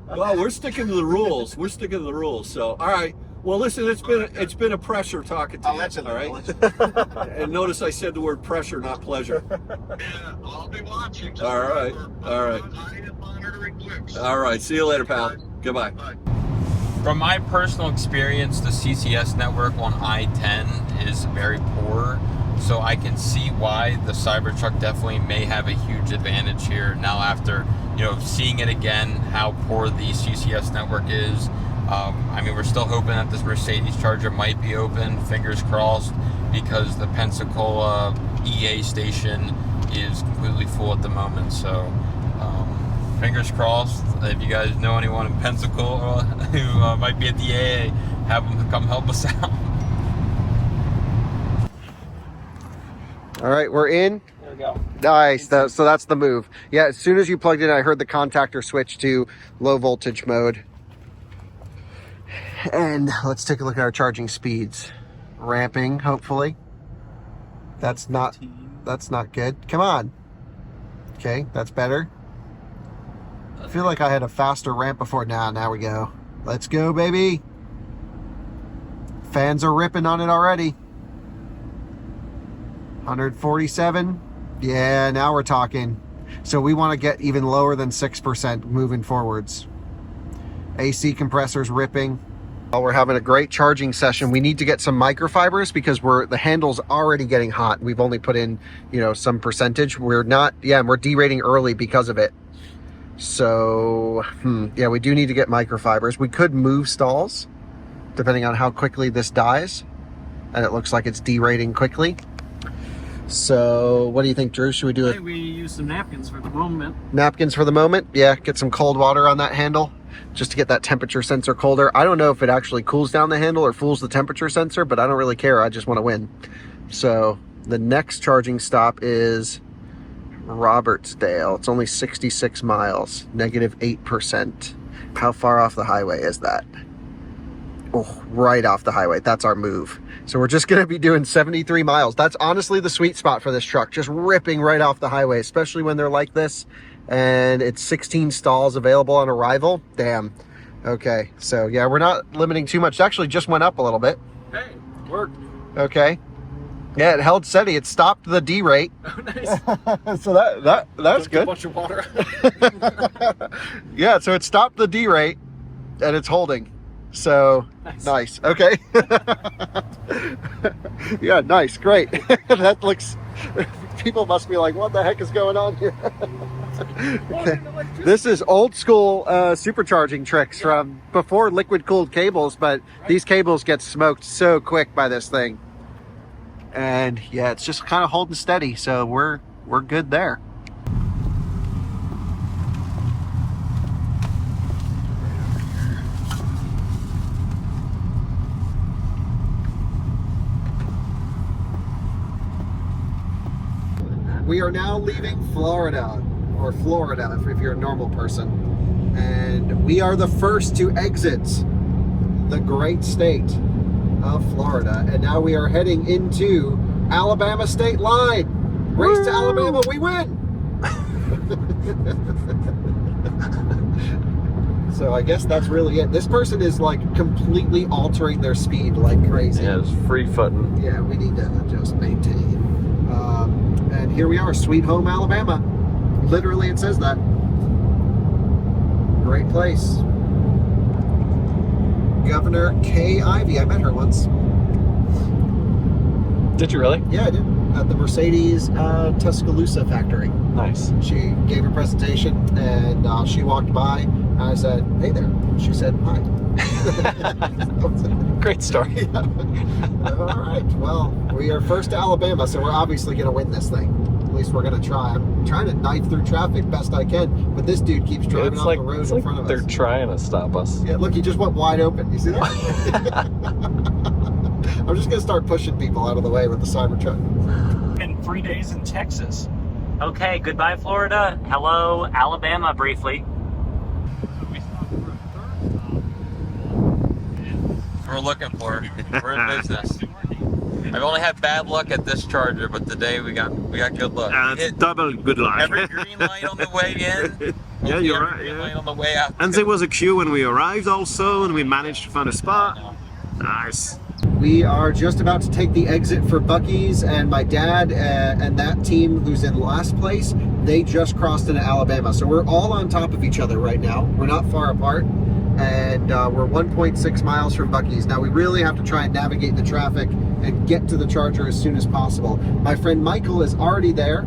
Well, we're sticking to the rules. We're sticking to the rules. So, all right. Well, listen, it's been a pressure talking to you. I'll let you know. All right. And notice I said the word pressure, not pleasure. Yeah, I'll be watching. All right. All right. I am monitoring clicks. All right. See you later, pal. Goodbye. Bye. From my personal experience, the CCS network on I-10 is very poor, so I can see why the Cybertruck definitely may have a huge advantage here now after, seeing it again, how poor the CCS network is. I mean, we're still hoping that this Mercedes Charger might be open, fingers crossed, because the Pensacola EA station is completely full at the moment, so fingers crossed. If you guys know anyone in Pensacola who might be at the AA, have them come help us out. All right, we're in. There we go. Nice. So that's the move. Yeah, as soon as you plugged in, I heard the contactor switch to low voltage mode. And let's take a look at our charging speeds. Ramping, hopefully. That's not good. Come on. Okay, that's better. I feel like I had a faster ramp before. Now we go. Let's go, baby. Fans are ripping on it already. 147. Yeah, now we're talking. So we want to get even lower than 6% moving forwards. AC compressors ripping. While we're having a great charging session, we need to get some microfibers because the handle's already getting hot. We've only put in, some percentage. We're derating early because of it. So, yeah, we do need to get microfibers. We could move stalls, depending on how quickly this dies. And it looks like it's derating quickly. So, what do you think, Drew? Should we do it? We use some napkins for the moment. Napkins for the moment? Yeah, get some cold water on that handle, just to get that temperature sensor colder. I don't know if it actually cools down the handle or fools the temperature sensor, but I don't really care. I just want to win. So, the next charging stop is Robertsdale. It's only 66 miles, negative 8%. How far off the highway is that? Oh, right off the highway. That's our move. So we're just going to be doing 73 miles. That's honestly the sweet spot for this truck, just ripping right off the highway, especially when they're like this. And it's 16 stalls available on arrival. Damn. Okay, so yeah, we're not limiting too much. It actually just went up a little bit. Hey, worked. Okay. Yeah, it held steady. It stopped the D-rate. Oh, nice. So that's good. A bunch of water. Yeah, so it stopped the D-rate, and it's holding. So, nice. Okay. Yeah, nice. Great. That looks... People must be like, what the heck is going on here? Okay. This is old school supercharging tricks from before liquid cooled cables, but these cables get smoked so quick by this thing. And yeah, it's just kind of holding steady, so we're good there. We are now leaving Florida, or Florida if you're a normal person. And we are the first to exit the great state of Florida. And now we are heading into Alabama state line. Race to Alabama, we win! So I guess that's really it. This person is like completely altering their speed like crazy. Yeah, it's free-footing. Yeah, we need to just maintain. And here we are, Sweet Home, Alabama. Literally, it says that. Great place. Governor Kay Ivey. I met her once. Did you really? Yeah, I did. at the Mercedes Tuscaloosa factory. Nice. She gave a presentation, and she walked by, and I said, "Hey there." She said, "Hi." Great story. Yeah. All right. Well, we are first to Alabama, so we're obviously going to win this thing. At least we're going to try. I'm trying to knife through traffic best I can, but this dude keeps driving off the road in front of us. They're trying to stop us. Yeah, look, he just went wide open. You see that? I'm just going to start pushing people out of the way with the Cybertruck. And 3 days in Texas. Okay, goodbye, Florida. Hello, Alabama, briefly. We're looking for. We're in business. I've only had bad luck at this charger, but today we got good luck. It's double good luck. Every green light on the way in. Yeah, you're right. Green Yeah. light on the way out. And there was a queue when we arrived also, and we managed to find a spot. Nice. We are just about to take the exit for Bucc-ee's, and my dad and that team who's in last place, they just crossed into Alabama. So we're all on top of each other right now. We're not far apart, and we're 1.6 miles from Bucc-ee's. Now we really have to try and navigate the traffic and get to the charger as soon as possible. My friend Michael is already there,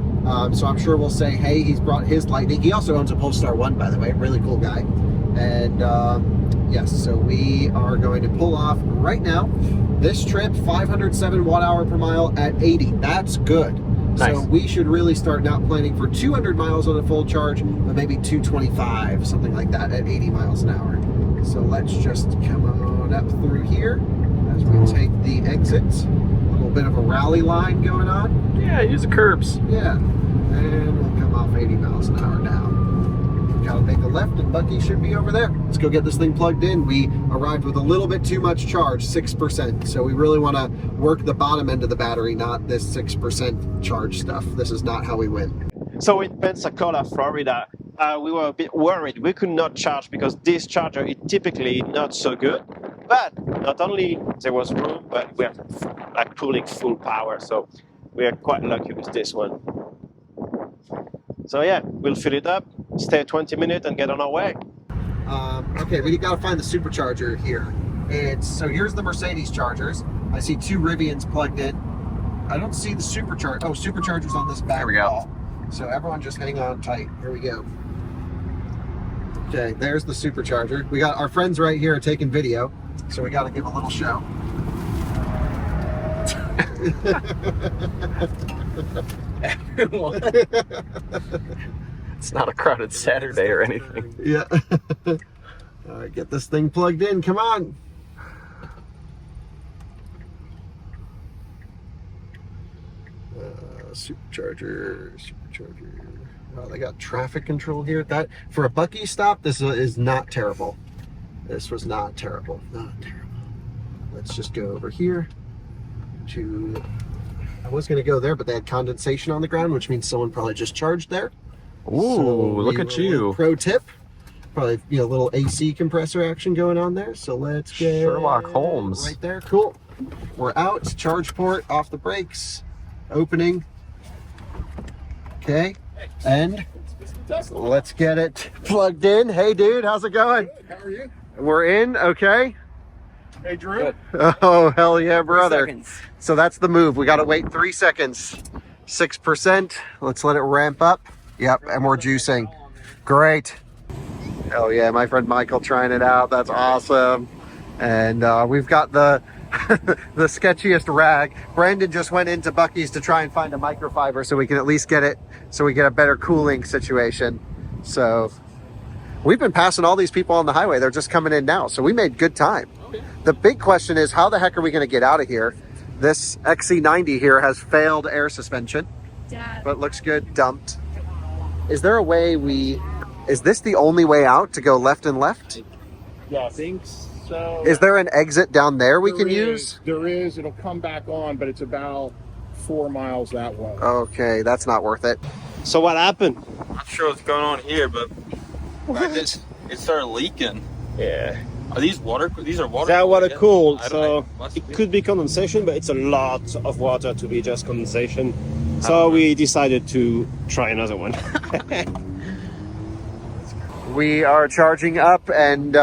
so I'm sure we'll say, hey, he's brought his Lightning. He also owns a Polestar 1, by the way, really cool guy. And yes, so we are going to pull off right now. This trip, 507 watt-hour per mile at 80. That's good. Nice. So we should really start now planning for 200 miles on a full charge, but maybe 225, something like that, at 80 miles an hour. So let's just come on up through here as we take the exit. A little bit of a rally line going on. Yeah, use the curbs. Yeah. And we'll come off 80 miles an hour now. Gotta make a left, and Bucc-ee should be over there. Let's go get this thing plugged in. We arrived with a little bit too much charge, 6%. So we really want to work the bottom end of the battery, not this 6% charge stuff. This is not how we win. So in Pensacola, Florida, we were a bit worried. We could not charge because this charger is typically not so good. But not only there was room, but we are like pulling full power. So we are quite lucky with this one. So yeah, we'll fill it up, stay 20 minutes and get on our way. Okay, we gotta find the Supercharger here. So here's the Mercedes chargers. I see 2 Rivians plugged in. I don't see the Supercharger. Oh, Supercharger's on this back wall. So everyone just hang on tight. Here we go. Okay, there's the Supercharger. We got our friends right here taking video, so we gotta give a little show. Everyone. It's not a crowded Saturday or anything. Yeah. All right, get this thing plugged in. Come on. Supercharger. Wow, they got traffic control here. That for a Bucc-ee stop, this is not terrible. This was not terrible. Not terrible. Let's just go over here to. I was going to go there, but they had condensation on the ground, which means someone probably just charged there. Ooh, so look at you. Pro tip. Probably, a little AC compressor action going on there. So let's get Sherlock Holmes. right there. Cool. We're out. Charge port off the brakes. Opening. Okay. And let's get it plugged in. Hey, dude, how's it going? How are you? We're in. Okay. Hey, Drew. Oh, hell yeah, brother. So that's the move. We got to wait 3 seconds. 6%. Let's let it ramp up. Yep, and we're juicing. Great. Hell yeah, my friend Michael trying it out. That's awesome. And we've got the the sketchiest rag. Brandon just went into Bucc-ee's to try and find a microfiber so we can at least get it, so we get a better cooling situation. So we've been passing all these people on the highway. They're just coming in now. So we made good time. The big question is, how the heck are we going to get out of here? This XC90 here has failed air suspension, but looks good, dumped. Is there a way is this the only way out, to go left and left? Yeah, I think so. Is there an exit down there we can use? There is. It'll come back on, but it's about 4 miles that way. Okay, that's not worth it. So what happened? I'm not sure what's going on here, but it started leaking. Yeah. Are these water? These are water. They are water cooled, I don't so know. it could be condensation, but it's a lot of water to be just condensation. So we decided to try another one. We are charging up, and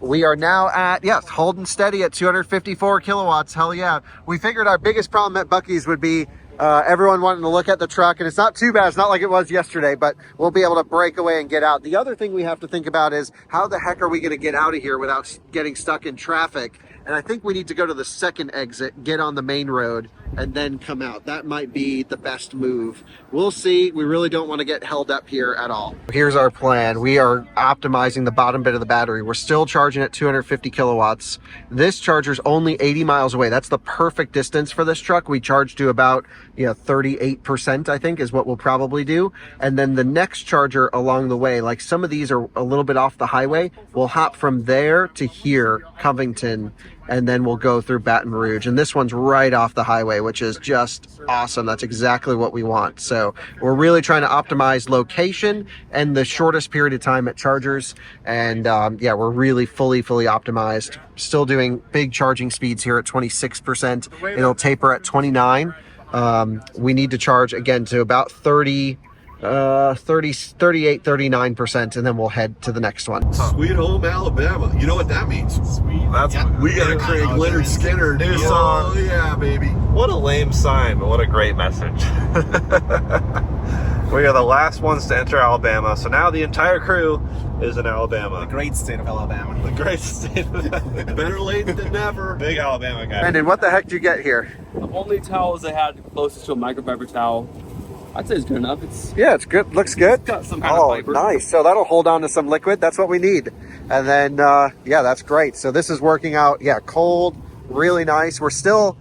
we are now at, yes, holding steady at 254 kilowatts. Hell yeah. We figured our biggest problem at Bucc-ee's would be everyone wanting to look at the truck, and it's not too bad. It's not like it was yesterday, but we'll be able to break away and get out. The other thing we have to think about is how the heck are we going to get out of here without getting stuck in traffic? And I think we need to go to the second exit, get on the main road, and then come out. That might be the best move. We'll see. We really don't want to get held up here at all. Here's our plan. We are optimizing the bottom bit of the battery. We're still charging at 250 kilowatts. This charger's only 80 miles away. That's the perfect distance for this truck. We charge to about 38%, I think, is what we'll probably do. And then the next charger along the way, like some of these are a little bit off the highway, we'll hop from there to here, Covington, and then we'll go through Baton Rouge. And this one's right off the highway, which is just awesome. That's exactly what we want. So we're really trying to optimize location and the shortest period of time at chargers. And yeah, we're really fully optimized. Still doing big charging speeds here at 26%. It'll taper at 29. We need to charge again to about 38, 39%, and then we'll head to the next one. Sweet home Alabama. You know what that means? Sweet. That's we got a Craig Leonard Skinner new song. Oh yeah, baby. What a lame sign, but what a great message. We are the last ones to enter Alabama, so now the entire crew is in Alabama. The great state of Alabama. The great state of Alabama. Better late than never. Big Alabama guy. Brandon, what the heck did you get here? The only towels they had closest to a microfiber towel. I'd say it's good enough. Yeah, it's good. Looks good. Got some kind of fiber. Nice. So that'll hold on to some liquid. That's what we need. And then, yeah, that's great. So this is working out. Yeah, cold, really nice. We're still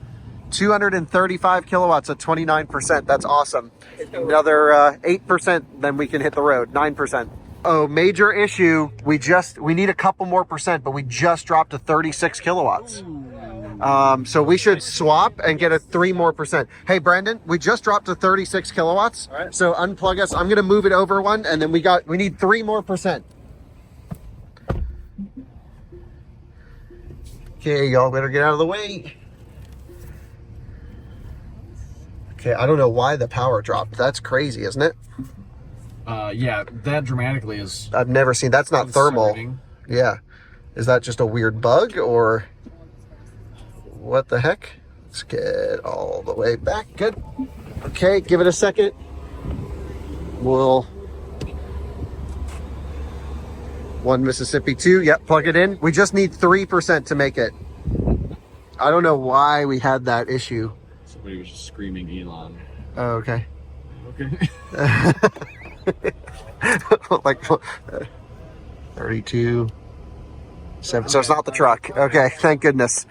235 kilowatts at 29%. That's awesome. Another 8%, then we can hit the road. 9%. Oh, major issue. We need a couple more percent, but we just dropped to 36 kilowatts. So we should swap and get a 3 more percent. Hey, Brandon, we just dropped to 36 kilowatts. All right. So unplug us. I'm going to move it over one, and then we need 3 more percent. Okay, y'all better get out of the way. Okay, I don't know why the power dropped. That's crazy, isn't it? Yeah, that dramatically is. I've never seen. That's not thermal. concerning. Yeah. Is that just a weird bug or what the heck? Let's get all the way back. Good. Okay, give it a second. We'll 1 Mississippi 2. Yep, plug it in. We just need 3% to make it. I don't know why we had that issue. Somebody was just screaming Elon. Oh, okay. Okay. Like 32. 7. So it's not the truck. Okay, thank goodness.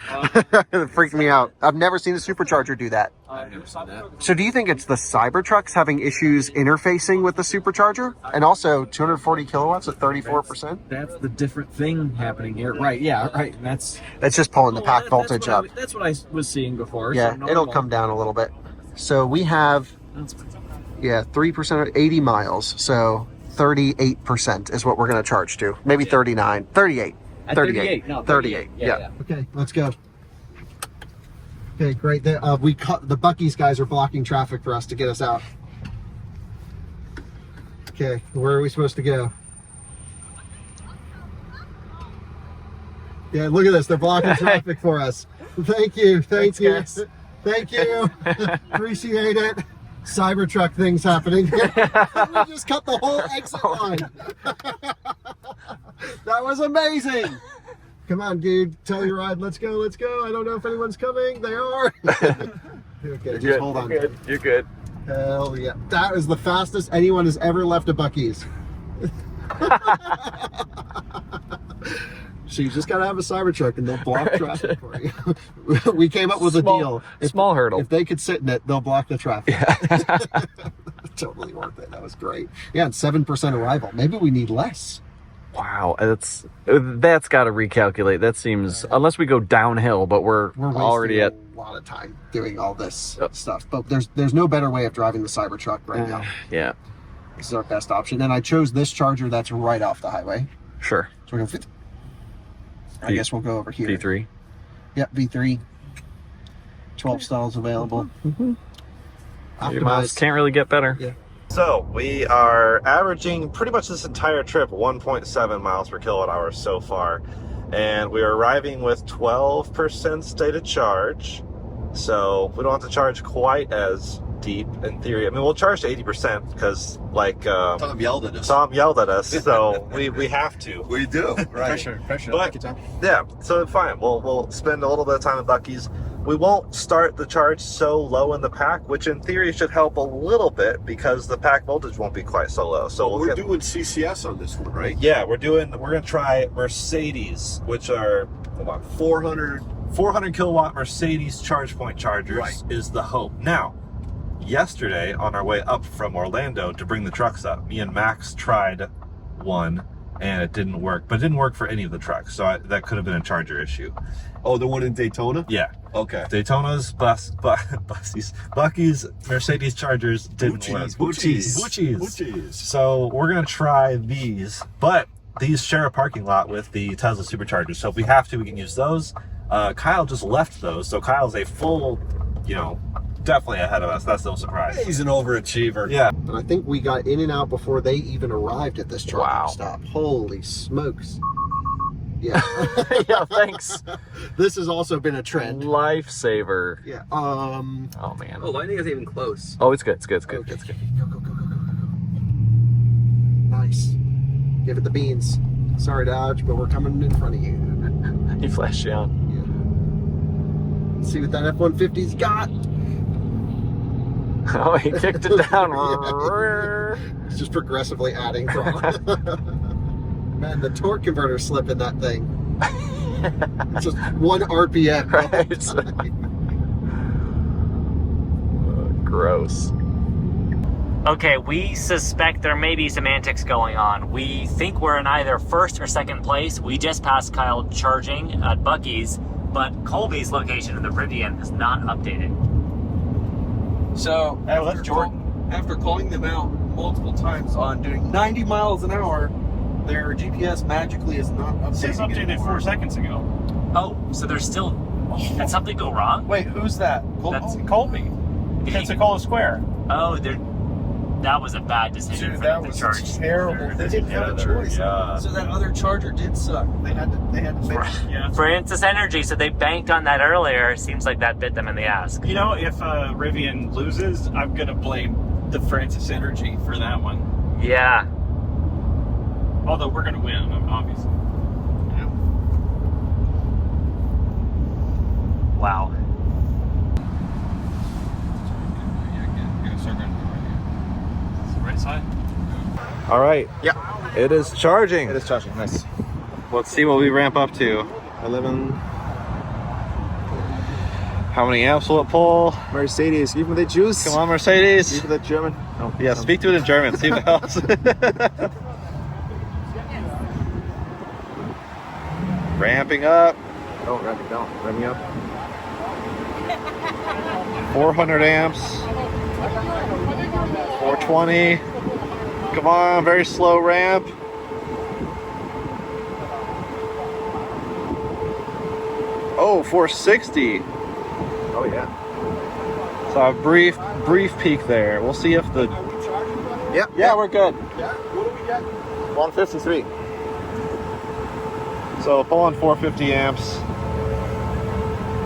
It freaked me out. I've never seen a Supercharger do that. I've never seen that. So do you think it's the Cybertrucks having issues interfacing with the Supercharger? And also 240 kilowatts at 34%? That's the different thing happening here. Right, yeah, right. It's just pulling the pack voltage up. That's what I was seeing before. Yeah, so it'll come down a little bit. So we have, 3% of 80 miles. So 38% is what we're going to charge to. Maybe 39, 38. 38. No, 38. Yeah. Okay, let's go. Okay, great. The Bucc-ee's guys are blocking traffic for us to get us out. Okay, where are we supposed to go? Yeah, look at this. They're blocking traffic for us. Thank you. Thank you. Guys. Thank you. Appreciate it. Cybertruck things happening. We just cut the whole exit line. That was amazing. Come on, dude. Tell your ride. Let's go. Let's go. I don't know if anyone's coming. They are. Okay, just hold on. You're good. Hell yeah. That is the fastest anyone has ever left a Bucc-ee's. So you just got to have a Cybertruck and they'll block traffic for you. We came up with a deal. Small hurdle. If they could sit in it, they'll block the traffic. Yeah. Totally worth it. That was great. Yeah, and 7% arrival. Maybe we need less. Wow, that's got to recalculate. That seems, unless we go downhill, but we're already at a lot of time doing all this stuff. But there's no better way of driving the Cybertruck right now. Yeah. This is our best option. And I chose this charger that's right off the highway. Sure. So we're going to I guess we'll go over here. V3. Yep, V3. 12 stalls available. Miles can't really get better. Yeah. So we are averaging pretty much this entire trip 1.7 miles per kilowatt hour so far. And we are arriving with 12% stated charge. So we don't have to charge quite as deep in theory. I mean, we'll charge to 80% because, like, Tom yelled at us. So we have to. We do, right? Pressure. But, Take your time. yeah, so fine. We'll spend a little bit of time at Buc-ee's. We won't start the charge so low in the pack, which in theory should help a little bit because the pack voltage won't be quite so low. So we're doing CCS on this one, right? Yeah, we're gonna try Mercedes, which are about 400 kilowatt Mercedes charge point chargers is the hope. Now, yesterday on our way up from Orlando to bring the trucks up, me and Max tried one and it didn't work, but it didn't work for any of the trucks. So that could have been a charger issue. Oh, the one in Daytona? Yeah. Okay. Daytona's, Buc-ee's, Mercedes chargers didn't work. Bucc-ee's. So we're going to try these, but these share a parking lot with the Tesla Supercharger. So if we have to, we can use those. Kyle just left those. So Kyle's a full, definitely ahead of us. That's no surprise. He's an overachiever. Yeah. And I think we got in and out before they even arrived at this charging stop. Holy smokes. Yeah. Yeah, thanks. This has also been a trend. Lifesaver. Yeah. Oh man. Oh, lightning isn't even close. Oh, it's good. It's good. It's good. Okay. It's good. Go. Nice. Give it the beans. Sorry, Dodge, but we're coming in front of you. He flashed you on. Yeah. See what that F-150's got. Oh, he kicked it down. It's just progressively adding throttle. Man, the torque converter slip in that thing. It's just 1 RPM. Right. Gross. Okay, we suspect there may be some antics going on. We think we're in either first or second place. We just passed Kyle charging at Buc-ee's, but Colby's location in the Rivian is not updated. So after calling them out multiple times on doing 90 miles an hour, their GPS magically is not updating. It says updated anymore. 4 seconds ago. Oh, so there's still... Did something go wrong? Wait, who's that? That's Colby. Pensacola Square. Oh, that was a bad decision for them to charge. Terrible. They didn't have a choice. So that other charger did suck. They had to fix it. Yeah. Francis Energy, so they banked on that earlier. Seems like that bit them in the ass. You know, if Rivian loses, I'm gonna blame the Francis Energy for that one. Yeah. Although we're gonna win, obviously. Wow. Right side? All right. Yeah. It is charging. It is charging. Nice. Let's see what we ramp up to. 11. How many amps will it pull? Mercedes, give me the juice. Come on, Mercedes. Give me the German. Oh, Yeah, speak to it in German. See if it helps. Ramping up. Don't ramp it down. Ramp me up. 400 amps. 420. Come on, very slow ramp. Oh, 460. Oh yeah. So a brief peak there. We'll see if the... Yep. Yeah, we're good. Yeah. What do we get? 153. So pulling 450 amps.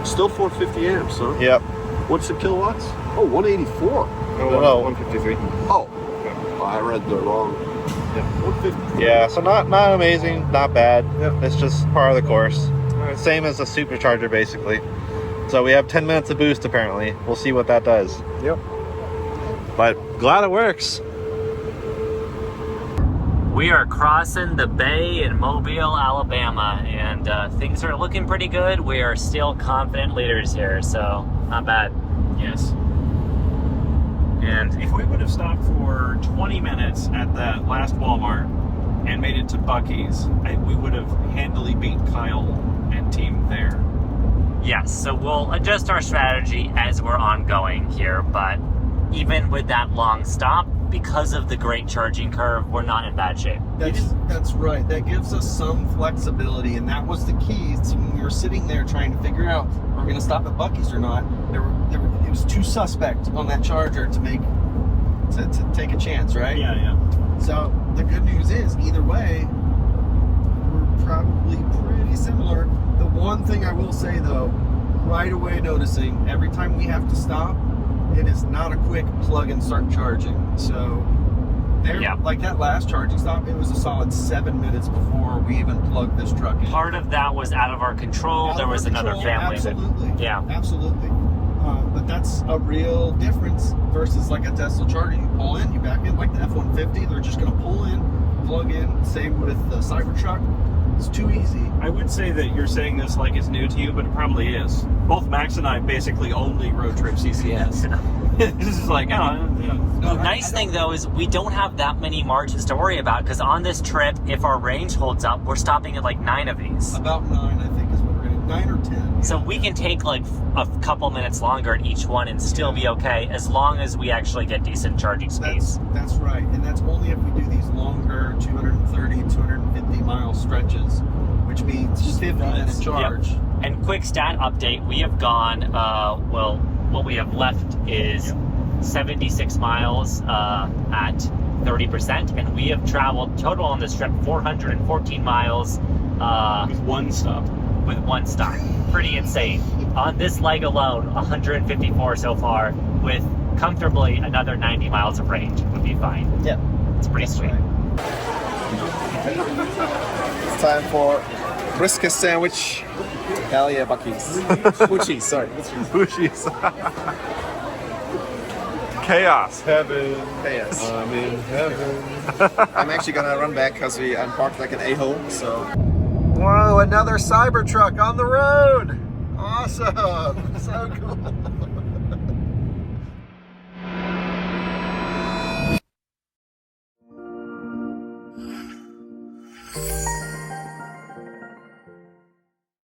Still 450 amps, huh? Yep. What's the kilowatts? Oh, 184. No, 153. Oh, I read the wrong. Yep. 150. Yeah, so not amazing, not bad. Yep. It's just part of the course. Same as a supercharger, basically. So we have 10 minutes of boost, apparently. We'll see what that does. Yep. But glad it works. We are crossing the bay in Mobile, Alabama, and things are looking pretty good. We are still confident leaders here, so not bad. Yes. And if we would have stopped for 20 minutes at that last Walmart and made it to Buc-ee's, we would have handily beat Kyle and team there. yes, so we'll adjust our strategy as we're ongoing here, but even with that long stop, because of the great charging curve, we're not in bad shape. That's right. That gives us some flexibility, and that was the key. So when we were sitting there trying to figure out if we're going to stop at Buc-ee's or not, it was too suspect on that charger to take a chance, right? Yeah. So the good news is, either way, we're probably pretty similar. The one thing I will say though, right away noticing every time we have to stop, it is not a quick plug and start charging. So there, like that last charging stop, it was a solid 7 minutes before we even plugged this truck in. Part of that was out of our control. There was another family. Absolutely. Yeah. Absolutely. But that's a real difference versus like a Tesla charger. You pull in, you back in, like the F-150. They're just going to pull in, plug in. Same with the Cybertruck. It's too easy. I would say that you're saying this like it's new to you, but it probably is. Both Max and I basically only road trip CCS. This is like, The nice thing though is we don't have that many margins to worry about, because on this trip, if our range holds up, we're stopping at like 9 of these. About 9, I think, is what we're going to 9 or 10. So we can take like a couple minutes longer at each one and still be okay, as long as we actually get decent charging speeds. That's right, and that's only if we do these longer 230, 250 mile stretches, which means 50-minute charge. Yep. And quick stat update, we have gone, well, what we have left is 76 miles at 30%, and we have traveled total on this trip 414 miles with one stop. With one stop. Pretty insane. On this leg alone, 154 so far, with comfortably another 90 miles of range would be fine. Yeah. It's pretty sweet. It's time for brisket sandwich. Hell yeah, Bucc-ee's. Bucc-ee's, sorry. Bucc-ee's. Chaos. Heaven. Chaos. I'm in heaven. I'm actually gonna run back because I'm parked like an a-hole, so. Whoa, another Cybertruck on the road. Awesome. So cool.